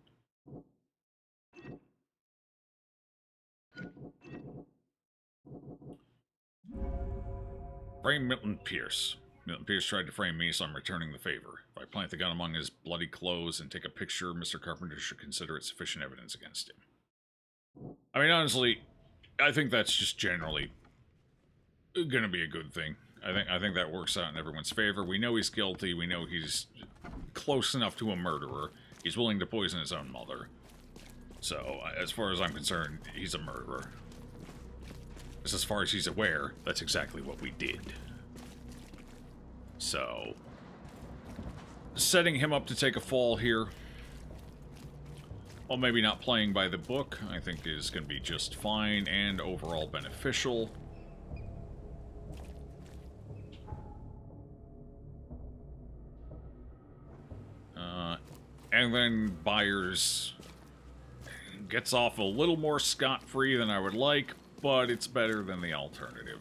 Frame Milton Pierce. Milton Pierce tried to frame me, so I'm returning the favor. If I plant the gun among his bloody clothes and take a picture, Mr. Carpenter should consider it sufficient evidence against him. I mean, honestly, I think that's just generally gonna be a good thing. I think that works out in everyone's favor. We know he's guilty. We know he's close enough to a murderer. He's willing to poison his own mother. So, as far as I'm concerned, he's a murderer. As far as he's aware, that's exactly what we did. So, setting him up to take a fall here, while maybe not playing by the book, I think is going to be just fine and overall beneficial. And then Byers gets off a little more scot-free than I would like, but it's better than the alternative.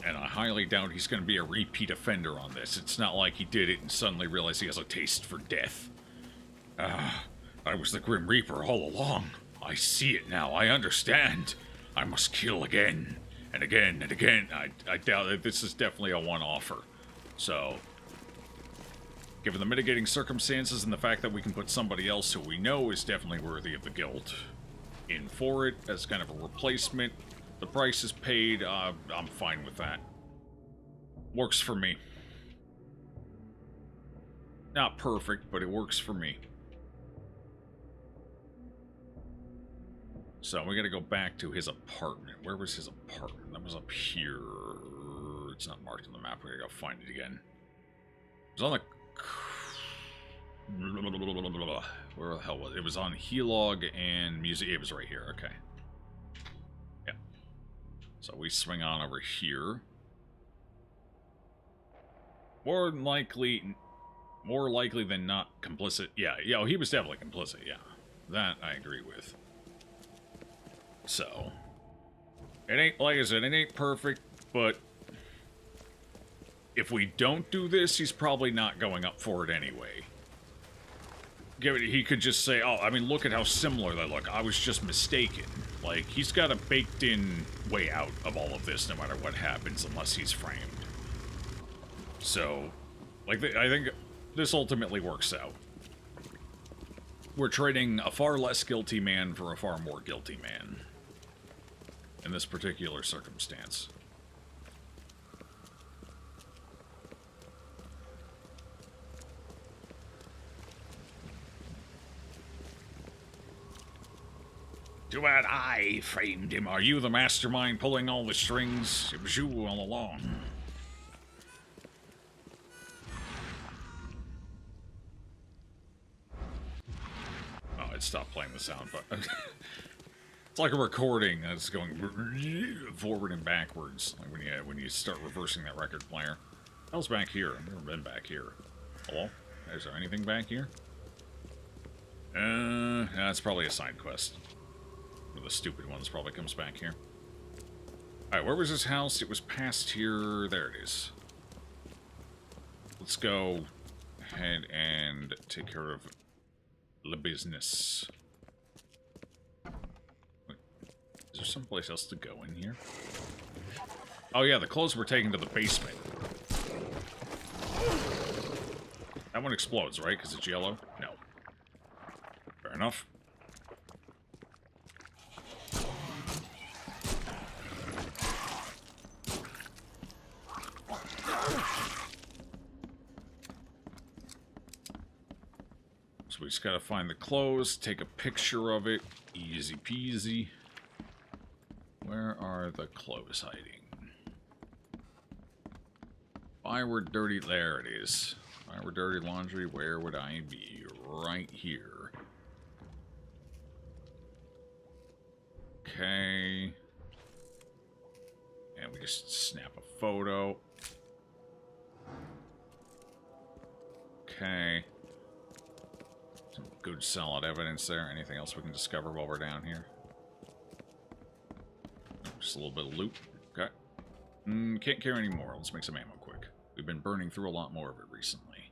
And I highly doubt he's going to be a repeat offender on this. It's not like he did it and suddenly realized he has a taste for death. I was the Grim Reaper all along. I see it now. I understand. I must kill again. And again and again. I doubt that this is definitely a one-offer. So, given the mitigating circumstances and the fact that we can put somebody else who we know is definitely worthy of the guilt in for it as kind of a replacement, the price is paid, I'm fine with that. Works for me. Not perfect, but it works for me. So we gotta go back to his apartment. Where was his apartment? That was up here. It's not marked on the map. We gotta go find it again. It was on the... Where the hell was it? It was on Helog and Museum. It was right here. Okay. Yeah. So we swing on over here. More likely than not complicit. Yeah, he was definitely complicit. Yeah, that I agree with. So, it ain't, like I said, it ain't perfect, but if we don't do this, he's probably not going up for it anyway. He could just say, oh, I mean, look at how similar they look. I was just mistaken. Like, he's got a baked-in way out of all of this, no matter what happens, unless he's framed. So, like, I think this ultimately works out. We're trading a far less guilty man for a far more guilty man. In this particular circumstance. Too bad I framed him. Are you the mastermind pulling all the strings? It was you all along. Oh, it stopped playing the sound, but... It's like a recording that's going forward and backwards, like when you start reversing that record player. Hell's back here? I've never been back here. Hello? Is there anything back here? That's probably a side quest. One of the stupid ones probably comes back here. Alright, where was this house? It was past here. There it is. Let's go ahead and take care of the business. Is there someplace else to go in here? Oh yeah, the clothes were taken to the basement. That one explodes, right? Because it's yellow? No. Fair enough. So we just gotta find the clothes, take a picture of it. Easy peasy. Where are the clothes hiding? If I were dirty, there it is. If I were dirty laundry, where would I be? Right here. Okay. And we just snap a photo. Okay. Some good solid evidence there. Anything else we can discover while we're down here? Just a little bit of loot. Okay. Can't carry any more. Let's make some ammo quick. We've been burning through a lot more of it recently.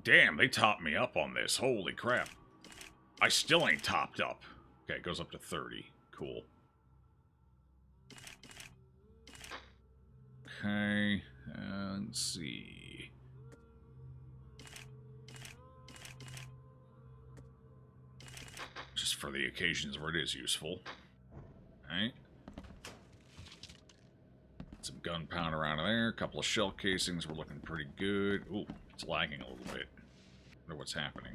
Damn, they topped me up on this. Holy crap. I still ain't topped up. Okay, it goes up to 30. Cool. Okay. Let's see. Just for the occasions where it is useful. Alright. Some gunpowder out of there. A couple of shell casings. We're looking pretty good. Ooh, it's lagging a little bit. Wonder what's happening.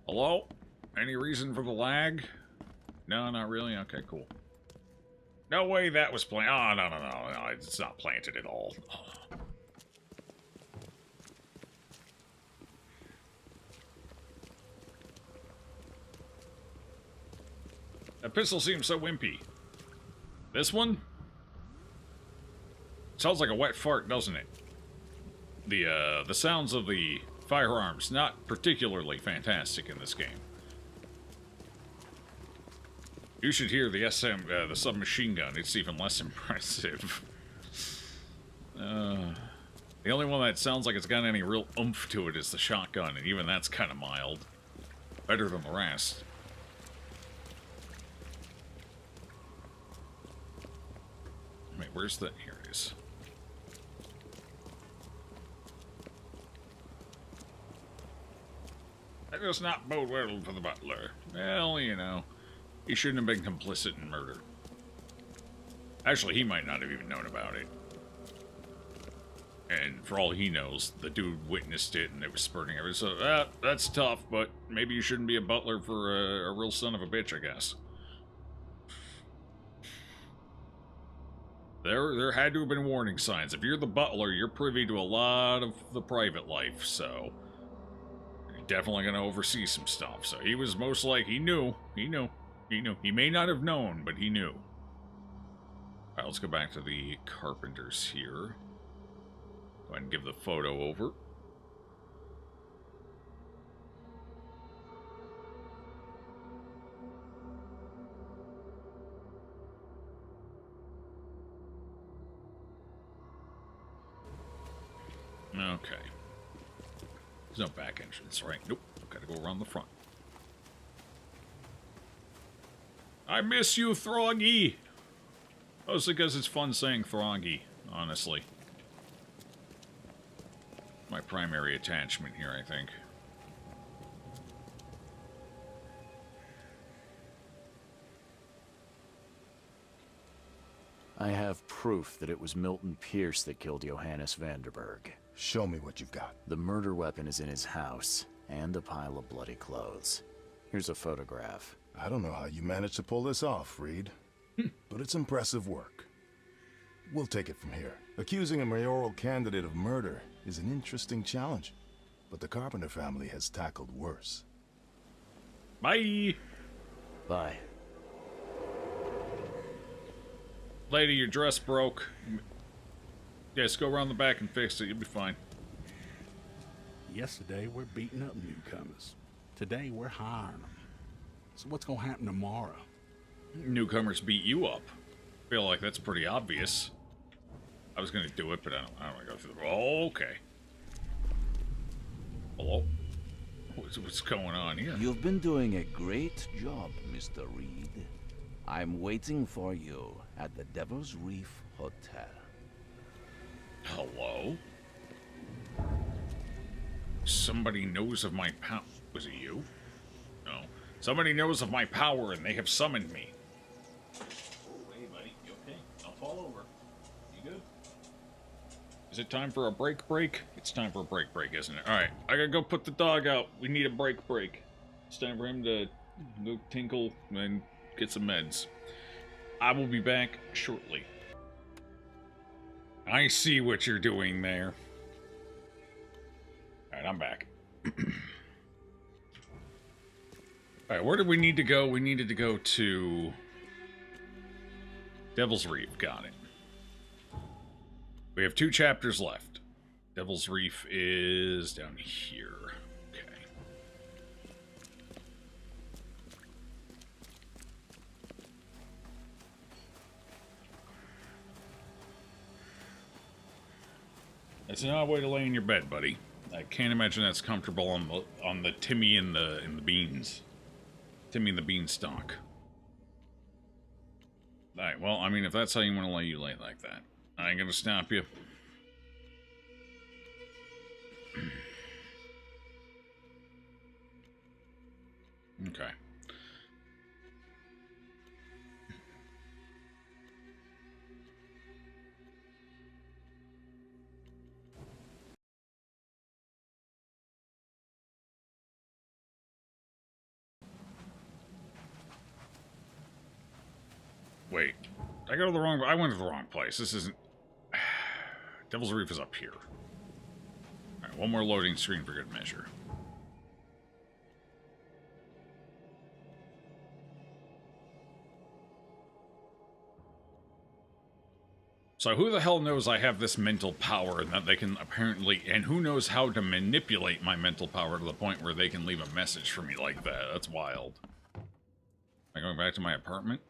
Hello? Any reason for the lag? No, not really? Okay, cool. No way that was planted. Oh, no. It's not planted at all. Oh. That pistol seems so wimpy. This one? Sounds like a wet fart, doesn't it? The sounds of the firearms, not particularly fantastic in this game. You should hear the the submachine gun. It's even less impressive. The only one that sounds like it's got any real oomph to it is the shotgun, and even that's kind of mild. Better than the rest. Wait, where's the... Here it is. That does not bode well for the butler. Well, you know, he shouldn't have been complicit in murder. Actually, he might not have even known about it. And for all he knows, the dude witnessed it and it was spurting everything. So, that's tough, but maybe you shouldn't be a butler for a real son of a bitch, I guess. There had to have been warning signs. If you're the butler, you're privy to a lot of the private life, so... You're definitely going to oversee some stuff. So he was most like, he knew. He may not have known, but he knew. Alright, let's go back to the carpenters here. Go ahead and give the photo over. Okay. There's no back entrance, right? Nope. Gotta go around the front. I miss you, Throggy! Mostly because it's fun saying Throggy, honestly. My primary attachment here, I think. I have proof that it was Milton Pierce that killed Johannes Vanderberg. Show me what you've got. The murder weapon is in his house, and a pile of bloody clothes. Here's a photograph. I don't know how you managed to pull this off, Reed. But it's impressive work. We'll take it from here. Accusing a mayoral candidate of murder is an interesting challenge, but the Carpenter family has tackled worse. Bye. Bye. Lady, your dress broke. Yes, go around the back and fix it. You'll be fine. Yesterday, we're beating up newcomers. Today, we're hiring them. So what's gonna happen tomorrow? Newcomers beat you up. Feel like that's pretty obvious. I was gonna do it, but I don't want to go through the... Oh, okay. Hello? What's going on here? You've been doing a great job, Mr. Reed. I'm waiting for you at the Devil's Reef Hotel. Hello? Somebody knows of my power. Was it you? No. Somebody knows of my power and they have summoned me. Hey, buddy. You okay? I'll fall over. You good? Is it time for a break? It's time for a break, isn't it? Alright, I gotta go put the dog out. We need a break. It's time for him to go tinkle and get some meds. I will be back shortly. I see what you're doing there. Alright, I'm back. Alright, where did we need to go? We needed to go to Devil's Reef. Got it. We have 2 chapters left. Devil's Reef is down here. Okay. That's an odd way to lay in your bed, buddy. I can't imagine that's comfortable on the Timmy and the beans. Timmy and the beanstalk. Alright, well, I mean, if that's how you want to lay, you lay like that. I ain't gonna stop you. Okay. Wait. I went to the wrong place. This isn't... Devil's Reef is up here. Alright, one more loading screen for good measure. So who the hell knows I have this mental power and that they can apparently... And who knows how to manipulate my mental power to the point where they can leave a message for me like that? That's wild. Am I going back to my apartment?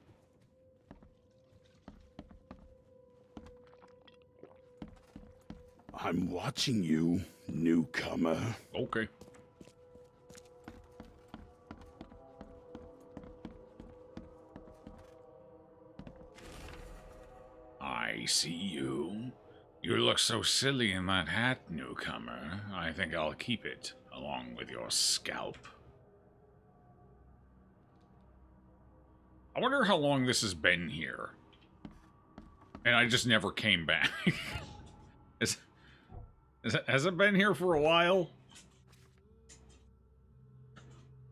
I'm watching you, newcomer. Okay. I see you. You look so silly in that hat, newcomer. I think I'll keep it, along with your scalp. I wonder how long this has been here. And I just never came back. Has it been here for a while?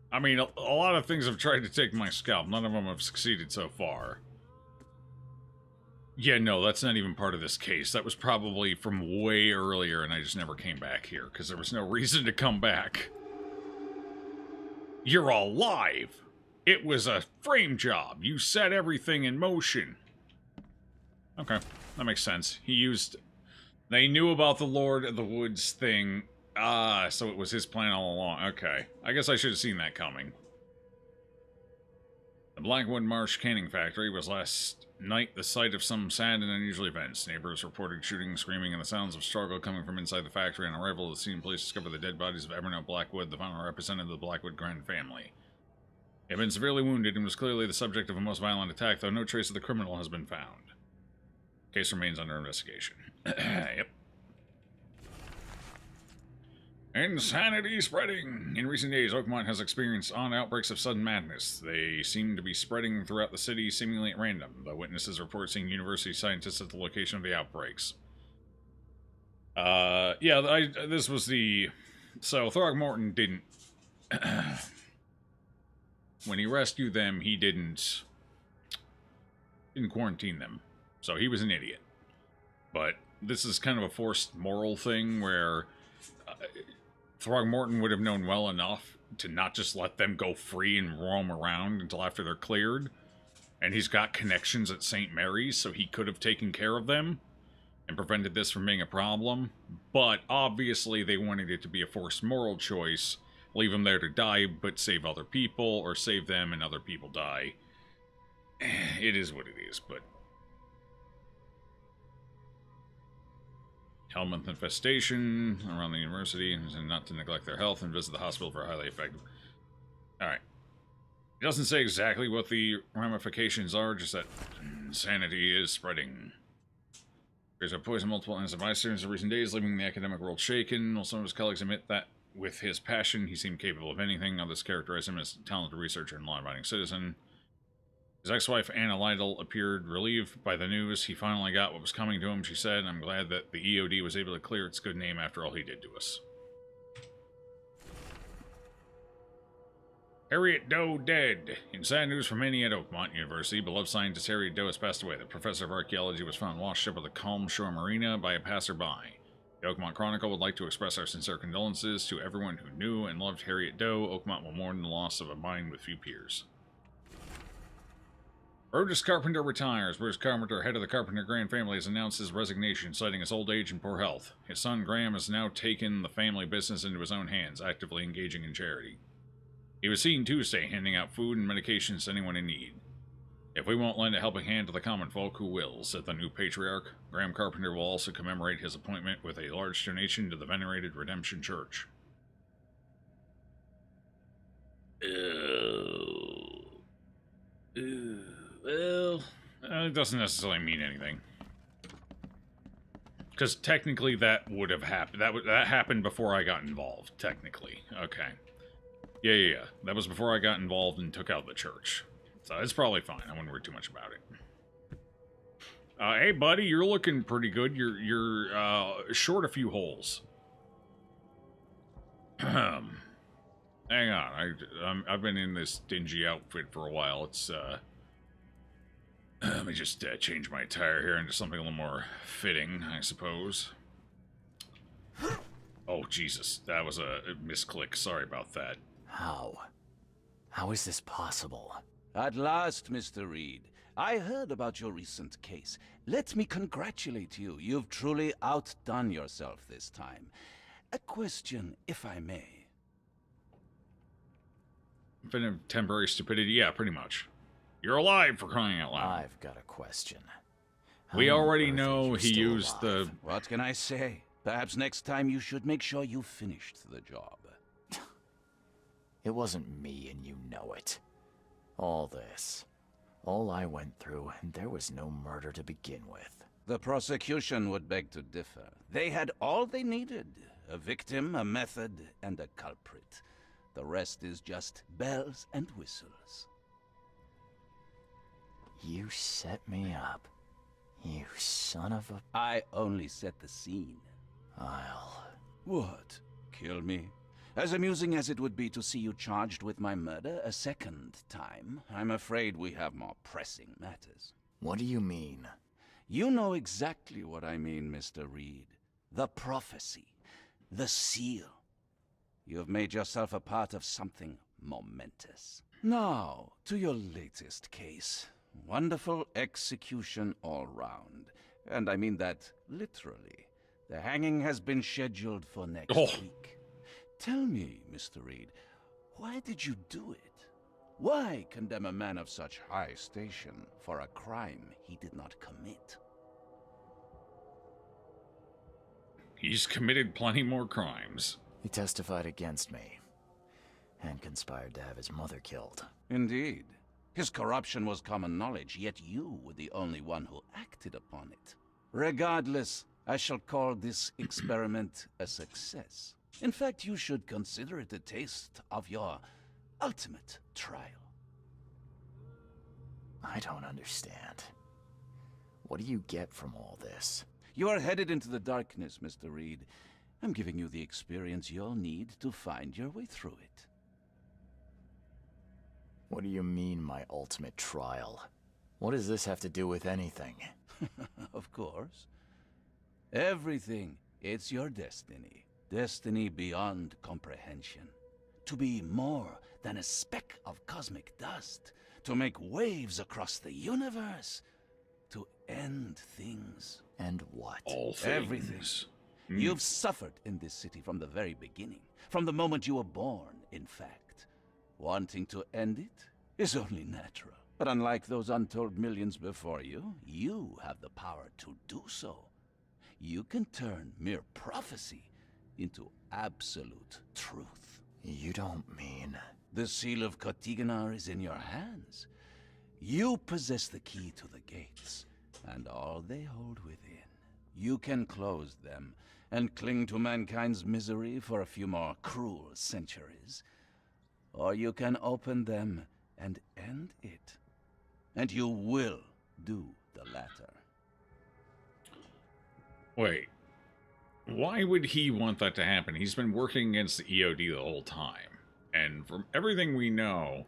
I mean, a lot of things have tried to take my scalp. None of them have succeeded so far. Yeah, no, that's not even part of this case. That was probably from way earlier, and I just never came back here, because there was no reason to come back. You're alive! It was a frame job. You set everything in motion. Okay, that makes sense. He used... They knew about the Lord of the Woods thing. Ah, so it was his plan all along. Okay. I guess I should have seen that coming. The Blackwood Marsh Canning Factory was last night the site of some sad and unusual events. Neighbors reported shooting, screaming, and the sounds of struggle coming from inside the factory. On arrival at the scene, police discovered the dead bodies of Evernote Blackwood, the final representative of the Blackwood crime family. He had been severely wounded and was clearly the subject of a most violent attack, though no trace of the criminal has been found. Case remains under investigation. Yep. Insanity spreading! In recent days, Oakmont has experienced outbreaks of sudden madness. They seem to be spreading throughout the city, seemingly at random. The witnesses report seeing university scientists at the location of the outbreaks. Yeah, this was the... So, Throgmorton didn't... when he rescued them, he didn't quarantine them. So, he was an idiot. But this is kind of a forced moral thing where... Throgmorton would have known well enough to not just let them go free and roam around until after they're cleared. And he's got connections at St. Mary's, so he could have taken care of them and prevented this from being a problem. But obviously they wanted it to be a forced moral choice. Leave them there to die, but save other people, or save them and other people die. It is what it is, but... Helminth infestation around the university, and not to neglect their health and visit the hospital for highly effective. Alright. It doesn't say exactly what the ramifications are, just that insanity is spreading. There's a poison multiple innocent bystanders in recent days, leaving the academic world shaken. While some of his colleagues admit that with his passion, he seemed capable of anything. Others characterize him as a talented researcher and law-abiding citizen. His ex-wife, Anna Lytle, appeared relieved by the news. He finally got what was coming to him, she said. I'm glad that the EOD was able to clear its good name after all he did to us. Harriet Doe dead. In sad news for many at Oakmont University, beloved scientist Harriet Doe has passed away. The professor of archaeology was found washed up at the Calm Shore Marina by a passerby. The Oakmont Chronicle would like to express our sincere condolences to everyone who knew and loved Harriet Doe. Oakmont will mourn the loss of a mind with few peers. Burgess Carpenter retires. Bruce Carpenter, head of the Carpenter Graham family, has announced his resignation, citing his old age and poor health. His son Graham has now taken the family business into his own hands, actively engaging in charity. He was seen Tuesday handing out food and medications to anyone in need. If we won't lend a helping hand to the common folk, who will, said the new patriarch. Graham Carpenter will also commemorate his appointment with a large donation to the venerated Redemption Church. Well, it doesn't necessarily mean anything. Because technically that would have happened. That happened before I got involved, technically. Okay. Yeah. That was before I got involved and took out the church. So it's probably fine. I wouldn't worry too much about it. Hey, buddy, you're looking pretty good. You're short a few holes. Hang on. I've been in this dingy outfit for a while. It's, let me just change my attire here into something a little more fitting, I suppose. Oh, Jesus. That was a misclick. Sorry about that. How? How is this possible? At last, Mr. Reed. I heard about your recent case. Let me congratulate you. You've truly outdone yourself this time. A question, if I may. Infinite temporary stupidity? Yeah, pretty much. You're alive, for crying out loud. I've got a question. We already know he used the... What can I say? Perhaps next time you should make sure you finished the job. It wasn't me, and you know it. All this. All I went through, and there was no murder to begin with. The prosecution would beg to differ. They had all they needed. A victim, a method, and a culprit. The rest is just bells and whistles. You set me up. You son of a... I only set the scene. I'll... What? Kill me? As amusing as it would be to see you charged with my murder a second time, I'm afraid we have more pressing matters. What do you mean? You know exactly what I mean, Mr. Reed. The prophecy. The seal. You have made yourself a part of something momentous. Now, to your latest case. Wonderful execution all round. And I mean that literally. The hanging has been scheduled for next week. Tell me, Mr. Reed, why did you do it? Why condemn a man of such high station for a crime he did not commit? He's committed plenty more crimes. He testified against me, and conspired to have his mother killed. Indeed. His corruption was common knowledge, yet you were the only one who acted upon it. Regardless, I shall call this experiment a success. In fact, you should consider it a taste of your ultimate trial. I don't understand. What do you get from all this? You are headed into the darkness, Mr. Reed. I'm giving you the experience you'll need to find your way through it. What do you mean, my ultimate trial? What does this have to do with anything? Of course. Everything. It's your destiny. Destiny beyond comprehension. To be more than a speck of cosmic dust. To make waves across the universe. To end things. And what? All things. Everything. You've suffered in this city from the very beginning. From the moment you were born, in fact. Wanting to end it is only natural. But unlike those untold millions before you, you have the power to do so. You can turn mere prophecy into absolute truth. You don't mean... The seal of Kotiganar is in your hands. You possess the key to the gates, and all they hold within. You can close them, and cling to mankind's misery for a few more cruel centuries. Or you can open them and end it. And you will do the latter. Wait. Why would he want that to happen? He's been working against the EOD the whole time. And from everything we know,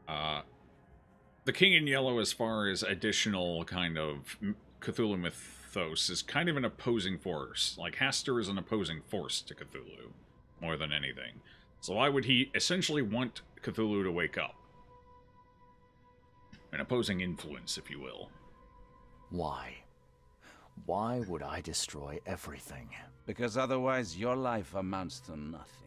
the King in Yellow, as far as additional kind of Cthulhu mythos, is kind of an opposing force. Like, Hastur is an opposing force to Cthulhu, more than anything. So why would he essentially want Cthulhu to wake up? An opposing influence, if you will. Why? Why would I destroy everything? Because otherwise your life amounts to nothing.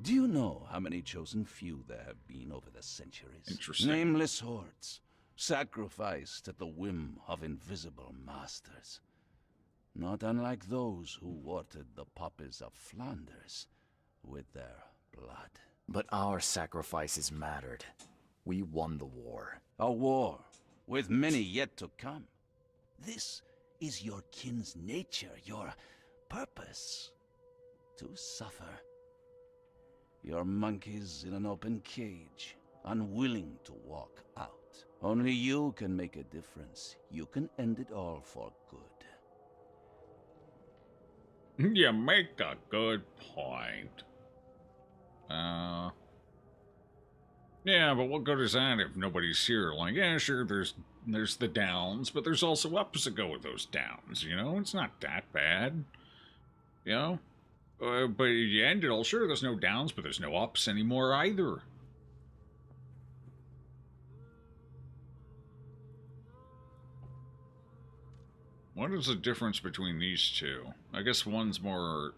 Do you know how many chosen few there have been over the centuries? Interesting. Nameless hordes, sacrificed at the whim of invisible masters. Not unlike those who watered the poppies of Flanders with their blood. But our sacrifices mattered. We won the war. A war, with many yet to come. This is your kin's nature, your purpose. To suffer. Your monkeys in an open cage, unwilling to walk out. Only you can make a difference. You can end it all for good. You make a good point. Yeah, but what good is that if nobody's here? Like, yeah, sure, there's the downs, but there's also ups that go with those downs, you know? It's not that bad, you know? But you end it all, sure, there's no downs, but there's no ups anymore either. What is the difference between these two? I guess one's more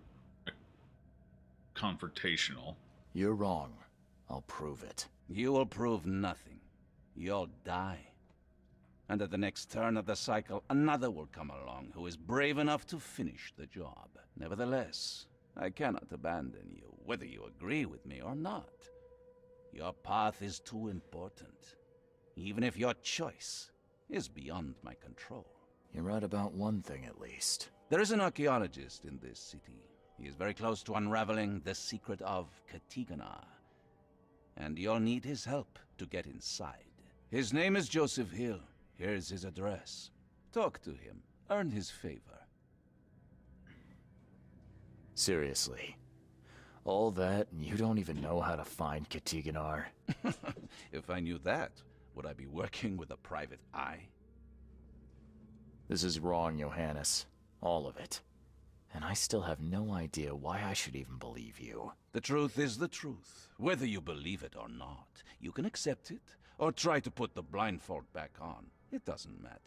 confrontational. You're wrong. I'll prove it. You will prove nothing. You'll die. And at the next turn of the cycle, another will come along who is brave enough to finish the job. Nevertheless, I cannot abandon you, whether you agree with me or not. Your path is too important, even if your choice is beyond my control. You're right about one thing, at least. There is an archaeologist in this city. He is very close to unraveling the secret of Katigana. And you'll need his help to get inside. His name is Joseph Hill. Here's his address. Talk to him. Earn his favor. Seriously. All that, and you don't even know how to find Katiganar? If I knew that, would I be working with a private eye? This is wrong, Johannes. All of it. And I still have no idea why I should even believe you. The truth is the truth. Whether you believe it or not, you can accept it, or try to put the blindfold back on. It doesn't matter.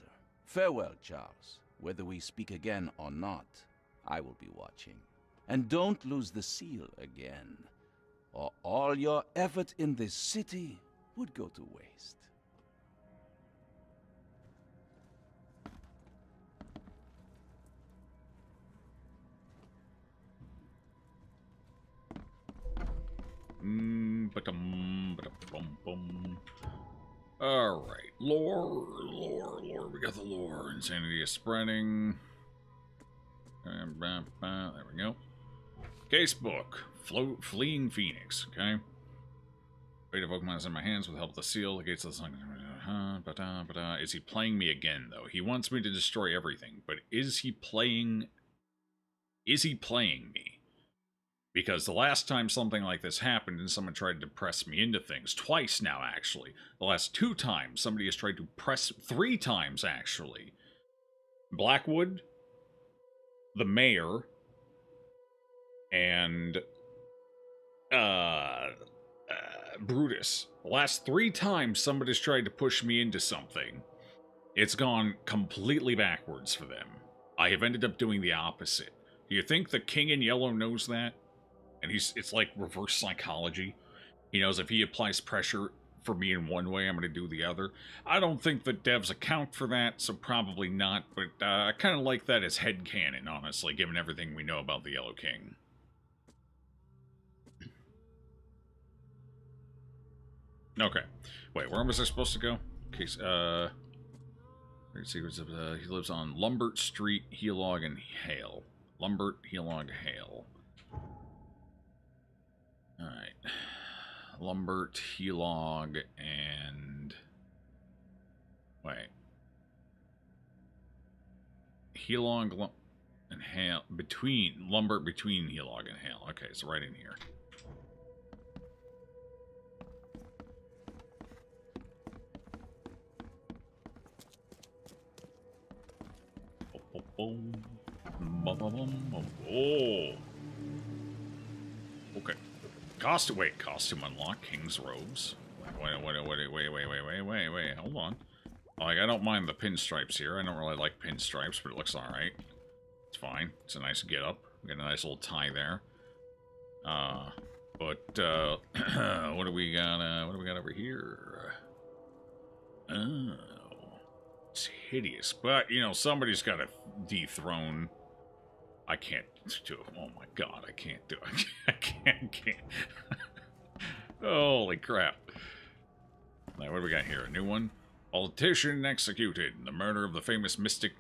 Farewell, Charles. Whether we speak again or not, I will be watching. And don't lose the seal again, or all your effort in this city would go to waste. Alright, lore. We got the lore. Insanity is spreading. There we go. Casebook. Fleeing Phoenix, okay? Fate of Pokemon is in my hands with the help of the seal. The gates of the sun. Is he playing me again, though? He wants me to destroy everything, but is he playing me? Because the last time something like this happened and someone tried to press me into things, twice now, actually. The last 2 times, somebody has tried to press, 3 times, actually. Blackwood, the mayor, and Brutus. The last 3 times somebody's tried to push me into something, it's gone completely backwards for them. I have ended up doing the opposite. Do you think the King in Yellow knows that? And it's like reverse psychology. He knows if he applies pressure for me in one way, I'm going to do the other. I don't think the devs account for that, so probably not, but I kind of like that as headcanon, honestly, given everything we know about the Yellow King. Okay. Wait, where was I supposed to go? Okay, secrets of he lives on Lumbert Street, Helog, and Hale. Lumbert, Helog, Hale. Alright. Lumbert, Helog, and... Wait. Helog and Hale... Lumbert between Helog and Hale. Okay, it's right in here. Oh. Okay. Costume unlock. King's robes. Wait. Hold on. Like, I don't mind the pinstripes here. I don't really like pinstripes, but it looks alright. It's fine. It's a nice get-up. We got a nice little tie there. What do we got over here? Oh. It's hideous. But, you know, somebody's got to dethrone... I can't do it. Oh my god, I can't do it. I can't. Holy crap. Now, what do we got here? A new one? Politician executed. The murder of the famous mystic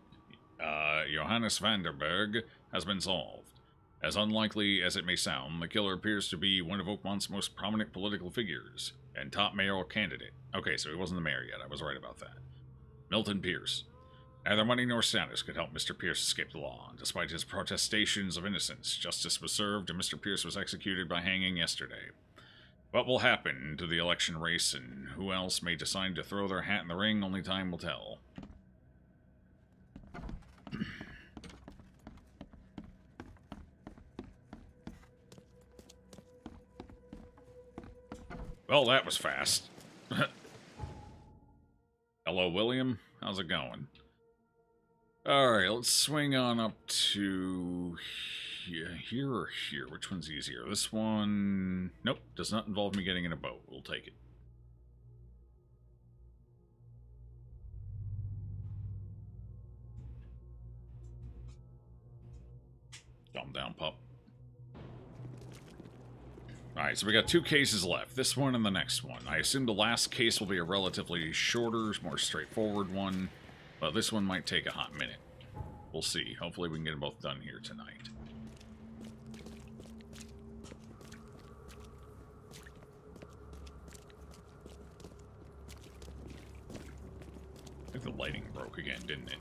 Johannes Vanderberg has been solved. As unlikely as it may sound, the killer appears to be one of Oakmont's most prominent political figures and top mayoral candidate. Okay, so he wasn't the mayor yet. I was right about that. Milton Pierce. Neither money nor status could help Mr. Pierce escape the law. Despite his protestations of innocence, justice was served and Mr. Pierce was executed by hanging yesterday. What will happen to the election race and who else may decide to throw their hat in the ring, only time will tell. Well, that was fast. Hello, William. How's it going? Alright, let's swing on up to here or here. Which one's easier? This one... Nope, does not involve me getting in a boat. We'll take it. Calm down, pup. Alright, so we got 2 cases left. This one and the next one. I assume the last case will be a relatively shorter, more straightforward one. But this one might take a hot minute. We'll see. Hopefully we can get them both done here tonight. I think the lighting broke again, didn't it?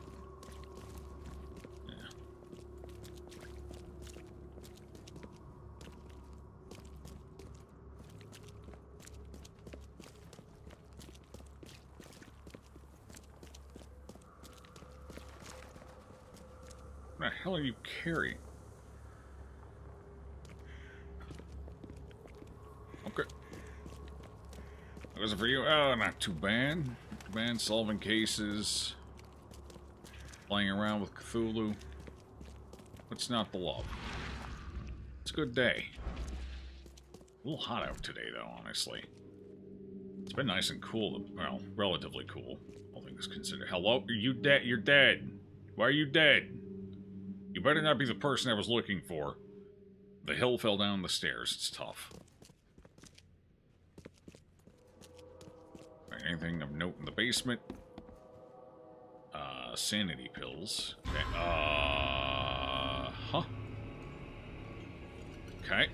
What the hell are you carrying? Okay. What was it for you? Oh, not too bad. Too bad. Solving cases. Playing around with Cthulhu. What's not to love? It's a good day. A little hot out today, though, honestly. It's been nice and cool. Well, relatively cool. All things considered. Hello? Are you dead? You're dead. Why are you dead? You better not be the person I was looking for. The hill fell down the stairs. It's tough. Right, anything of note in the basement? Sanity pills. Okay. Huh? Okay.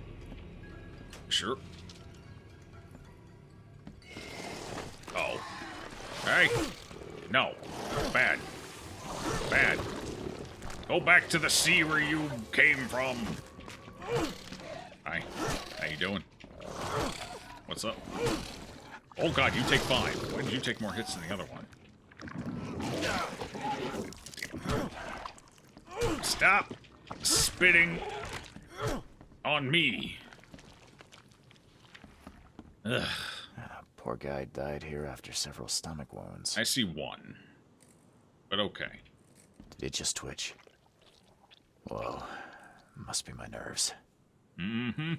Sure. Oh. Hey! No. Bad. Bad. Go back to the sea where you came from. Hi. How you doing? What's up? Oh god, you take 5. Why did you take more hits than the other one? Stop spitting On me. Ugh. Poor guy died here after several stomach wounds. I see one. But okay. Did it just twitch? Well, must be my nerves. Mm-hmm.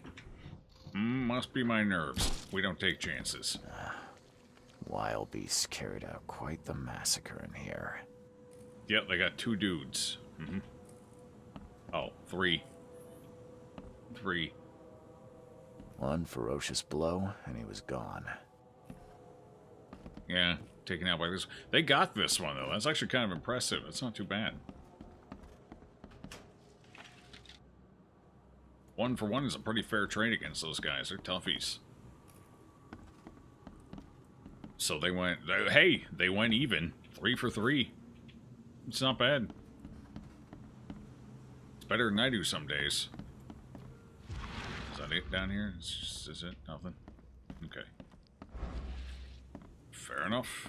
Must be my nerves. We don't take chances. Wild beasts carried out quite the massacre in here. Yep, they got 2 dudes. Mm-hmm. Oh, 3. 3. One ferocious blow, and he was gone. Yeah, taken out by this. They got this one, though. That's actually kind of impressive. It's not too bad. 1 for 1 is a pretty fair trade against those guys. They're toughies. So they went... Hey, they went even. 3 for 3. It's not bad. It's better than I do some days. Is that it down here? Is it? Nothing? Okay. Fair enough.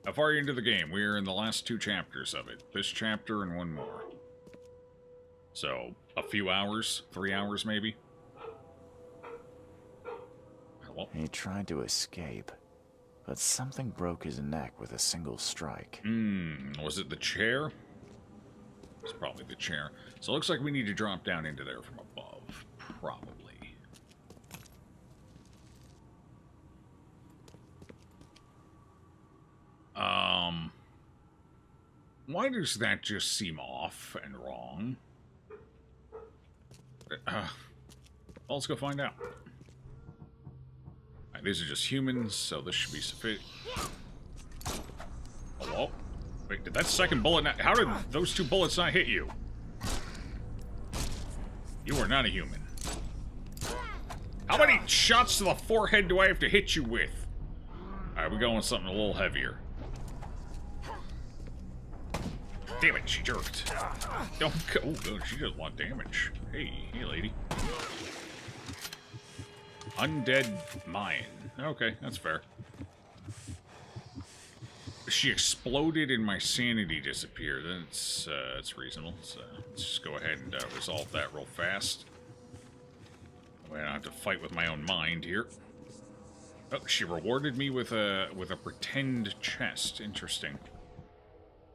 How far are you into the game? We are in the last 2 chapters of it. This chapter and 1 more. So, a few hours? 3 hours, maybe? Hello? He tried to escape, but something broke his neck with a single strike. Was it the chair? It's probably the chair. So it looks like we need to drop down into there from above. Probably. Why does that just seem off and wrong? Well, let's go find out. Alright, these are just humans, so this should be sufficient. Hello? Wait, did that second bullet not... How did those 2 bullets not hit you? You are not a human. How many shots to the forehead do I have to hit you with? Alright, we're going with something a little heavier. Damn it, she jerked. Don't go. Oh, good, she does a lot of damage. Hey, lady. Undead mine. Okay, that's fair. She exploded and my sanity disappeared. That's reasonable. So let's just go ahead and resolve that real fast. I don't have to fight with my own mind here. Oh, she rewarded me with a pretend chest. Interesting.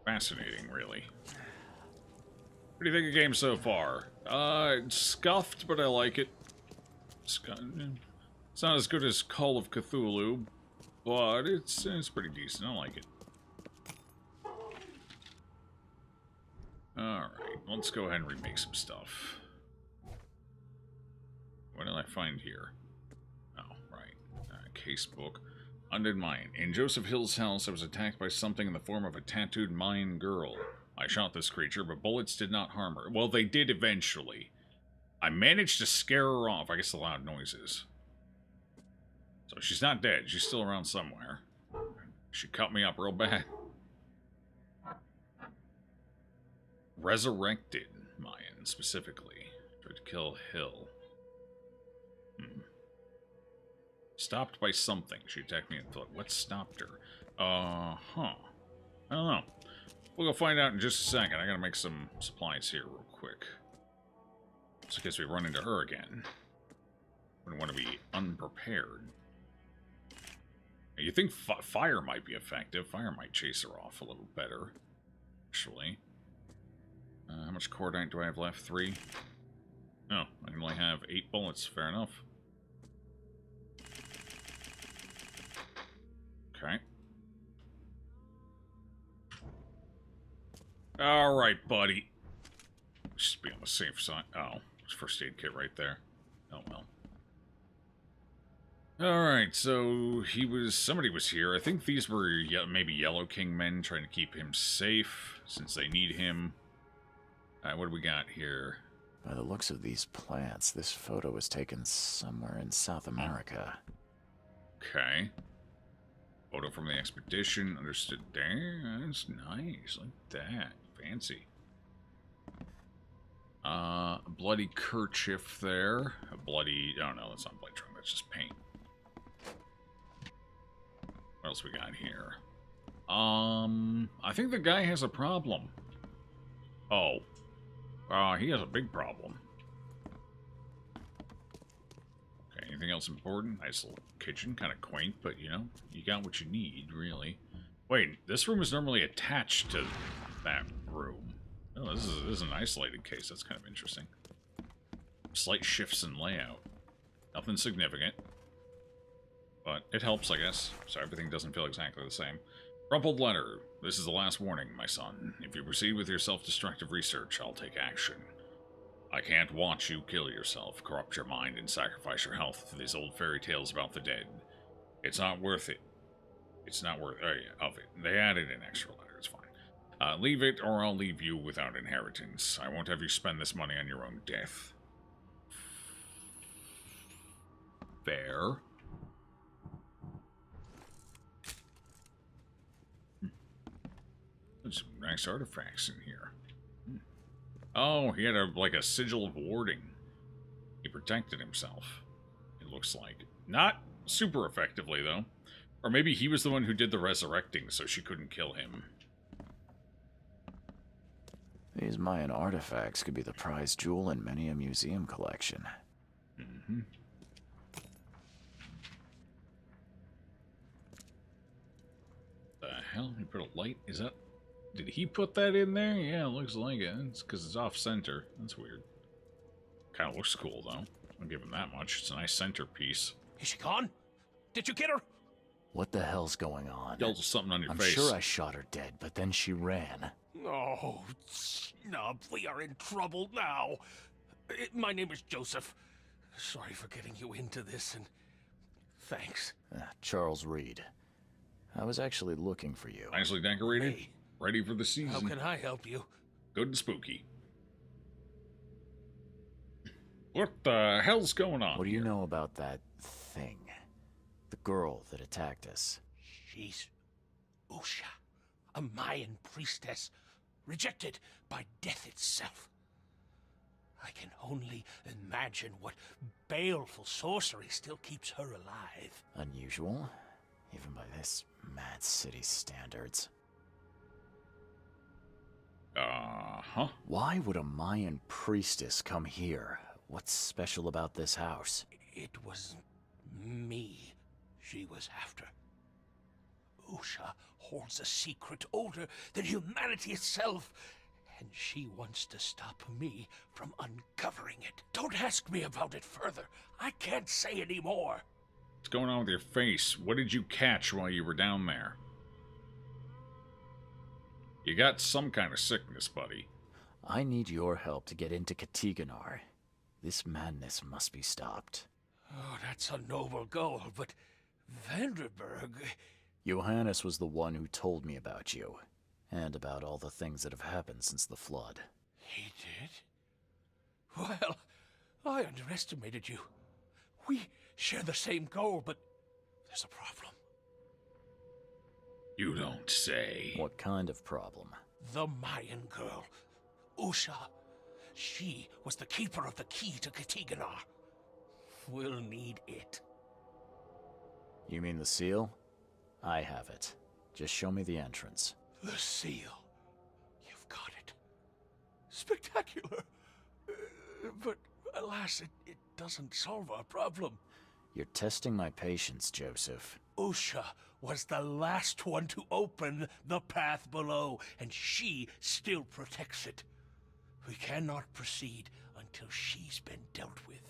Fascinating, really. What do you think of the game so far? It's scuffed, but I like it. It's not as good as Call of Cthulhu, but it's pretty decent. I like it. Alright, let's go ahead and remake some stuff. What did I find here? Oh, right. Casebook. Undead Mine. In Joseph Hill's house, I was attacked by something in the form of a tattooed mine girl. I shot this creature, but bullets did not harm her. Well, they did eventually. I managed to scare her off. I guess the loud noises. So she's not dead. She's still around somewhere. She cut me up real bad. Resurrected Mayan, specifically. Tried to kill Hill. Stopped by something. She attacked me and thought, what stopped her? I don't know. We'll go find out in just a second. I gotta make some supplies here real quick. Just in case we run into her again. Wouldn't want to be unprepared. You think fire might be effective. Fire might chase her off a little better. Actually. How much cordite do I have left? 3? No, I can only have 8 bullets. Fair enough. Okay. Alright, buddy. Just be on the safe side. Oh, there's first aid kit right there. Oh, well. Alright, so somebody was here. I think these were maybe Yellow King men trying to keep him safe, since they need him. Alright, what do we got here? By the looks of these plants, this photo was taken somewhere in South America. Okay. Photo from the expedition. Understood. Dang, that's nice. Like that. Fancy. A bloody kerchief there. A bloody... Oh, no, that's not blood trunk. That's just paint. What else we got here? I think the guy has a problem. Oh. He has a big problem. Okay, anything else important? Nice little kitchen, kind of quaint, but, you know, you got what you need, really. Wait, this room is normally attached to that room. Oh, this is an isolated case. That's kind of interesting. Slight shifts in layout. Nothing significant. But it helps, I guess, so everything doesn't feel exactly the same. Crumpled letter. This is the last warning, my son. If you proceed with your self-destructive research, I'll take action. I can't watch you kill yourself, corrupt your mind, and sacrifice your health to these old fairy tales about the dead. It's not worth it. It's not worth of it. They added an extra letter, it's fine. Leave it, or I'll leave you without inheritance. I won't have you spend this money on your own death. Fair. There's some nice artifacts in here. Oh, he had like a sigil of warding. He protected himself, it looks like. Not super effectively, though. Or maybe he was the one who did the resurrecting, so she couldn't kill him. These Mayan artifacts could be the prized jewel in many a museum collection. Mm-hmm. The hell? He put a light? Is that... Did he put that in there? Yeah, it looks like it. It's because it's off-center. That's weird. Kind of looks cool, though. I'll give him that much. It's a nice centerpiece. Is she gone? Did you get her? What the hell's going on? Yelled something on your I'm face. sure I shot her dead, but then she ran. Oh, snub, we are in trouble now. My name is Joseph. Sorry for getting you into this, and thanks. Charles Reed. I was actually looking for you. Nicely decorated. Hey. Ready for the season. How can I help you? Good and spooky. What the hell's going on? What do you know about that thing? The girl that attacked us? She's Usha, a Mayan priestess, rejected by death itself. I can only imagine what baleful sorcery still keeps her alive. Unusual, even by this mad city standards. Uh-huh. Why would a Mayan priestess come here? What's special about this house? It was me she was after. Usha holds a secret older than humanity itself, and she wants to stop me from uncovering it. Don't ask me about it further. I can't say any more. What's going on with your face? What did you catch while you were down there? You got some kind of sickness, buddy. I need your help to get into Katiganar. This madness must be stopped. Oh, that's a noble goal, but Vanderberg... Johannes was the one who told me about you, and about all the things that have happened since the flood. He did? Well, I underestimated you. We share the same goal, but there's a problem. You don't say. What kind of problem? The Mayan girl, Usha. She was the keeper of the key to Katiganar. We'll need it. You mean the seal? I have it. Just show me the entrance. The seal. You've got it. Spectacular. But alas, it doesn't solve our problem. You're testing my patience, Joseph. Usha was the last one to open the path below, and she still protects it. We cannot proceed until she's been dealt with.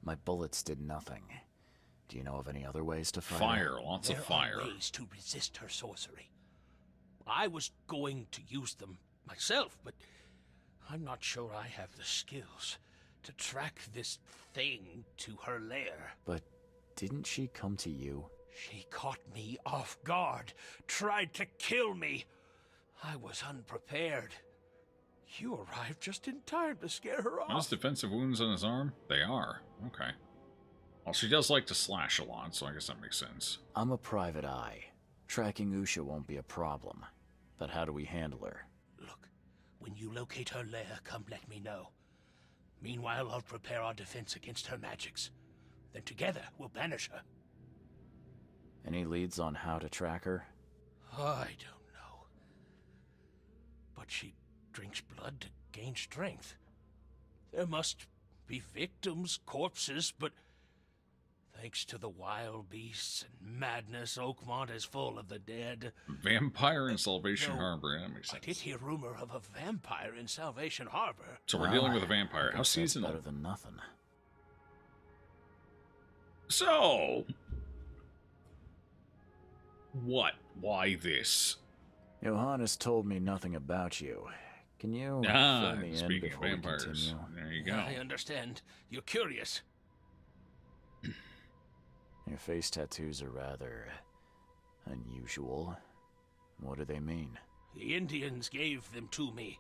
My bullets did nothing. Do you know of any other ways to fight? Fire, lots of fire. There are ways to resist her sorcery. I was going to use them myself, but I'm not sure I have the skills to track this thing to her lair. But didn't she come to you? She caught me off guard, tried to kill me. I was unprepared. You arrived just in time to scare her off. Are those defensive wounds on his arm? They are. Okay. Well, she does like to slash a lot, so I guess that makes sense. I'm a private eye. Tracking Usha won't be a problem. But how do we handle her? Look, when you locate her lair, come let me know. Meanwhile, I'll prepare our defense against her magics. Then together, we'll banish her. Any leads on how to track her? I don't know. But she drinks blood to gain strength. There must be victims, corpses, but thanks to the wild beasts and madness, Oakmont is full of the dead. Vampire in Salvation Harbor. That makes sense. I did hear rumor of a vampire in Salvation Harbor. So we're dealing with a vampire. How seasonal? Better than nothing. So, what? Why this? Johannes told me nothing about you. Can you fill me in speaking of before we vampires, continue? there you go. I understand. You're curious. Your face tattoos are rather unusual. What do they mean? The Indians gave them to me.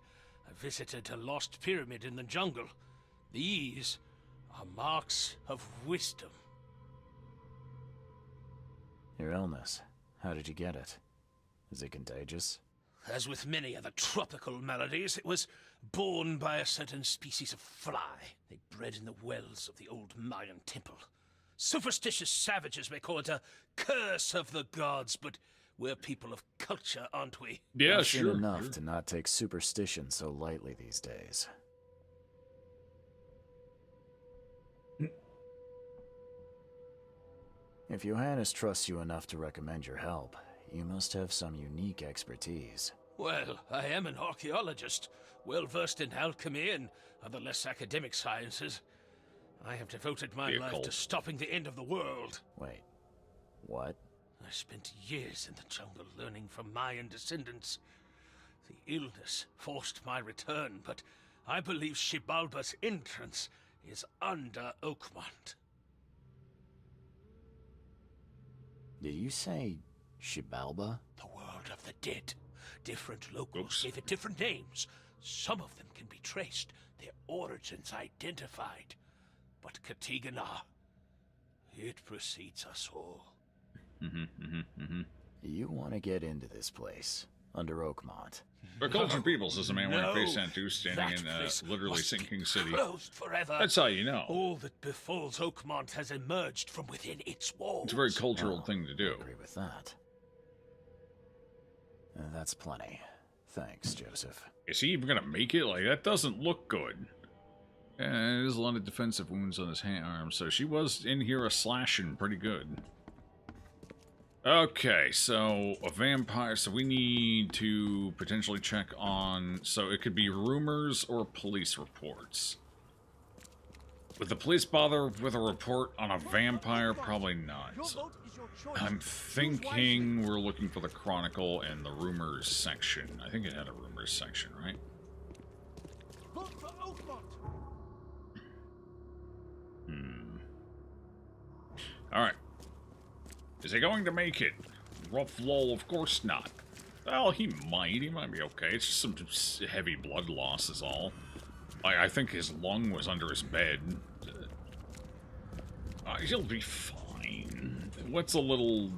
I visited a lost pyramid in the jungle. These are marks of wisdom. Your illness. How did you get it? Is it contagious? As with many other tropical maladies, it was borne by a certain species of fly. They bred in the wells of the old Mayan temple. Superstitious savages may call it a curse of the gods, but we're people of culture, aren't we? Yeah, I've seen sure. enough to not take superstition so lightly these days. If Johannes trusts you enough to recommend your help, you must have some unique expertise. Well, I am an archaeologist, well-versed in alchemy and other less academic sciences. I have devoted my life to stopping the end of the world. Wait, what? I spent years in the jungle learning from Mayan descendants. The illness forced my return, but I believe Xibalba's entrance is under Oakmont. Did you say Xibalba? The world of the dead. Different locals gave it different names. Some of them can be traced, their origins identified. But Katigana, it precedes us all. You want to get into this place, under Oakmont. For cultured peoples is a man wearing a face No, tattoo standing in a place literally must be sinking city. Closed forever. That's how you know. All that befalls Oakmont has emerged from within its walls. It's a very cultural thing to do. I agree with that. That's plenty. Thanks, Joseph. Is he even gonna make it? Like, that doesn't look good. There's a lot of defensive wounds on his arm, so she was in here a slashing pretty good. Okay, so a vampire, so we need to potentially check on, so it could be rumors or police reports. Would the police bother with a report on a vampire? Probably not. So I'm thinking we're looking for the Chronicle and the rumors section. I think it had a rumors section, right? Alright. Is he going to make it? Rough lol, of course not. Well, he might. He might be okay. It's just some heavy blood loss is all. I think his lung was under his bed. He'll be fine. What's a little...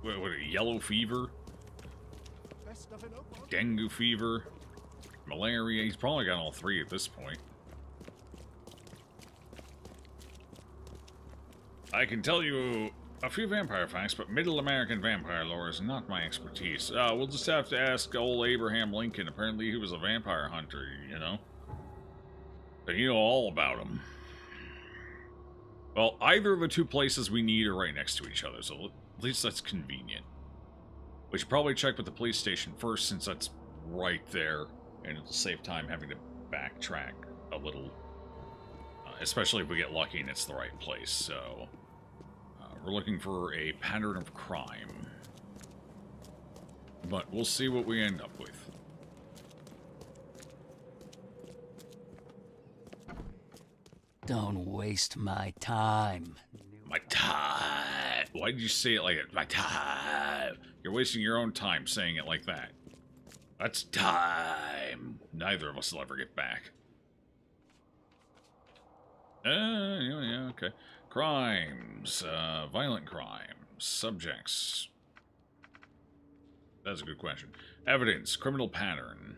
what, yellow fever? Dengue fever? Malaria? He's probably got all three at this point. I can tell you a few vampire facts, but Middle American vampire lore is not my expertise. We'll just have to ask old Abraham Lincoln. Apparently he was a vampire hunter, you know? But you know all about him. Well, either of the two places we need are right next to each other, so at least that's convenient. We should probably check with the police station first, since that's right there, and it'll save time having to backtrack a little. Especially if we get lucky and it's the right place, so... we're looking for a pattern of crime. But we'll see what we end up with. Don't waste my time. My time! Why did you say it like that? My time! You're wasting your own time saying it like that. That's time! Neither of us will ever get back. Yeah, okay. Crimes. Violent crimes. Subjects. That's a good question. Evidence. Criminal pattern.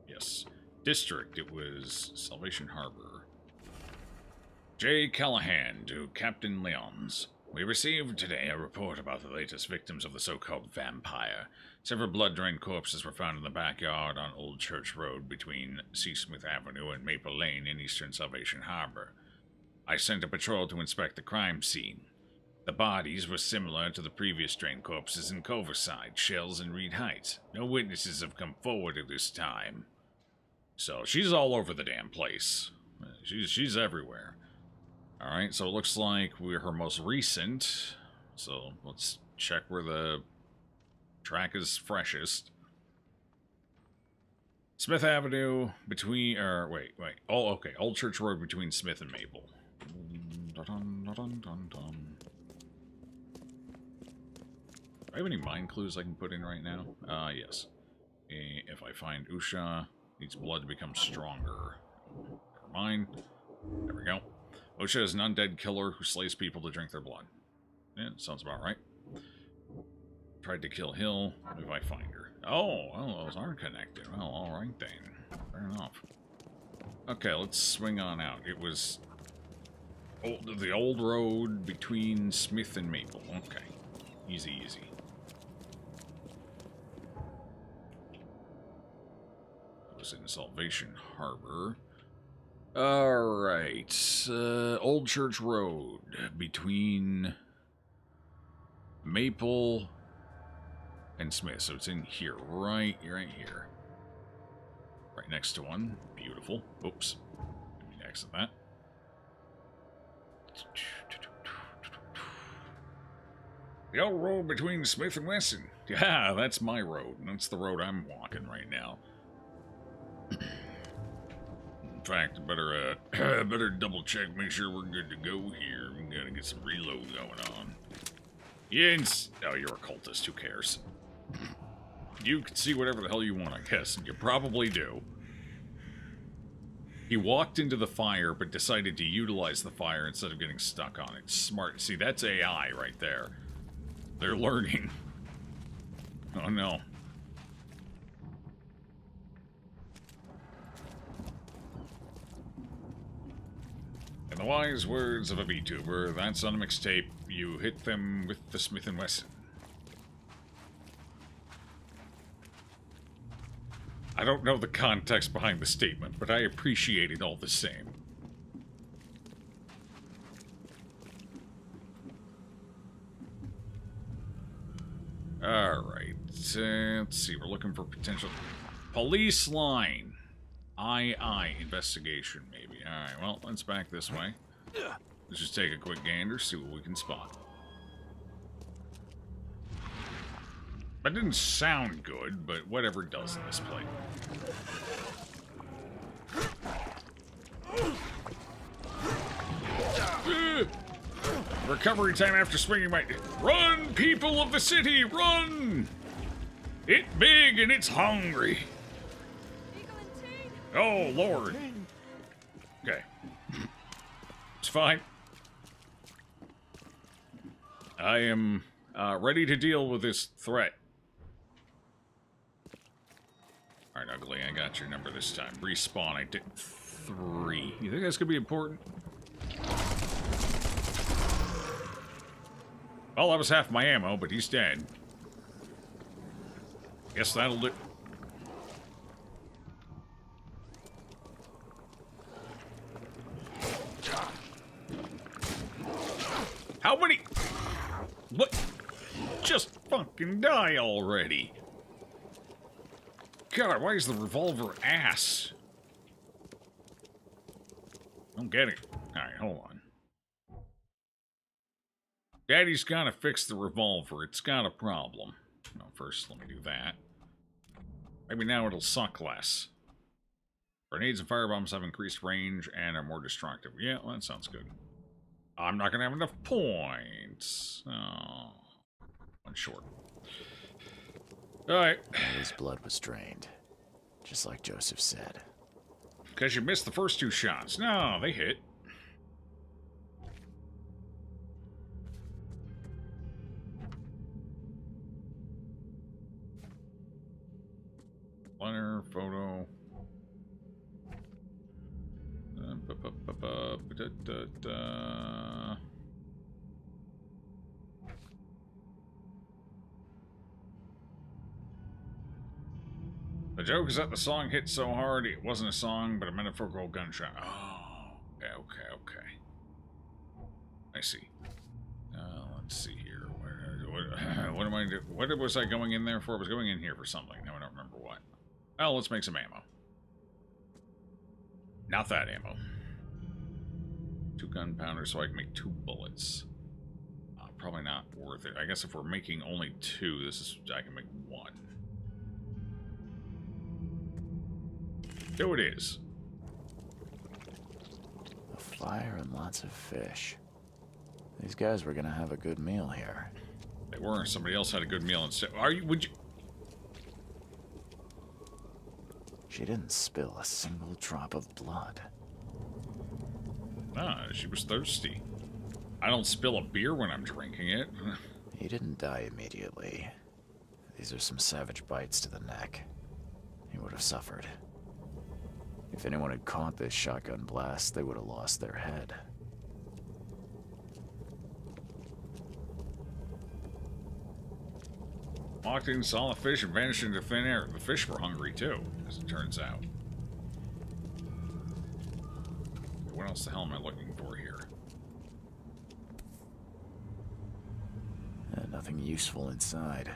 Yes. District. It was Salvation Harbor. J. Callahan to Captain Leon's. We received today a report about the latest victims of the so-called vampire. Several blood-drained corpses were found in the backyard on Old Church Road between Seasmith Avenue and Maple Lane in eastern Salvation Harbor. I sent a patrol to inspect the crime scene. The bodies were similar to the previous drained corpses in Culverside, Shells, and Reed Heights. No witnesses have come forward at this time. So she's all over the damn place. She's everywhere. Alright, so it looks like we're her most recent. So let's check where the track is freshest. Smith Avenue between, wait. Oh, okay. Old Church Road between Smith and Maple. Do I have any mind clues I can put in right now? Yes. If I find Usha, needs blood to become stronger. Never mind. There we go. Usha is an undead killer who slays people to drink their blood. Yeah, sounds about right. Tried to kill Hill. What if I find her? Oh, well, those aren't connected. Well, alright then. Fair enough. Okay, let's swing on out. It was the old road between Smith and Maple. Okay. Easy, easy. It was in Salvation Harbor. Alright. Old Church Road between Maple and Smith. So it's in here, right here. Right next to one. Beautiful. Oops. Let me exit that. The old road between Smith and Wesson. Yeah, that's my road. That's the road I'm walking right now. In fact, better double check, make sure we're good to go here. We gotta get some reload going on. Yes. Oh, you're a cultist. Who cares? You can see whatever the hell you want, I guess. And you probably do. He walked into the fire, but decided to utilize the fire instead of getting stuck on it. Smart. See, that's AI right there. They're learning. Oh, no. In the wise words of a VTuber, that's on a mixtape. You hit them with the Smith & Wesson. I don't know the context behind the statement, but I appreciate it all the same. Alright, let's see, we're looking for potential... Police line. II investigation, maybe. Alright, well, let's back this way. Let's just take a quick gander, see what we can spot. That didn't sound good, but whatever does in this play. Recovery time after swinging my... Run, people of the city, run! It's big and it's hungry. Oh, Lord. Okay. It's fine. I am ready to deal with this threat. Alright, Ugly, I got your number this time. Respawn, I did 3. You think that's gonna be important? Well, that was half my ammo, but he's dead. Guess that'll do. How many? What? Just fucking die already. God, why is the revolver ass? Don't get it. Alright, hold on. Daddy's gotta fix the revolver. It's got a problem. No, first, let me do that. Maybe now it'll suck less. Grenades and firebombs have increased range and are more destructive. Yeah, well, that sounds good. I'm not gonna have enough points. Oh. One short. Alright. His blood was drained. Just like Joseph said. Because you missed the first 2 shots. No, they hit. Planner, photo. joke is that the song hit so hard it wasn't a song, but a metaphorical gunshot. Oh, okay. I see. Let's see here. What am I doing? What was I going in there for? I was going in here for something. Now I don't remember what. Oh, let's make some ammo. Not that ammo. 2 gunpowder so I can make 2 bullets. Probably not worth it. I guess if we're making only 2, I can make 1. 2 it is. A fire and lots of fish. These guys were gonna have a good meal here. They were. Somebody else had a good meal instead. Would you? She didn't spill a single drop of blood. Nah, she was thirsty. I don't spill a beer when I'm drinking it. He didn't die immediately. These are some savage bites to the neck. He would have suffered. If anyone had caught this shotgun blast, they would have lost their head. Walked in, saw the fish, and vanished into thin air. The fish were hungry too, as it turns out. What else the hell am I looking for here? Nothing useful inside.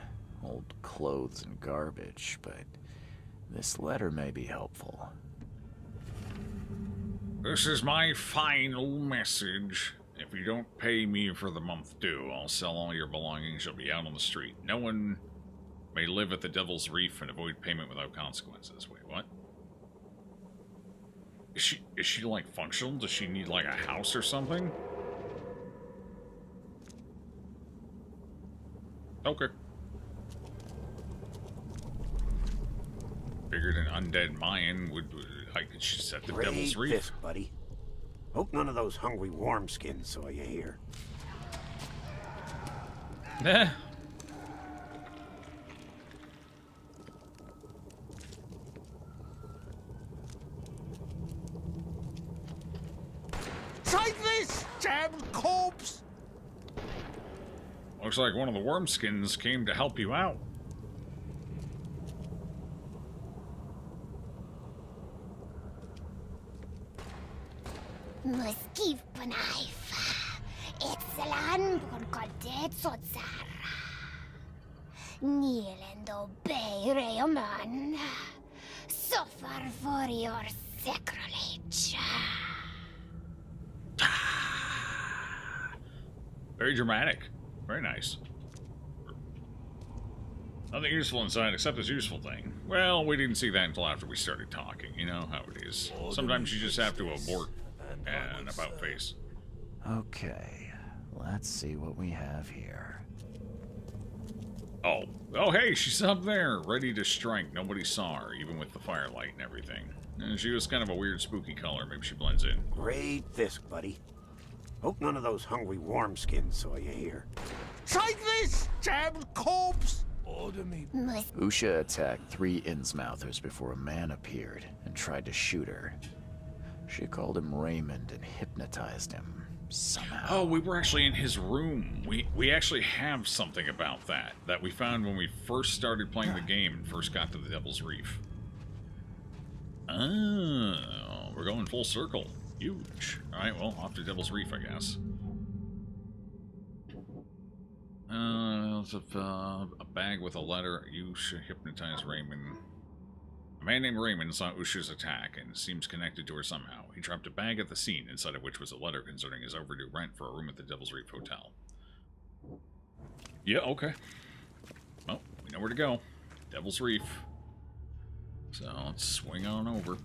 Old clothes and garbage, but this letter may be helpful. This is my final message. If you don't pay me for the month due, I'll sell all your belongings. You'll be out on the street. No one may live at the Devil's Reef and avoid payment without consequences. Wait, what? Is she like functional? Does she need like a house or something? Okay. Figured an undead Mayan she set the Devil's Reef. This, buddy. Hope none of those hungry warmskins saw you here. Nah. Take this, damn corpse! Looks like one of the wormskins came to help you out. Muskivpanaifa. Excelan bonkodet sotsara. Nielendo bay reoman. Suffer for your sacrilege. Very dramatic. Very nice. Nothing useful inside except this useful thing. Well, we didn't see that until after we started talking. You know how it is. Sometimes you just have to abort an about face. Okay, let's see what we have here. Oh, hey, she's up there, ready to strike. Nobody saw her, even with the firelight and everything. And she was kind of a weird, spooky color. Maybe she blends in. Great Fisk, buddy. Hope none of those hungry warmskins saw you here. Take this, damn corpse! Order me. Usha attacked 3 Innsmouthers before a man appeared and tried to shoot her. She called him Raymond and hypnotized him somehow. Oh, we were actually in his room. We actually have something about that we found when we first started playing the game and first got to the Devil's Reef. Oh, we're going full circle. Huge. Alright, well, off to Devil's Reef, I guess. A bag with a letter. You should hypnotize Raymond. A man named Raymond saw Usha's attack and seems connected to her somehow. He dropped a bag at the scene, inside of which was a letter concerning his overdue rent for a room at the Devil's Reef Hotel. Yeah, okay. Well, we know where to go. Devil's Reef. So, let's swing on over.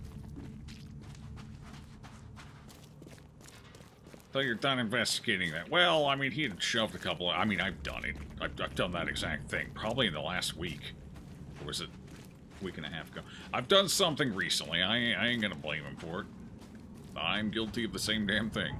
Thought you're done investigating that. Well, I mean, he had shoved a couple of... I mean, I've done it. I've done that exact thing. Probably in the last week. Or was it a week and a half ago? I've done something recently. I ain't gonna blame him for it. I'm guilty of the same damn thing.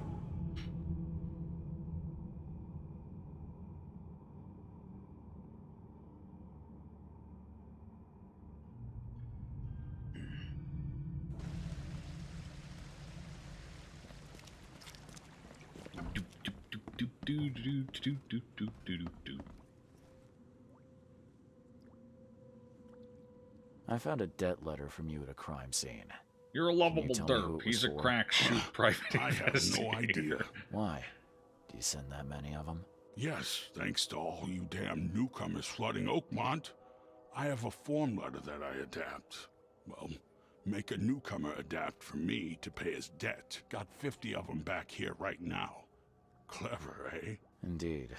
I found a debt letter from you at a crime scene. You're a lovable tell me who derp. it was He's a for? crack shoot private I have no investigator. idea. Why? Do you send that many of them? Yes, thanks to all you damn newcomers flooding Oakmont. I have a form letter that I adapt. Well, make a newcomer adapt for me to pay his debt. Got 50 of them back here right now. Clever, eh? Indeed.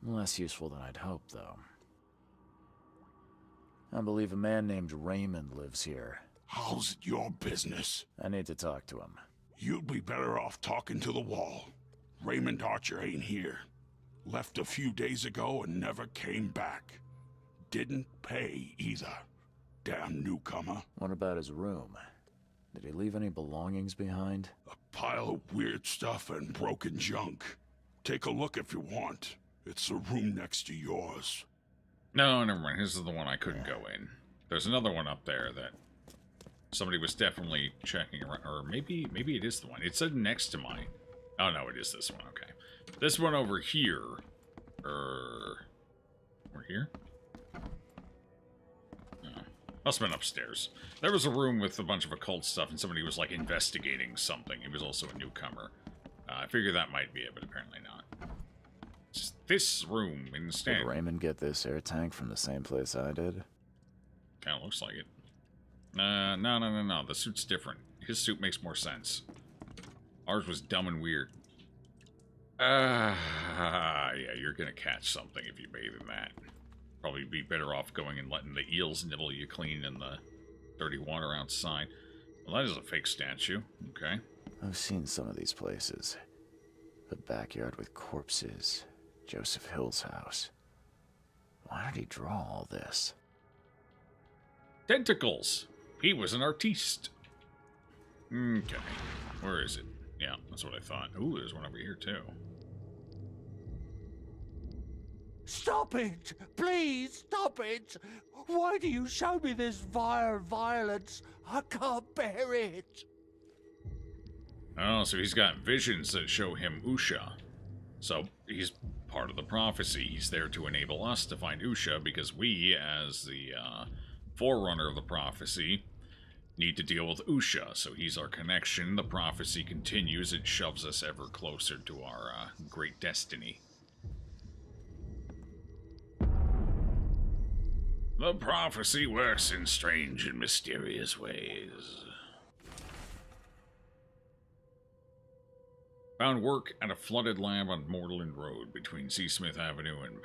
Less useful than I'd hoped, though. I believe a man named Raymond lives here. How's it your business? I need to talk to him. You'd be better off talking to the wall. Raymond Archer ain't here. Left a few days ago and never came back. Didn't pay either. Damn newcomer. What about his room? Did he leave any belongings behind? A pile of weird stuff and broken junk. Take a look if you want. It's the room next to yours. No, never mind. This is the one I couldn't go in. There's another one up there that somebody was definitely checking around. Or maybe it is the one. It said next to mine. Oh, no, it is this one. Okay. This one over here. Over here? Oh, must have been upstairs. There was a room with a bunch of occult stuff, and somebody was, like, investigating something. He was also a newcomer. I figured that might be it, but apparently not. It's this room instead. Did Raymond get this air tank from the same place I did? Kinda looks like it. No. The suit's different. His suit makes more sense. Ours was dumb and weird. Yeah, you're gonna catch something if you bathe in that. Probably be better off going and letting the eels nibble you clean in the dirty water outside. Well, that is a fake statue. Okay. I've seen some of these places. A backyard with corpses. Joseph Hill's house. Why did he draw all this? Tentacles! He was an artiste. Okay. Where is it? Yeah, that's what I thought. Ooh, there's one over here, too. Stop it! Please, stop it! Why do you show me this vile violence? I can't bear it! Oh, so he's got visions that show him Usha. So he's part of the prophecy. He's there to enable us to find Usha because we, as the forerunner of the prophecy, need to deal with Usha. So he's our connection. The prophecy continues. It shoves us ever closer to our great destiny. The prophecy works in strange and mysterious ways. Found work at a flooded lab on Mortland Road between Seasmith Avenue and